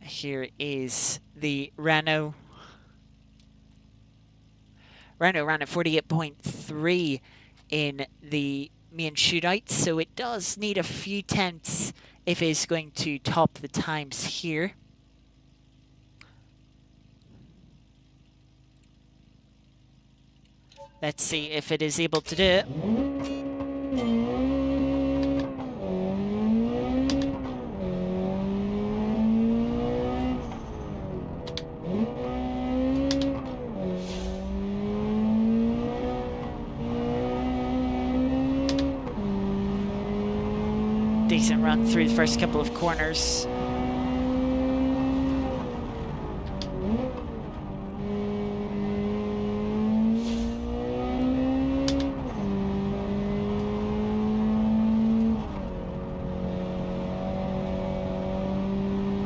Here is the Renault. Renault ran at 48.3 in the main shootout, so it does need a few tenths if it's going to top the times here. Let's see if it is able to do it. Decent run through the first couple of corners.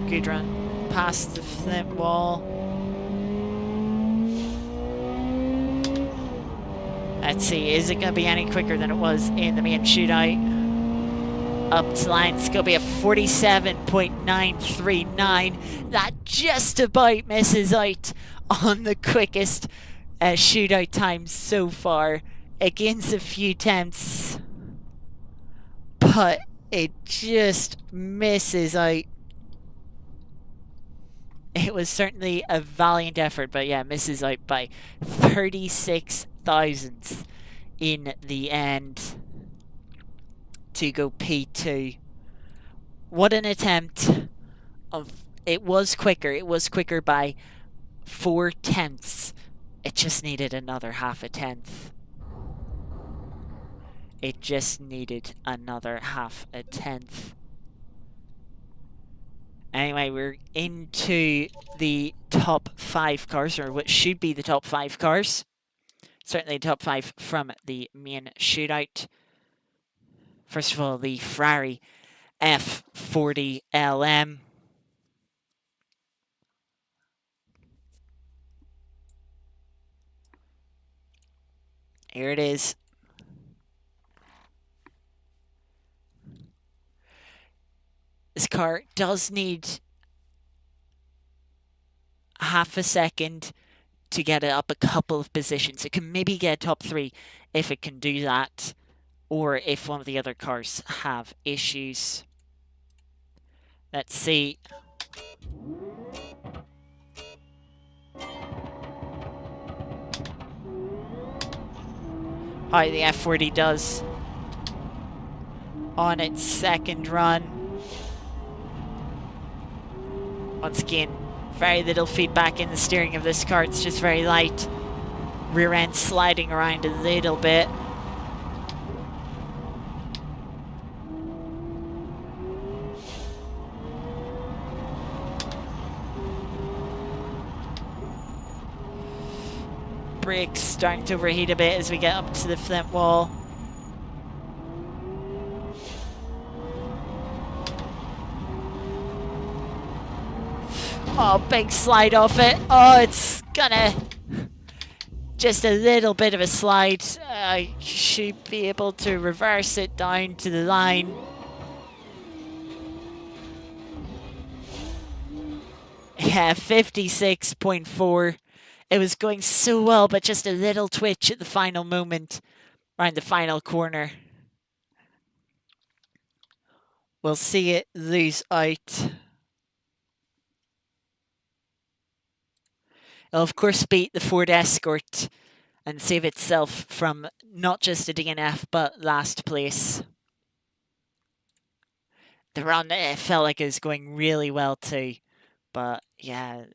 Good run past the flint wall. Let's see, is it going to be any quicker than it was in the main shootout? Up to line, it's going to be a 47.939. That just about misses out on the quickest shootout time so far. It gains a few tenths, but it just misses out. It was certainly a valiant effort, but yeah, misses out by 36 thousandths in the end to go P2. What an attempt. It was quicker. It was quicker by 4 tenths. It just needed another half a tenth. It just needed another half a tenth. Anyway, we're into the top 5 cars, or what should be the top 5 cars. Certainly top 5 from the main shootout. First of all, the Ferrari F40LM. Here it is. This car does need half a second to get it up a couple of positions. It can maybe get top 3 if it can do that, or if one of the other cars have issues. Let's see. How the F40 does on its second run. Once again, very little feedback in the steering of this car. It's just very light. Rear end sliding around a little bit. Brakes starting to overheat a bit as we get up to the flint wall. Oh, big slide off it. Oh, it's gonna... Just a little bit of a slide. I should be able to reverse it down to the line. Yeah, 56.4. It was going so well, but just a little twitch at the final moment, around the final corner. We'll see it lose out. It'll of course beat the Ford Escort and save itself from not just a DNF, but last place. The run felt like it was going really well too, but yeah,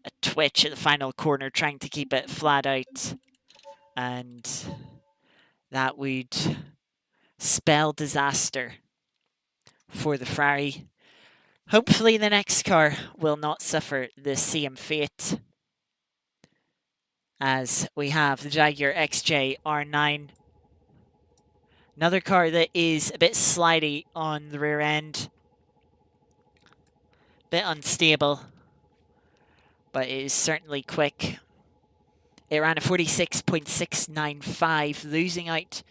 a twitch at the final corner, trying to keep it flat out, and that would spell disaster for the Ferrari. Hopefully the next car will not suffer the same fate, as we have the Jaguar XJ R9. Another car that is a bit slidey on the rear end, bit unstable, but it is certainly quick. It ran a 46.695, losing out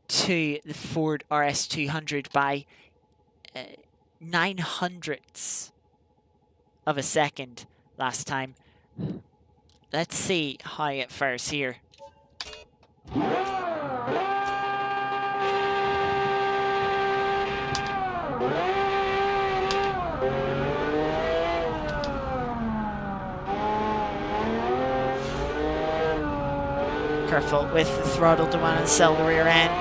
to the Ford RS200 by 900ths of a second last time. Let's see how it fares here. Careful with the throttle, don't want to sell the rear end.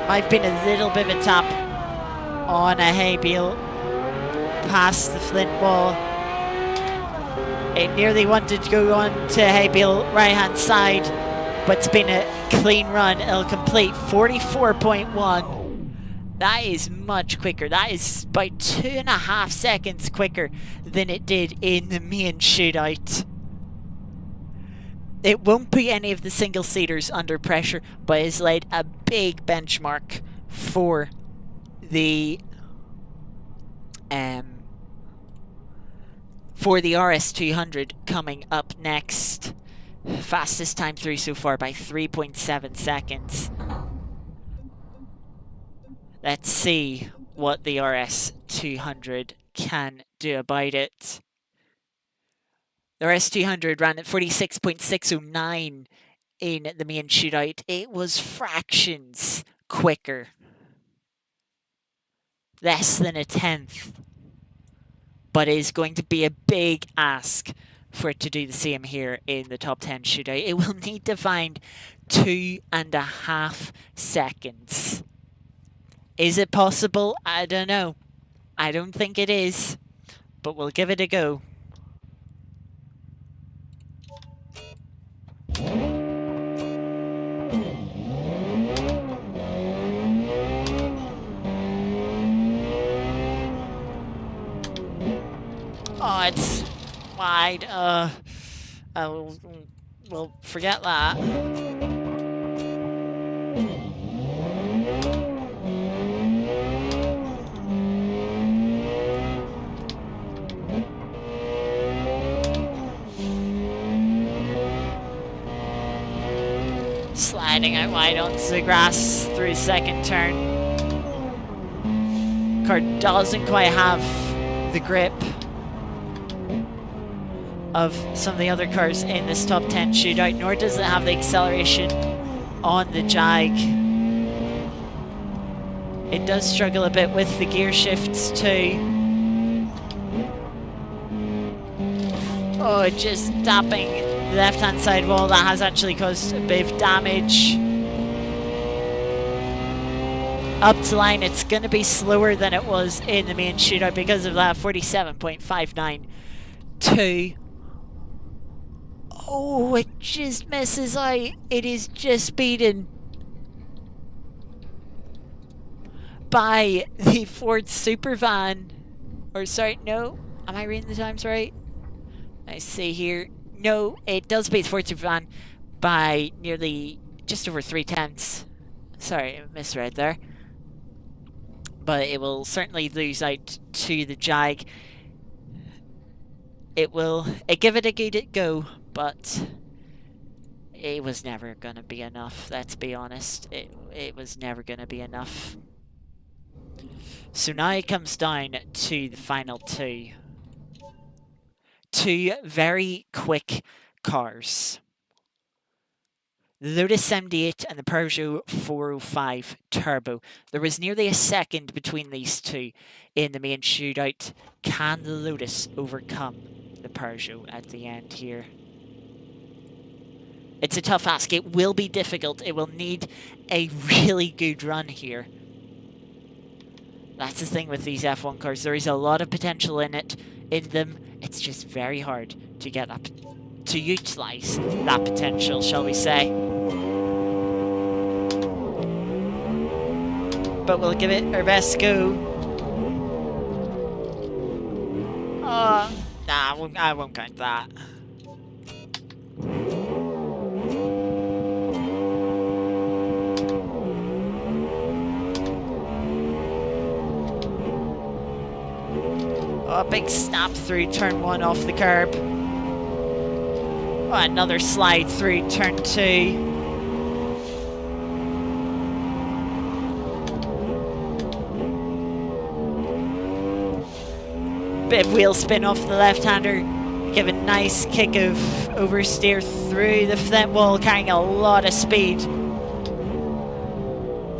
Might have been a little bit of a tap on a hay bale past the flint wall. It nearly wanted to go on to hay bale right hand side, but it's been a clean run. It'll complete 44.1. That is much quicker. That is about 2.5 seconds quicker than it did in the main shootout. It won't put any of the single-seaters under pressure, but has laid a big benchmark for the RS200 coming up next. Fastest time through so far by 3.7 seconds. Let's see what the RS200 can do about it. The RS200 ran at 46.609 in the main shootout. It was fractions quicker. Less than a tenth. But it is going to be a big ask for it to do the same here in the top 10 shootout. It will need to find 2.5 seconds. Is it possible? I don't know. I don't think it is, but we'll give it a go. Oh, it's wide. We'll forget that. Sliding out wide onto the grass through second turn. Car doesn't quite have the grip of some of the other cars in this top 10 shootout, nor does it have the acceleration on the Jag. It does struggle a bit with the gear shifts too. Oh, just tapping the left-hand side wall. That has actually caused a bit of damage. Up to line, it's going to be slower than it was in the main shootout because of that 47.592. Oh, it just misses out. It is just beaten by the Ford Supervan. Or sorry, no. Am I reading the times right? I see here. No, it does beat the Ford Supervan by nearly just over 3/10. Sorry, I misread there. But it will certainly lose out to the Jag. It give it a good go, but it was never going to be enough, let's be honest. It was never going to be enough. So now it comes down to the final two. Two very quick cars. The Lotus 78 and the Peugeot 405 Turbo. There was nearly a second between these two in the main shootout. Can the Lotus overcome the Peugeot at the end here? It's a tough ask. It will be difficult. It will need a really good run here. That's the thing with these F1 cars. There is a lot of potential in them. It's just very hard to get that, to utilize that potential, shall we say. But we'll give it our best go. Nah, I won't count that. Oh, big snap through turn 1 off the curb. Oh, another slide through turn 2. Bit of wheel spin off the left-hander. Give a nice kick of oversteer through the front wall, carrying a lot of speed.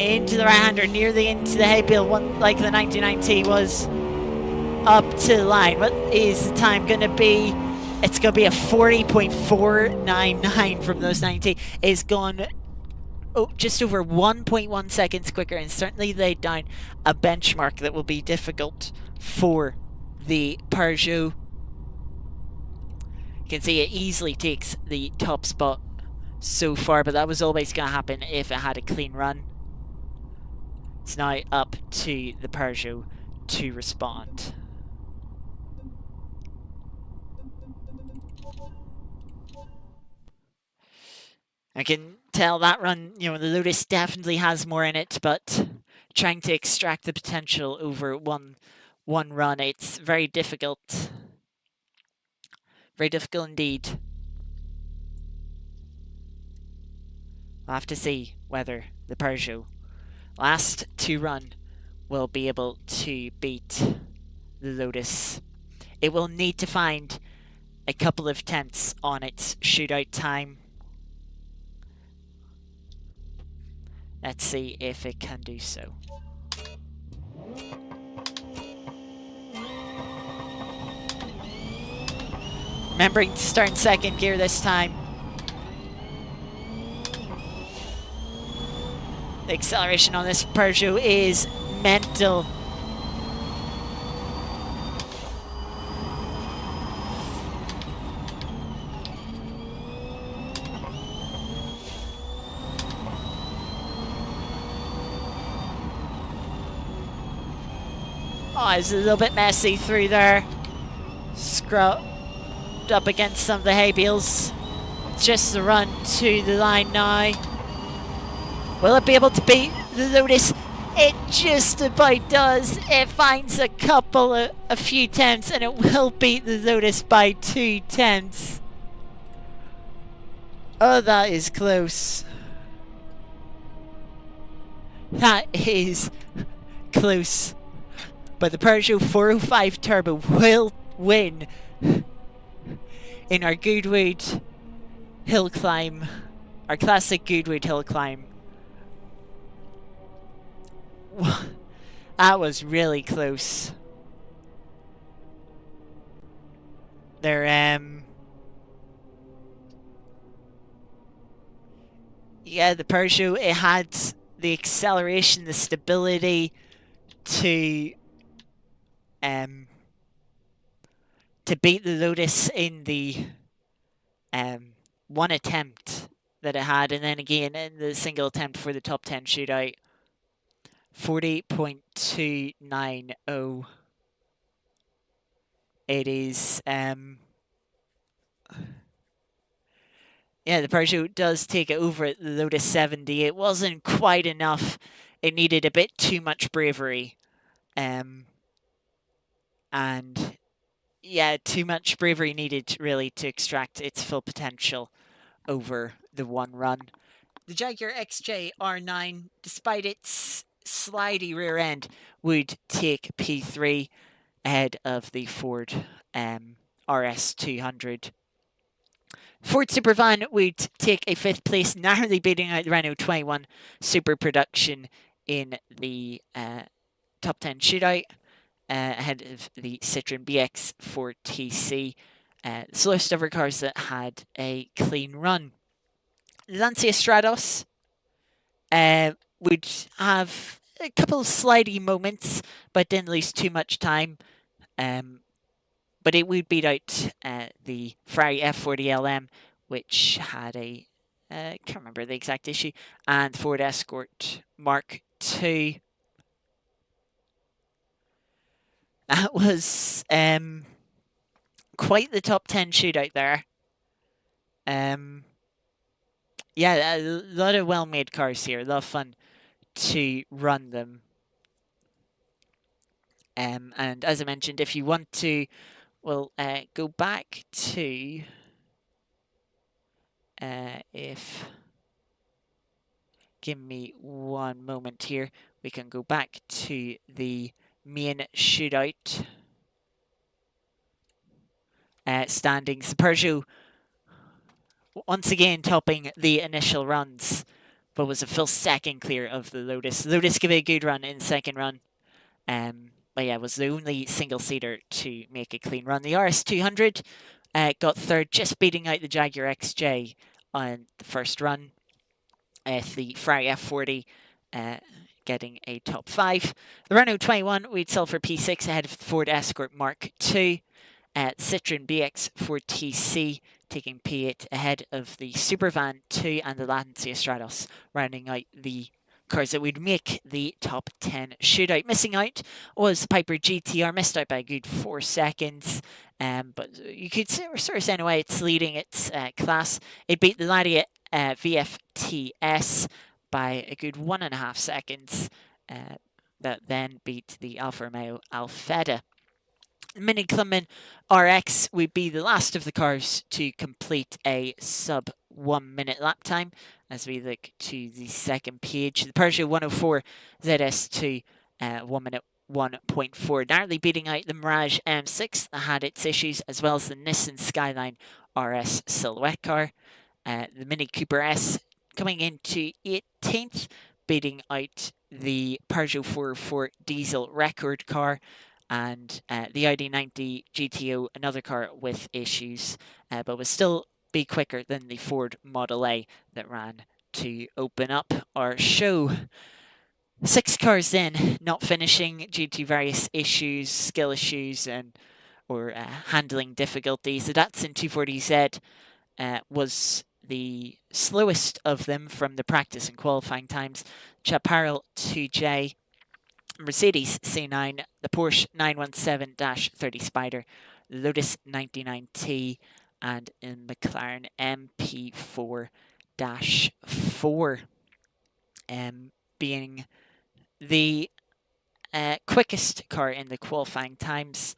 Into the right-hander, nearly into the hay bale, one like the 1990 was. Up to the line. What is the time going to be? It's going to be a 40.499 from those 90. It's gone just over 1.1 seconds quicker, and certainly laid down a benchmark that will be difficult for the Peugeot. You can see it easily takes the top spot so far, but that was always going to happen if it had a clean run. It's now up to the Peugeot to respond. I can tell that run, the Lotus definitely has more in it, but trying to extract the potential over one run, it's very difficult. Very difficult indeed. We'll have to see whether the Peugeot last 2 run will be able to beat the Lotus. It will need to find a couple of tenths on its shootout time. Let's see if it can do so. Remembering to start in second gear this time. The acceleration on this Peugeot is mental. Oh, it's a little bit messy through there. Scrubbed up against some of the hay bales. Just the run to the line now. Will it be able to beat the Lotus? It just about does. It finds a few tenths, and it will beat the Lotus by 2 tenths. Oh, that is close. That is close. But the Peugeot 405 Turbo will win in our Goodwood Hillclimb, our classic Goodwood Hillclimb. That was really close. Yeah, the Peugeot, it had the acceleration, the stability to beat the Lotus in the one attempt that it had, and then again in the single attempt for the top 10 shootout. 40.290. It is yeah, the Peugeot does take it over at the Lotus 70. It wasn't quite enough. It needed a bit too much bravery. And yeah, too much bravery needed really to extract its full potential over the one run. The Jaguar XJ R9, despite its slidey rear end, would take P3 ahead of the Ford RS200. Ford Supervan would take a fifth place, narrowly beating out the Renault 21 Super Production in the top 10 shootout, ahead of the Citroen BX4TC, the slowest ever cars that had a clean run. Lancia Stratos would have a couple of slidey moments, but didn't lose too much time. But it would beat out the Ferrari F40 LM, which had a can't remember the exact issue, and Ford Escort Mark II. That was quite the top 10 shootout there. Yeah, a lot of well-made cars here. A lot of fun to run them. And as I mentioned, if you want to, well, go back to if give me one moment here, we can go back to the main shootout standings. The Peugeot once again topping the initial runs, but was a full second clear of the Lotus. Lotus gave it a good run in second run. But yeah, was the only single-seater to make a clean run. The RS200 got third, just beating out the Jaguar XJ on the first run. The Ferrari F40 getting a top 5. The Renault 21 we'd sell for P6 ahead of the Ford Escort Mark II. Citroen BX4TC taking P8 ahead of the Supervan 2 and the Lancia Stratos, rounding out the cars that would make the top 10 shootout. Missing out was Piper GTR, missed out by a good 4 seconds. But you could sort of say in a way it's leading its class. It beat the Ladia VFTS by a good 1.5 seconds. That then beat the Alfa Romeo Alfetta. Mini Clubman RX would be the last of the cars to complete a sub 1 minute lap time as we look to the second page. The Peugeot 104 ZS2 1 minute 1.4, narrowly beating out the Mirage M6 that had its issues, as well as the Nissan Skyline RS silhouette car. The Mini Cooper S coming into 18th, beating out the Peugeot 404 diesel record car, and the Audi 90 GTO, another car with issues, but would still be quicker than the Ford Model A that ran to open up our show. 6 cars in, not finishing due to various issues, skill issues, or handling difficulties. The Datsun 240Z was the slowest of them from the practice and qualifying times. Chaparral 2J, Mercedes C9, the Porsche 917-30 Spider, Lotus 99T, and a McLaren MP4-4, being the quickest car in the qualifying times.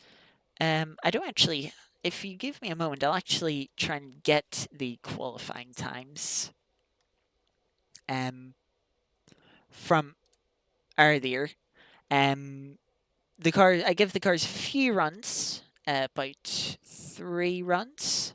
I don't actually, if you give me a moment, I'll actually try and get the qualifying times from earlier. I give the cars a few runs, about 3 runs.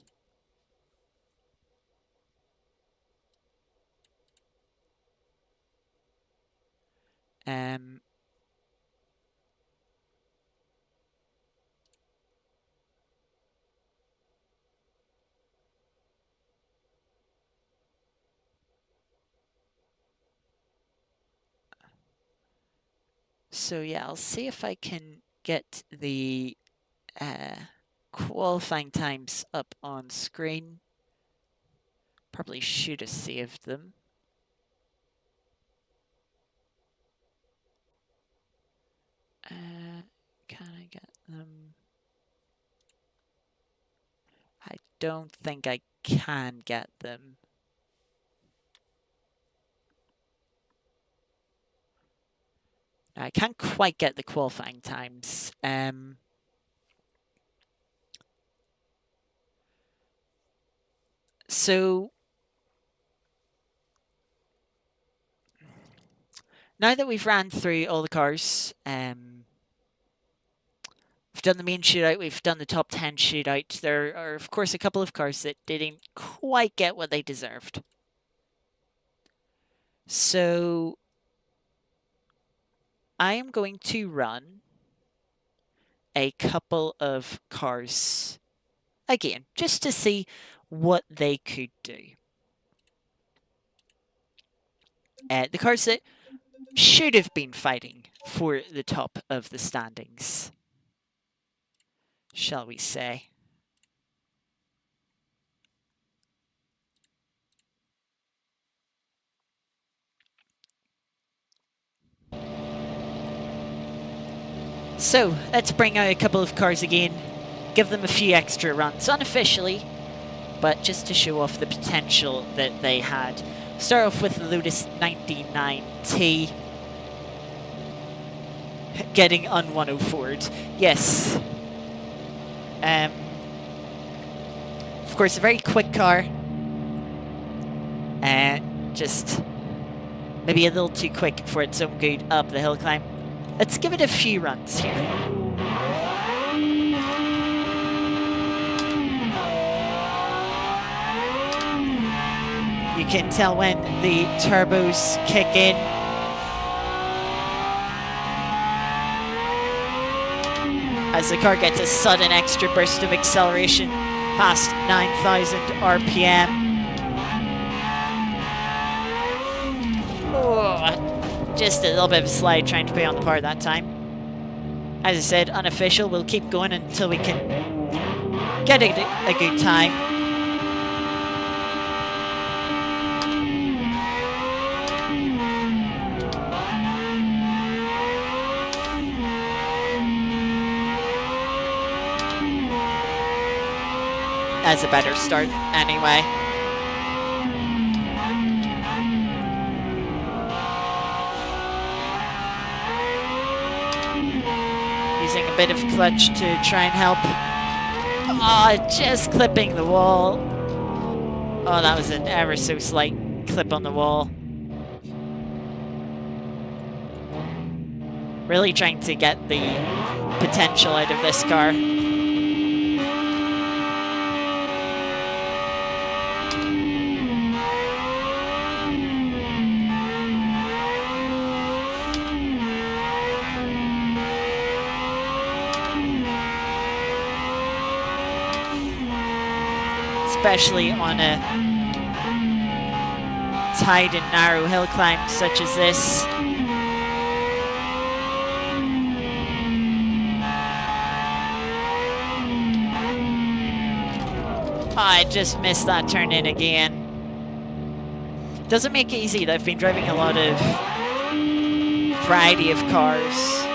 So yeah, I'll see if I can get the qualifying times up on screen. Probably should have saved them. Can I get them? I don't think I can get them. I can't quite get the qualifying times. So now that we've ran through all the cars We've done the main shootout, we've done the top 10 shootout. There are, of course, a couple of cars that didn't quite get what they deserved. So I am going to run a couple of cars again, just to see what they could do. The cars that should have been fighting for the top of the standings, shall we say. So let's bring out a couple of cars again, give them a few extra runs, unofficially, but just to show off the potential that they had. Start off with the Lotus 99T. Getting un-104'd. Yes. Of course, a very quick car. Just maybe a little too quick for its own good up the hill climb. Let's give it a few runs here. You can tell when the turbos kick in. As the car gets a sudden extra burst of acceleration past 9,000 RPM. Oh, just a little bit of a slide trying to pay on the power that time. As I said, unofficial, we'll keep going until we can get a good time. As a better start anyway. Using a bit of clutch to try and help. Oh, just clipping the wall. Oh, that was an ever so slight clip on the wall. Really trying to get the potential out of this car. Especially on a tight and narrow hill climb such as this. Oh, I just missed that turn in again. Doesn't make it easy. I've been driving a lot of variety of cars.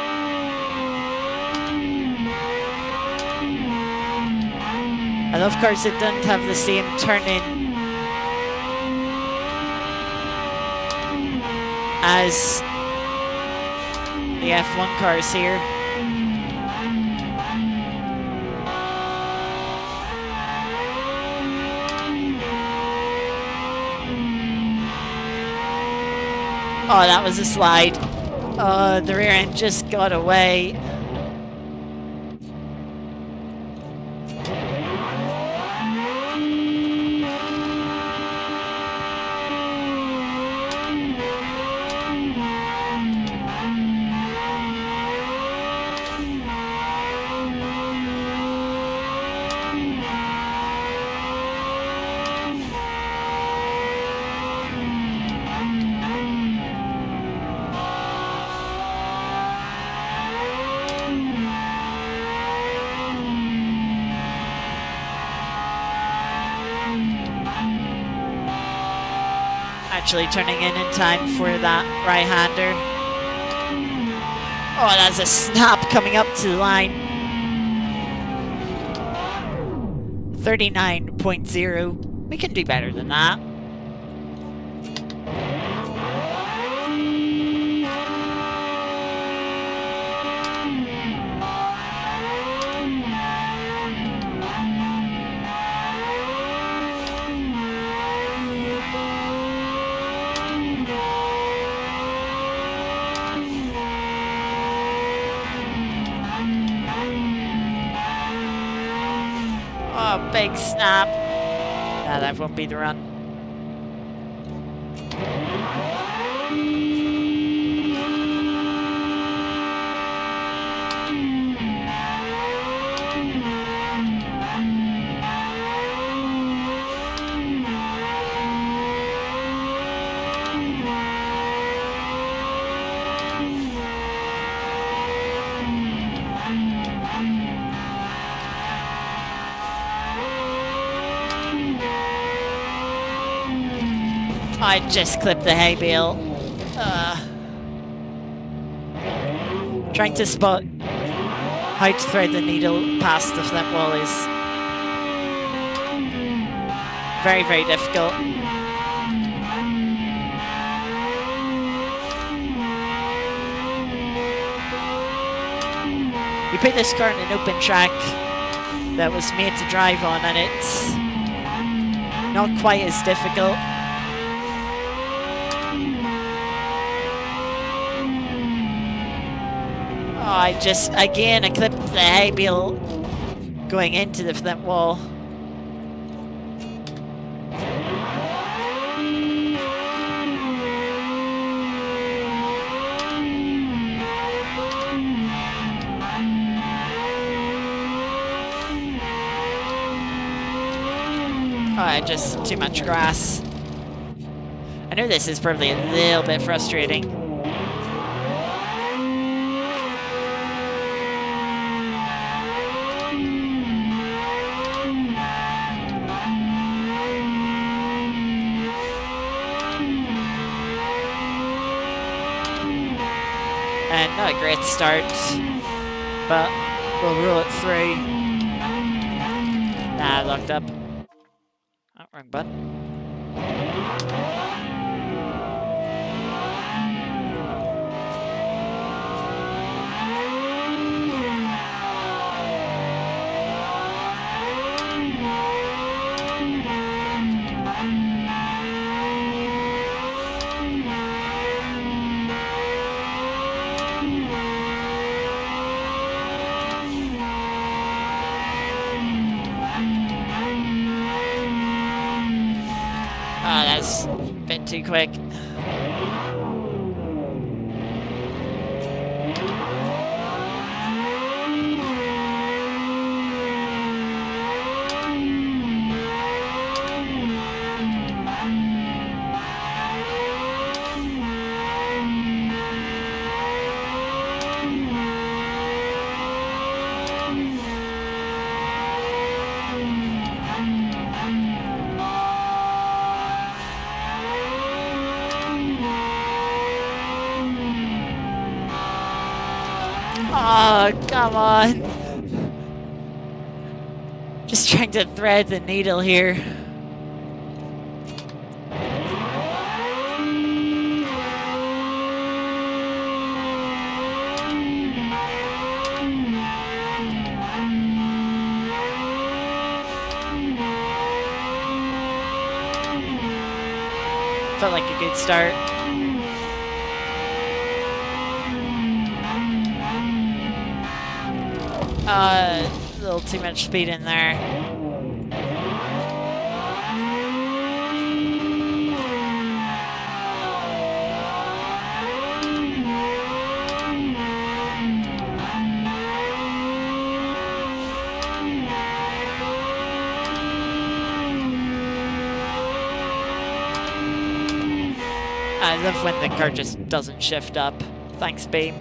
I love cars that don't have the same turn-in as the F1 cars here. Oh, that was a slide. Oh, the rear end just got away. Actually turning in time for that right-hander. Oh, that's a snap coming up to the line. 39.0. We can do better than that. big snap. Nah, that won't be the run. I just clipped the hay bale. Trying to spot how to thread the needle past the flint wall is very, very difficult. You put this car in an open track that was made to drive on, and it's not quite as difficult. I clipped the hay bale going into the flint wall. Just too much grass. I know this is probably a little bit frustrating. And not a great start, but we'll rule it through. Nah, locked up. Oh, wrong button. That's a bit too quick. Oh, come on. Just trying to thread the needle here. Felt like a good start. A little too much speed in there. I love when the car just doesn't shift up. Thanks, Beam.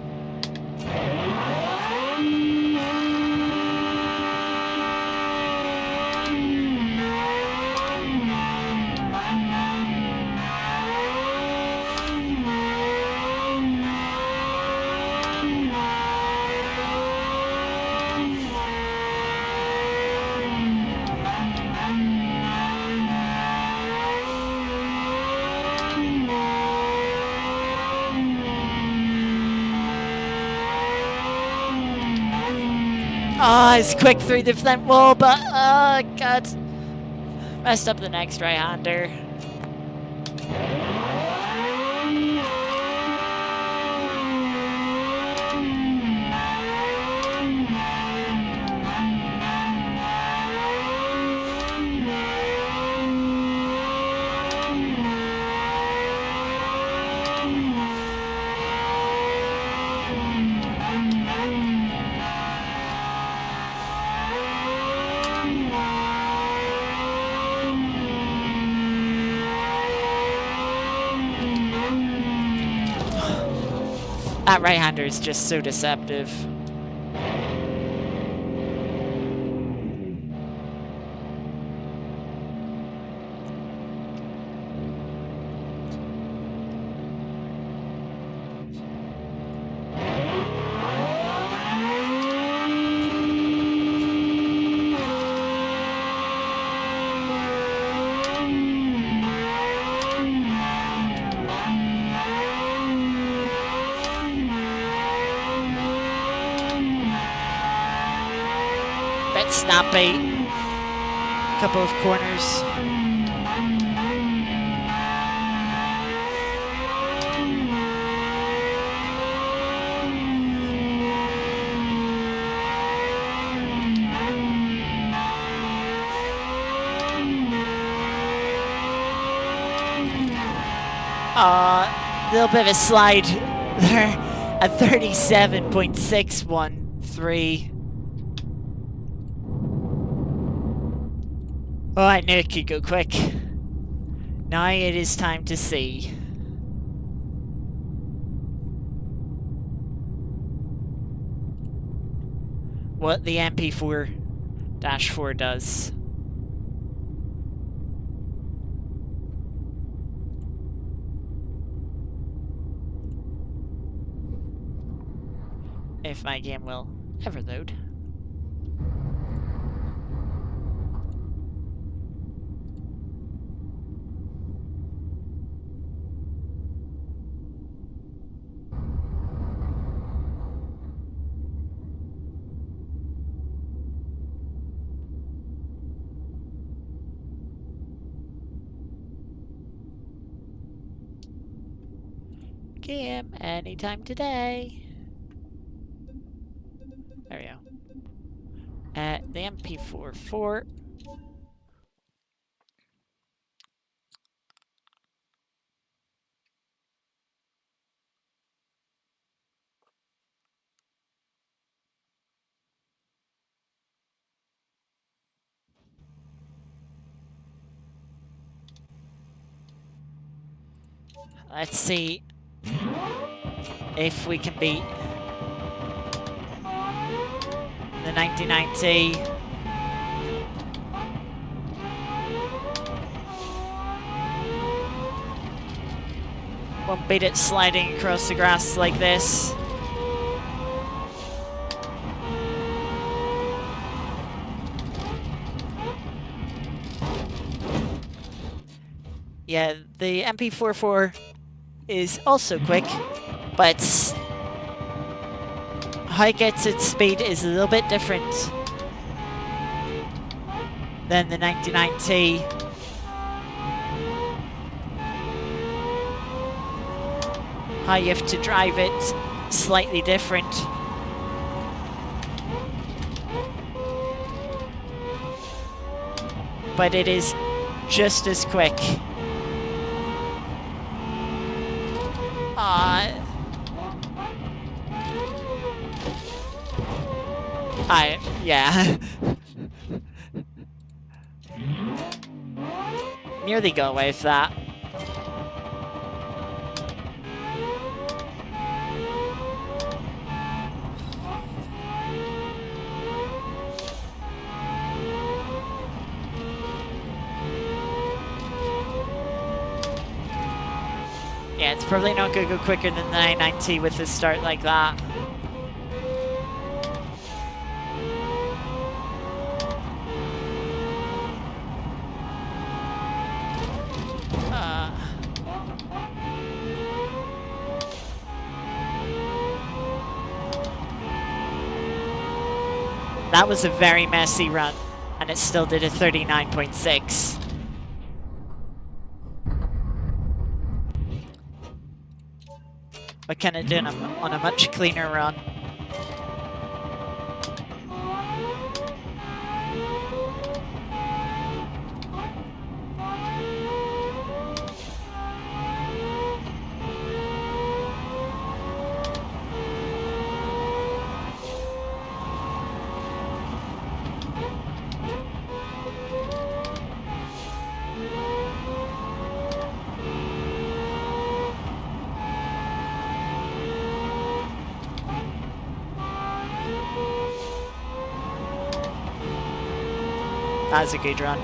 Oh, it's quick through the flint wall, but oh god. Messed up the next right-hander. That right-hander is just so deceptive. Bit snappy. Couple of corners. Little bit of a slide there at 37.613. Oh, I knew it could go quick. Now it is time to see. What the MP4-4 does. If my game will ever load. Game anytime today. There we go. The MP4-4. Let's see if we can beat the 1990. Won't beat it sliding across the grass like this. Yeah, the MP4-4 is also quick, but how it gets its speed is a little bit different than the 99T. How you have to drive it slightly different. But it is just as quick. Yeah. Nearly got away with that. Yeah, it's probably not going to go quicker than the 990 with a start like that. That was a very messy run, and it still did a 39.6. What can it do on a much cleaner run? That's a good run.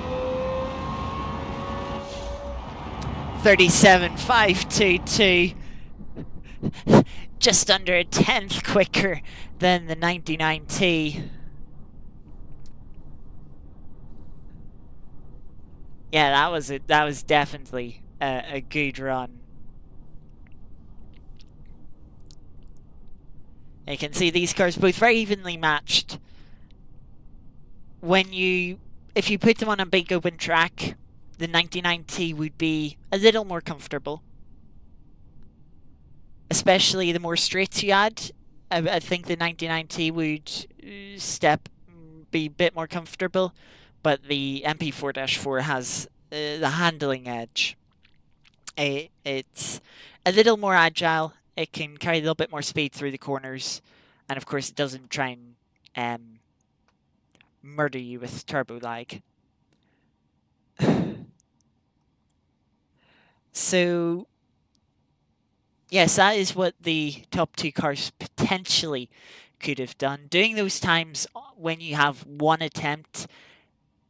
37.522. Just under a tenth quicker than the 99T. Yeah, that was definitely a good run. You can see these cars both very evenly matched. If you put them on a big open track, the 99T would be a little more comfortable. Especially the more straights you add, I think the 99T would be a bit more comfortable, but the MP4-4 has the handling edge. It's a little more agile. It can carry a little bit more speed through the corners, and of course, it doesn't try and murder you with turbo lag. So, yes, that is what the top two cars potentially could have done. Doing those times when you have one attempt,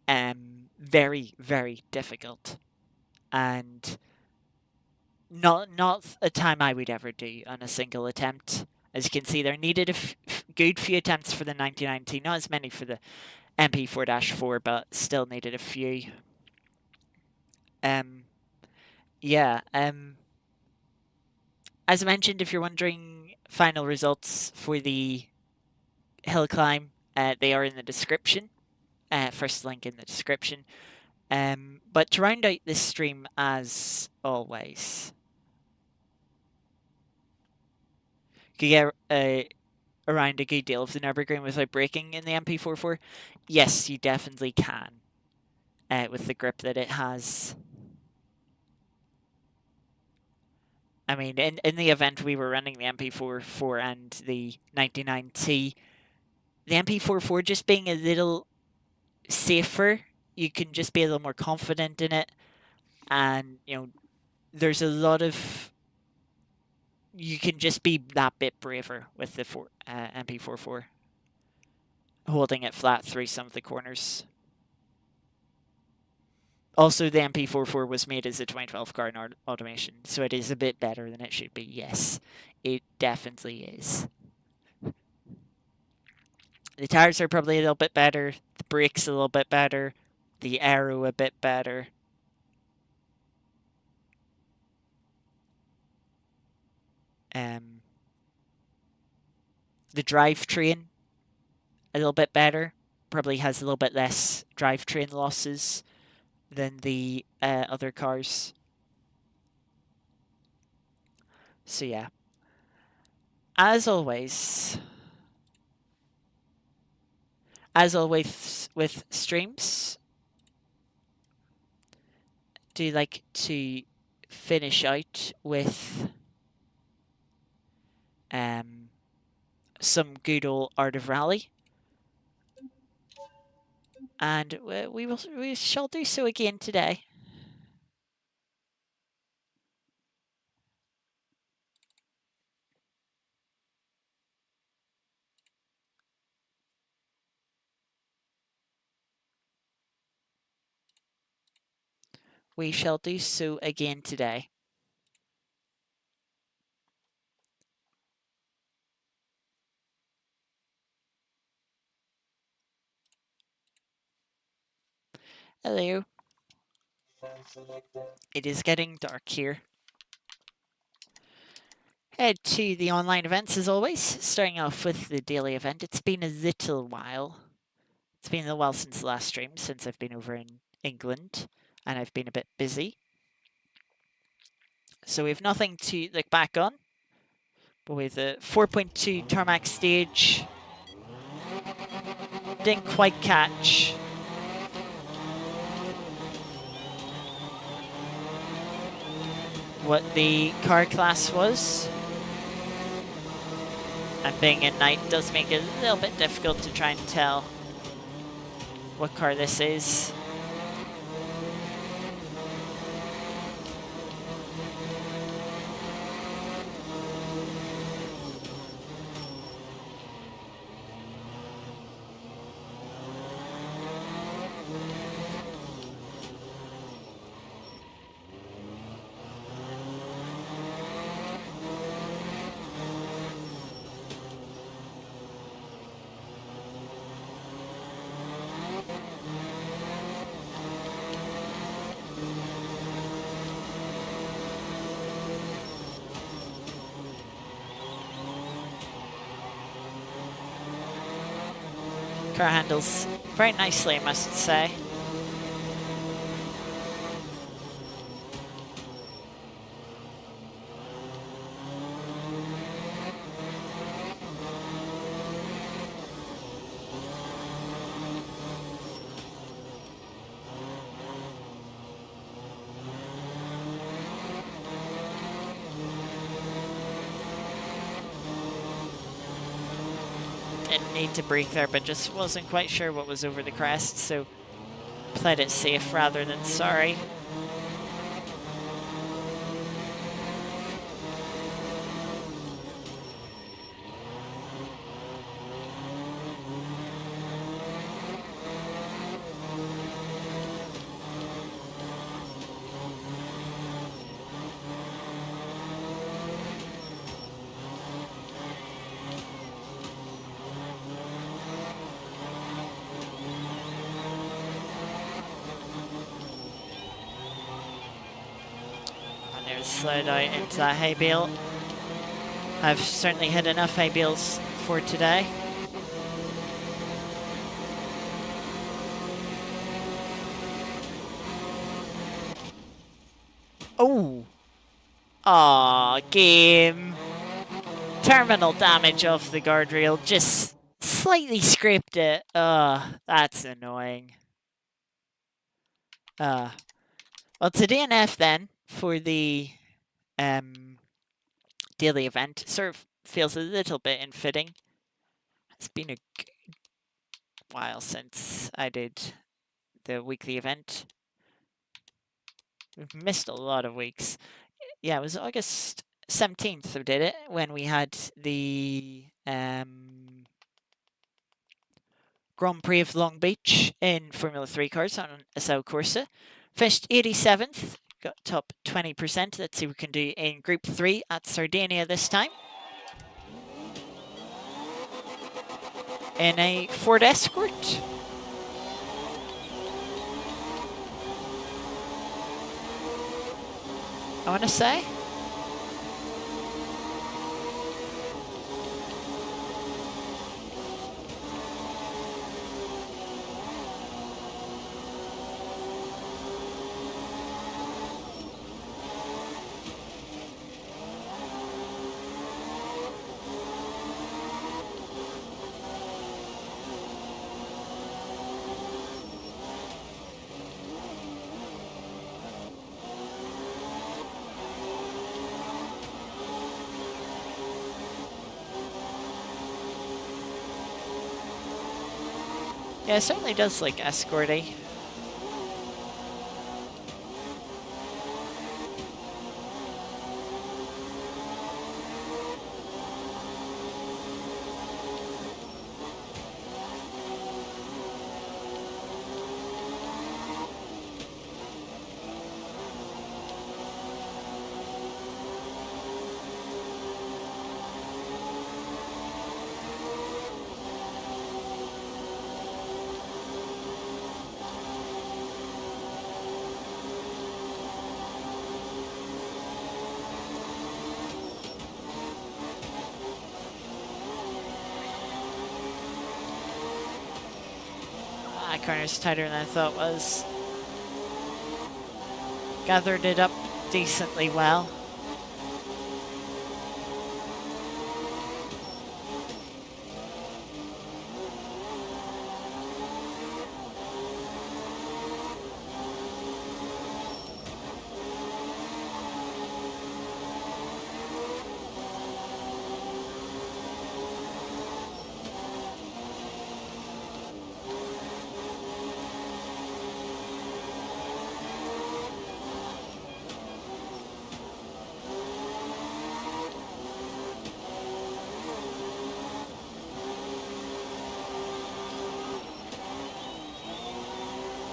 very, very difficult. And not a time I would ever do on a single attempt. As you can see, there needed a good few attempts for the 99T, not as many for the MP4-4, but still needed a few. Yeah. As I mentioned, if you're wondering, final results for the Hillclimb, they are in the description. First link in the description. But to round out this stream, as always, you can get around a good deal of the Nürburgring without braking in the MP4-4. Yes, you definitely can, with the grip that it has. I mean, in the event we were running the MP4-4 and the 99T, the MP4-4 just being a little safer, you can just be a little more confident in it, and there's a lot of, you can just be that bit braver with the MP4-4, holding it flat through some of the corners. Also, the MP4-4 was made as a 2012 car in automation, so it is a bit better than it should be. Yes, it definitely is. The tires are probably a little bit better, the brakes a little bit better, the aero a bit better. The drivetrain a little bit better, probably has a little bit less drivetrain losses than the other cars. So yeah, as always with streams, do you like to finish out with some good old Art of Rally, and we shall do so again today. We shall do so again today. Hello. It is getting dark here. Head to the online events as always, starting off with the daily event. It's been a little while. It's been a while since the last stream, since I've been over in England, and I've been a bit busy. So we have nothing to look back on. But with a 4.2 tarmac stage, didn't quite catch what the car class was. And being at night does make it a little bit difficult to try and tell what car this is. Car handles very nicely, I must say. Didn't need to brake there, but just wasn't quite sure what was over the crest, so played it safe rather than sorry. And there's slide out into that hay bale. I've certainly hit enough hay bales for today. Oh! Aw, game. Terminal damage off the guardrail, just slightly scraped it. That's annoying. Well, it's a DNF then for the daily event. Sort of feels a little bit unfitting. It's been a good while since I did the weekly event. We've missed a lot of weeks. Yeah, it was August 17th we did it, when we had the Grand Prix of Long Beach in Formula 3 cars on Asao Corsa. Finished 87th, got top 20%. Let's see what we can do in Group 3 at Sardinia this time. In a Ford Escort. I want to say. Yeah, it certainly does like escorty. That corner's tighter than I thought was. Gathered it up decently well.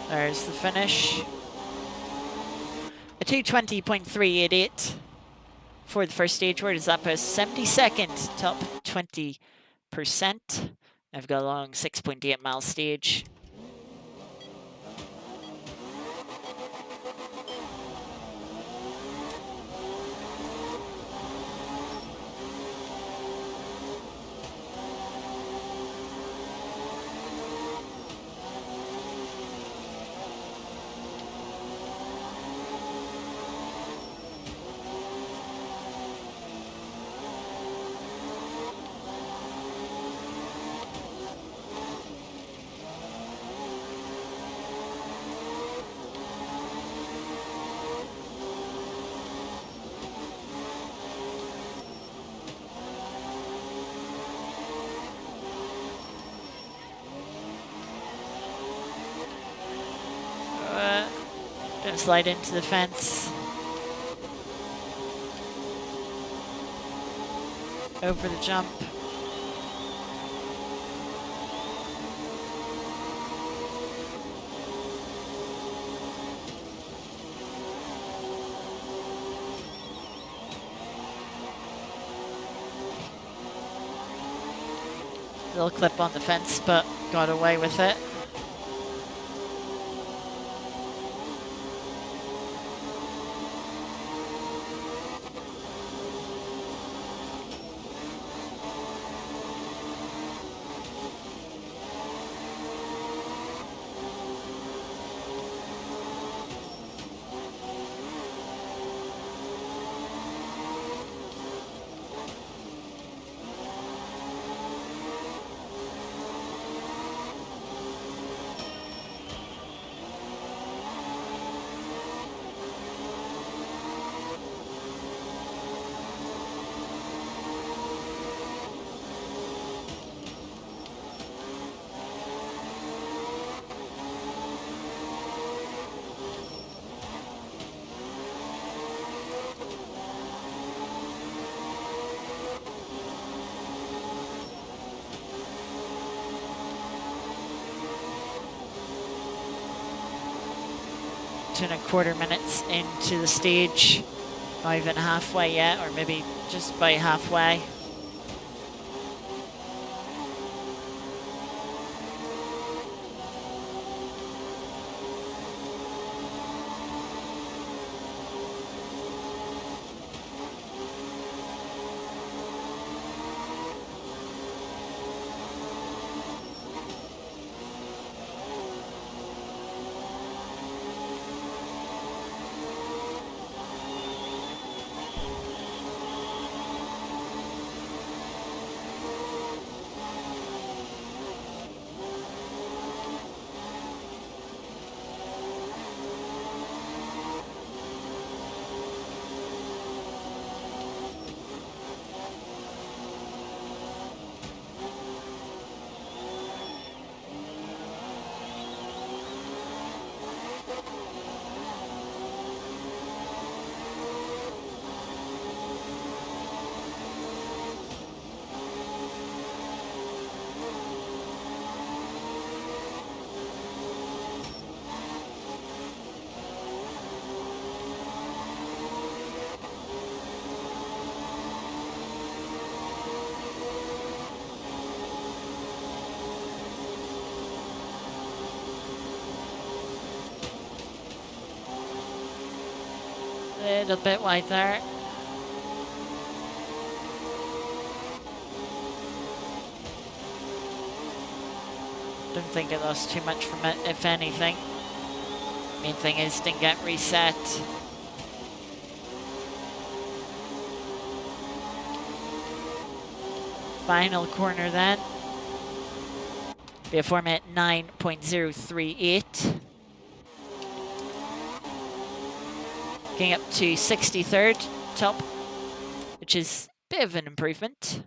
There's the finish. A 220.388 for the first stage. Where does that put us? 72nd, top 20%. I've got a long 6.8 mile stage. gonna slide into the fence. Over the jump. Little clip on the fence, but got away with it. Two and a quarter minutes into the stage. Not even halfway yet, or maybe just by halfway. Little bit wide there. Don't think it lost too much from it, if anything. Main thing is didn't get reset. Final corner then. Be a format 9.038. Getting up to 63rd top, which is a bit of an improvement.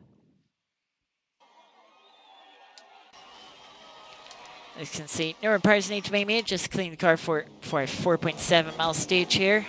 As you can see, no repairs need to be made, just clean the car for a 4.7 mile stage here.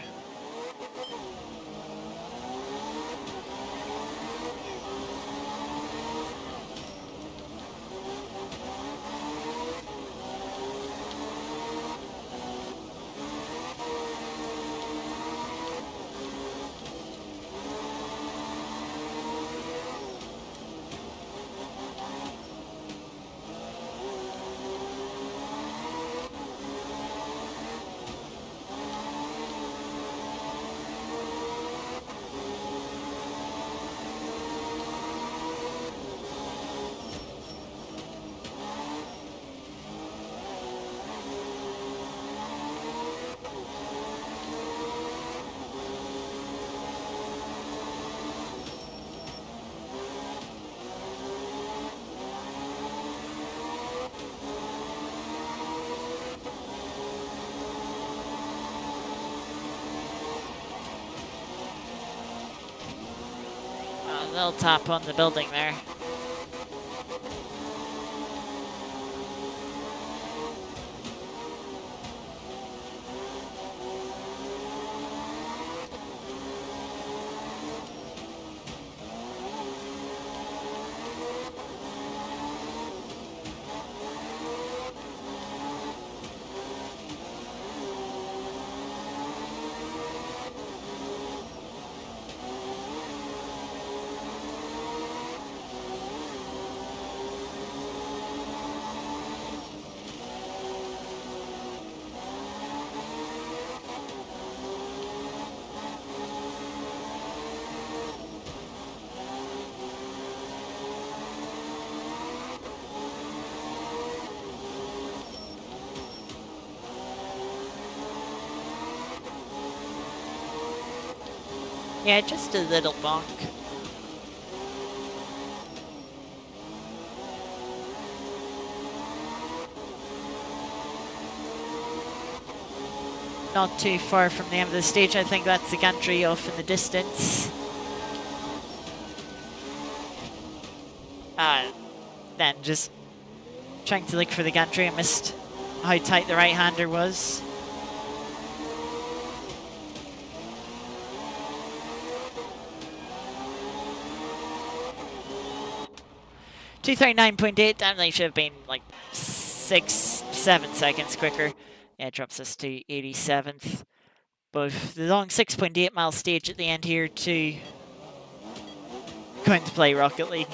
A little top on the building there. Yeah, just a little bonk. Not too far from the end of the stage. I think that's the gantry off in the distance. Then just trying to look for the gantry. I missed how tight the right-hander was. $239.8, damn, they should have been like 6-7 seconds quicker. Yeah, it drops us to 87th. But the long 6.8 mile stage at the end here to going to play Rocket League.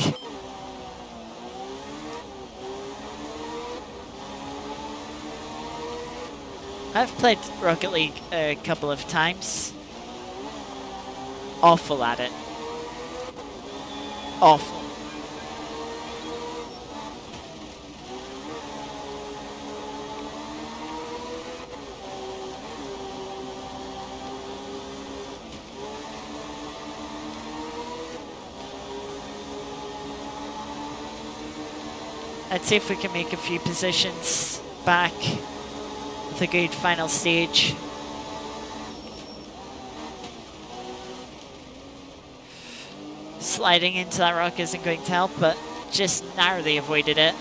I've played Rocket League a couple of times. Awful at it. Awful. Let's see if we can make a few positions back with a good final stage. Sliding into that rock isn't going to help, but just narrowly avoided it.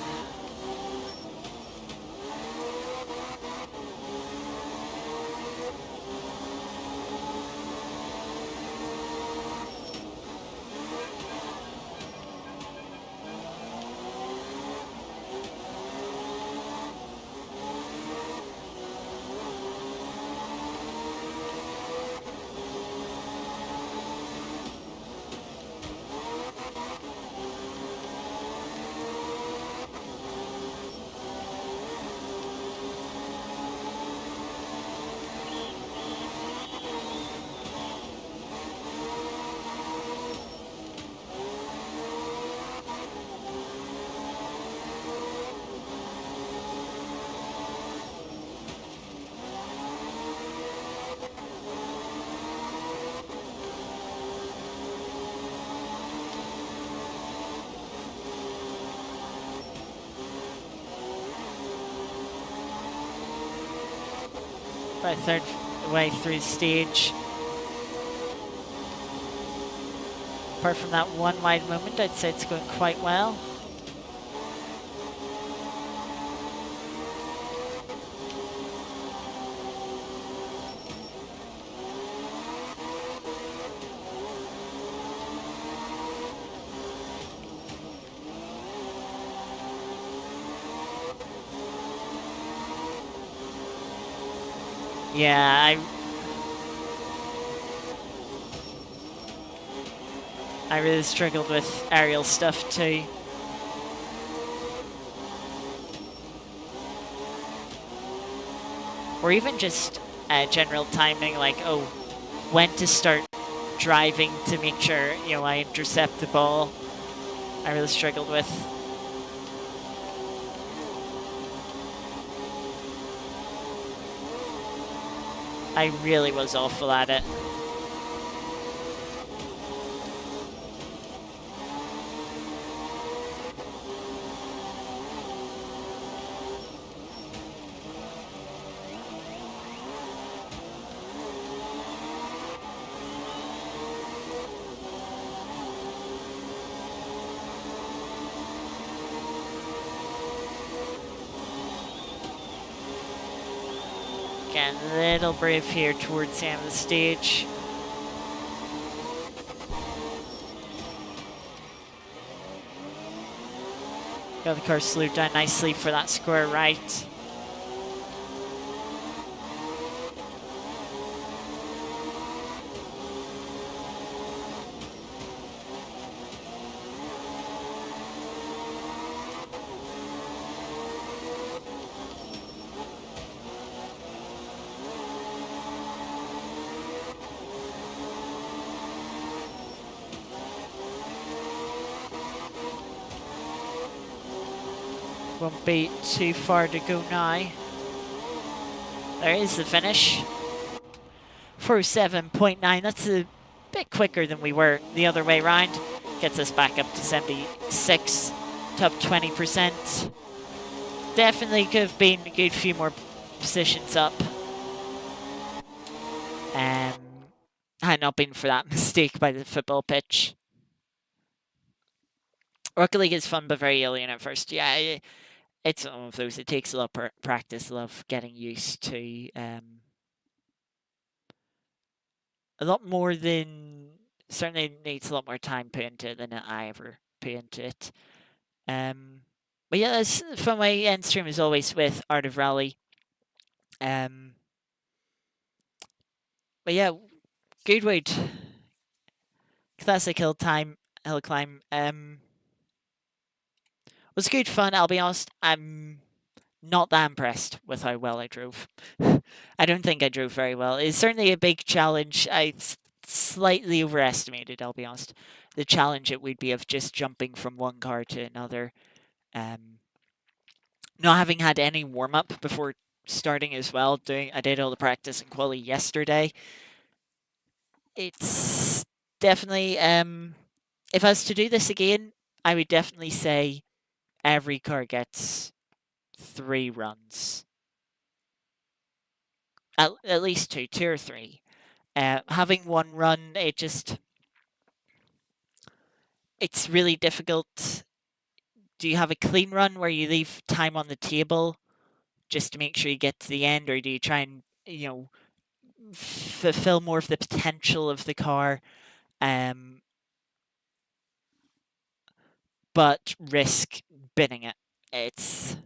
About a third way through the stage. Apart from that one wide moment, I'd say it's going quite well. Yeah, I really struggled with aerial stuff too. Or even just general timing, like, oh, when to start driving to make sure, you know, I intercept the ball. I really struggled with. I really was awful at it. Again, a little brave here towards the end of the stage. Got the car slowed down nicely for that square right. Won't be too far to go now. There is the finish. 407.9, that's a bit quicker than we were the other way around. Gets us back up to 76, top 20%. Definitely could have been a good few more positions up. Had not been for that mistake by the football pitch. Rocket League is fun, but very alien at first. Yeah, it's one of those. It takes a lot of practice, a lot of getting used to. A lot more than certainly needs a lot more time put into it than I ever put into it. But yeah, that's for my end stream as always with Art of Rally. But yeah, Goodwood, classic Hillclimb. Was good fun. I'll be honest. I'm not that impressed with how well I drove. I don't think I drove very well. It's certainly a big challenge. I slightly overestimated, I'll be honest, the challenge it would be of just jumping from one car to another. Not having had any warm up before starting as well. I did all the practice and quali yesterday. It's definitely if I was to do this again, I would definitely say every car gets 3 runs. At least two or three. Having one run, it's really difficult. Do you have a clean run where you leave time on the table just to make sure you get to the end, or do you try and fulfill more of the potential of the car, but risk binning it? It's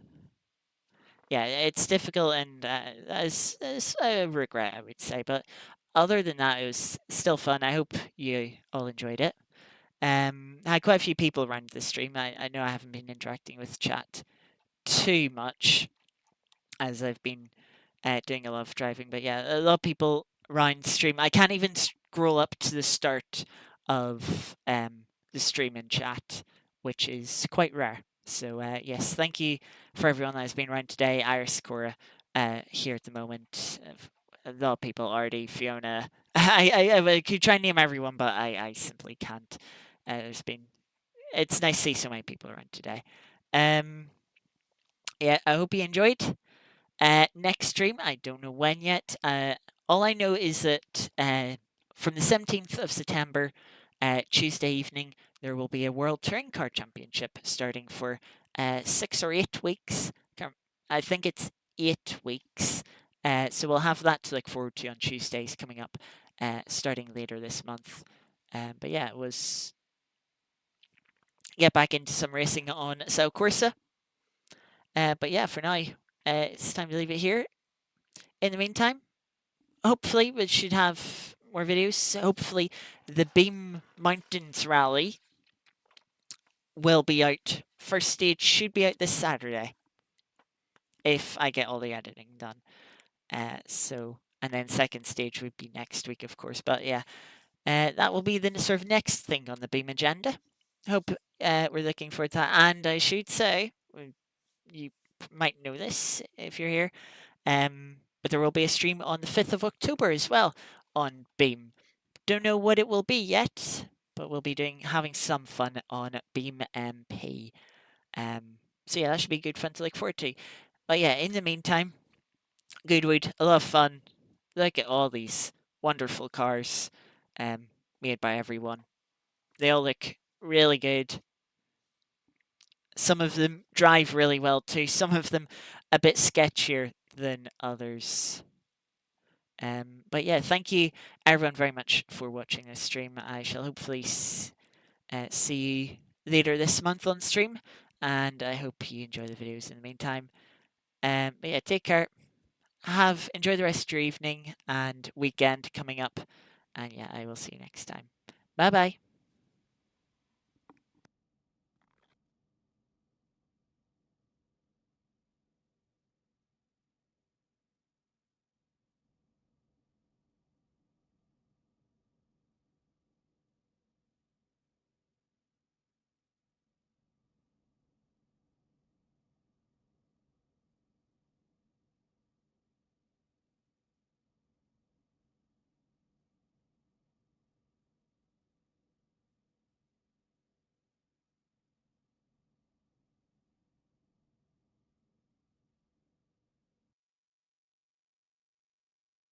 difficult, and as a regret, I would say. But other than that, it was still fun. I hope you all enjoyed it. I had quite a few people around the stream. I know I haven't been interacting with chat too much as I've been doing a lot of driving. But yeah, a lot of people around the stream. I can't even scroll up to the start of the stream and chat, which is quite rare. So yes, thank you for everyone that has been around today. Iris, Cora, here at the moment. A lot of people already. Fiona. I could try and name everyone, but I simply can't. It's nice to see so many people around today. Yeah, I hope you enjoyed. Next stream, I don't know when yet. All I know is that from the 17th of September, Tuesday evening, there will be a World Touring Car Championship starting for 6 or 8 weeks. I think it's 8 weeks. So we'll have that to look forward to on Tuesdays coming up, starting later this month. But yeah, it was get back into some racing on Sao Corsa. But yeah, for now, it's time to leave it here. In the meantime, hopefully we should have more videos. Hopefully the Beam Mountains Rally will be out. First stage should be out this Saturday, if I get all the editing done. And then second stage would be next week, of course. But yeah, that will be the sort of next thing on the Beam agenda. Hope we're looking forward to that. And I should say, you might know this if you're here, but there will be a stream on the 5th of October as well on Beam. Don't know what it will be yet, but we'll be having some fun on BeamMP. So yeah, that should be good fun to look forward to. But yeah, in the meantime, Goodwood, a lot of fun. Look at all these wonderful cars made by everyone. They all look really good. Some of them drive really well too. Some of them a bit sketchier than others. But yeah, thank you everyone very much for watching this stream. I shall hopefully see you later this month on stream, and I hope you enjoy the videos in the meantime. But yeah, take care. Enjoy the rest of your evening and weekend coming up, and yeah, I will see you next time. Bye bye.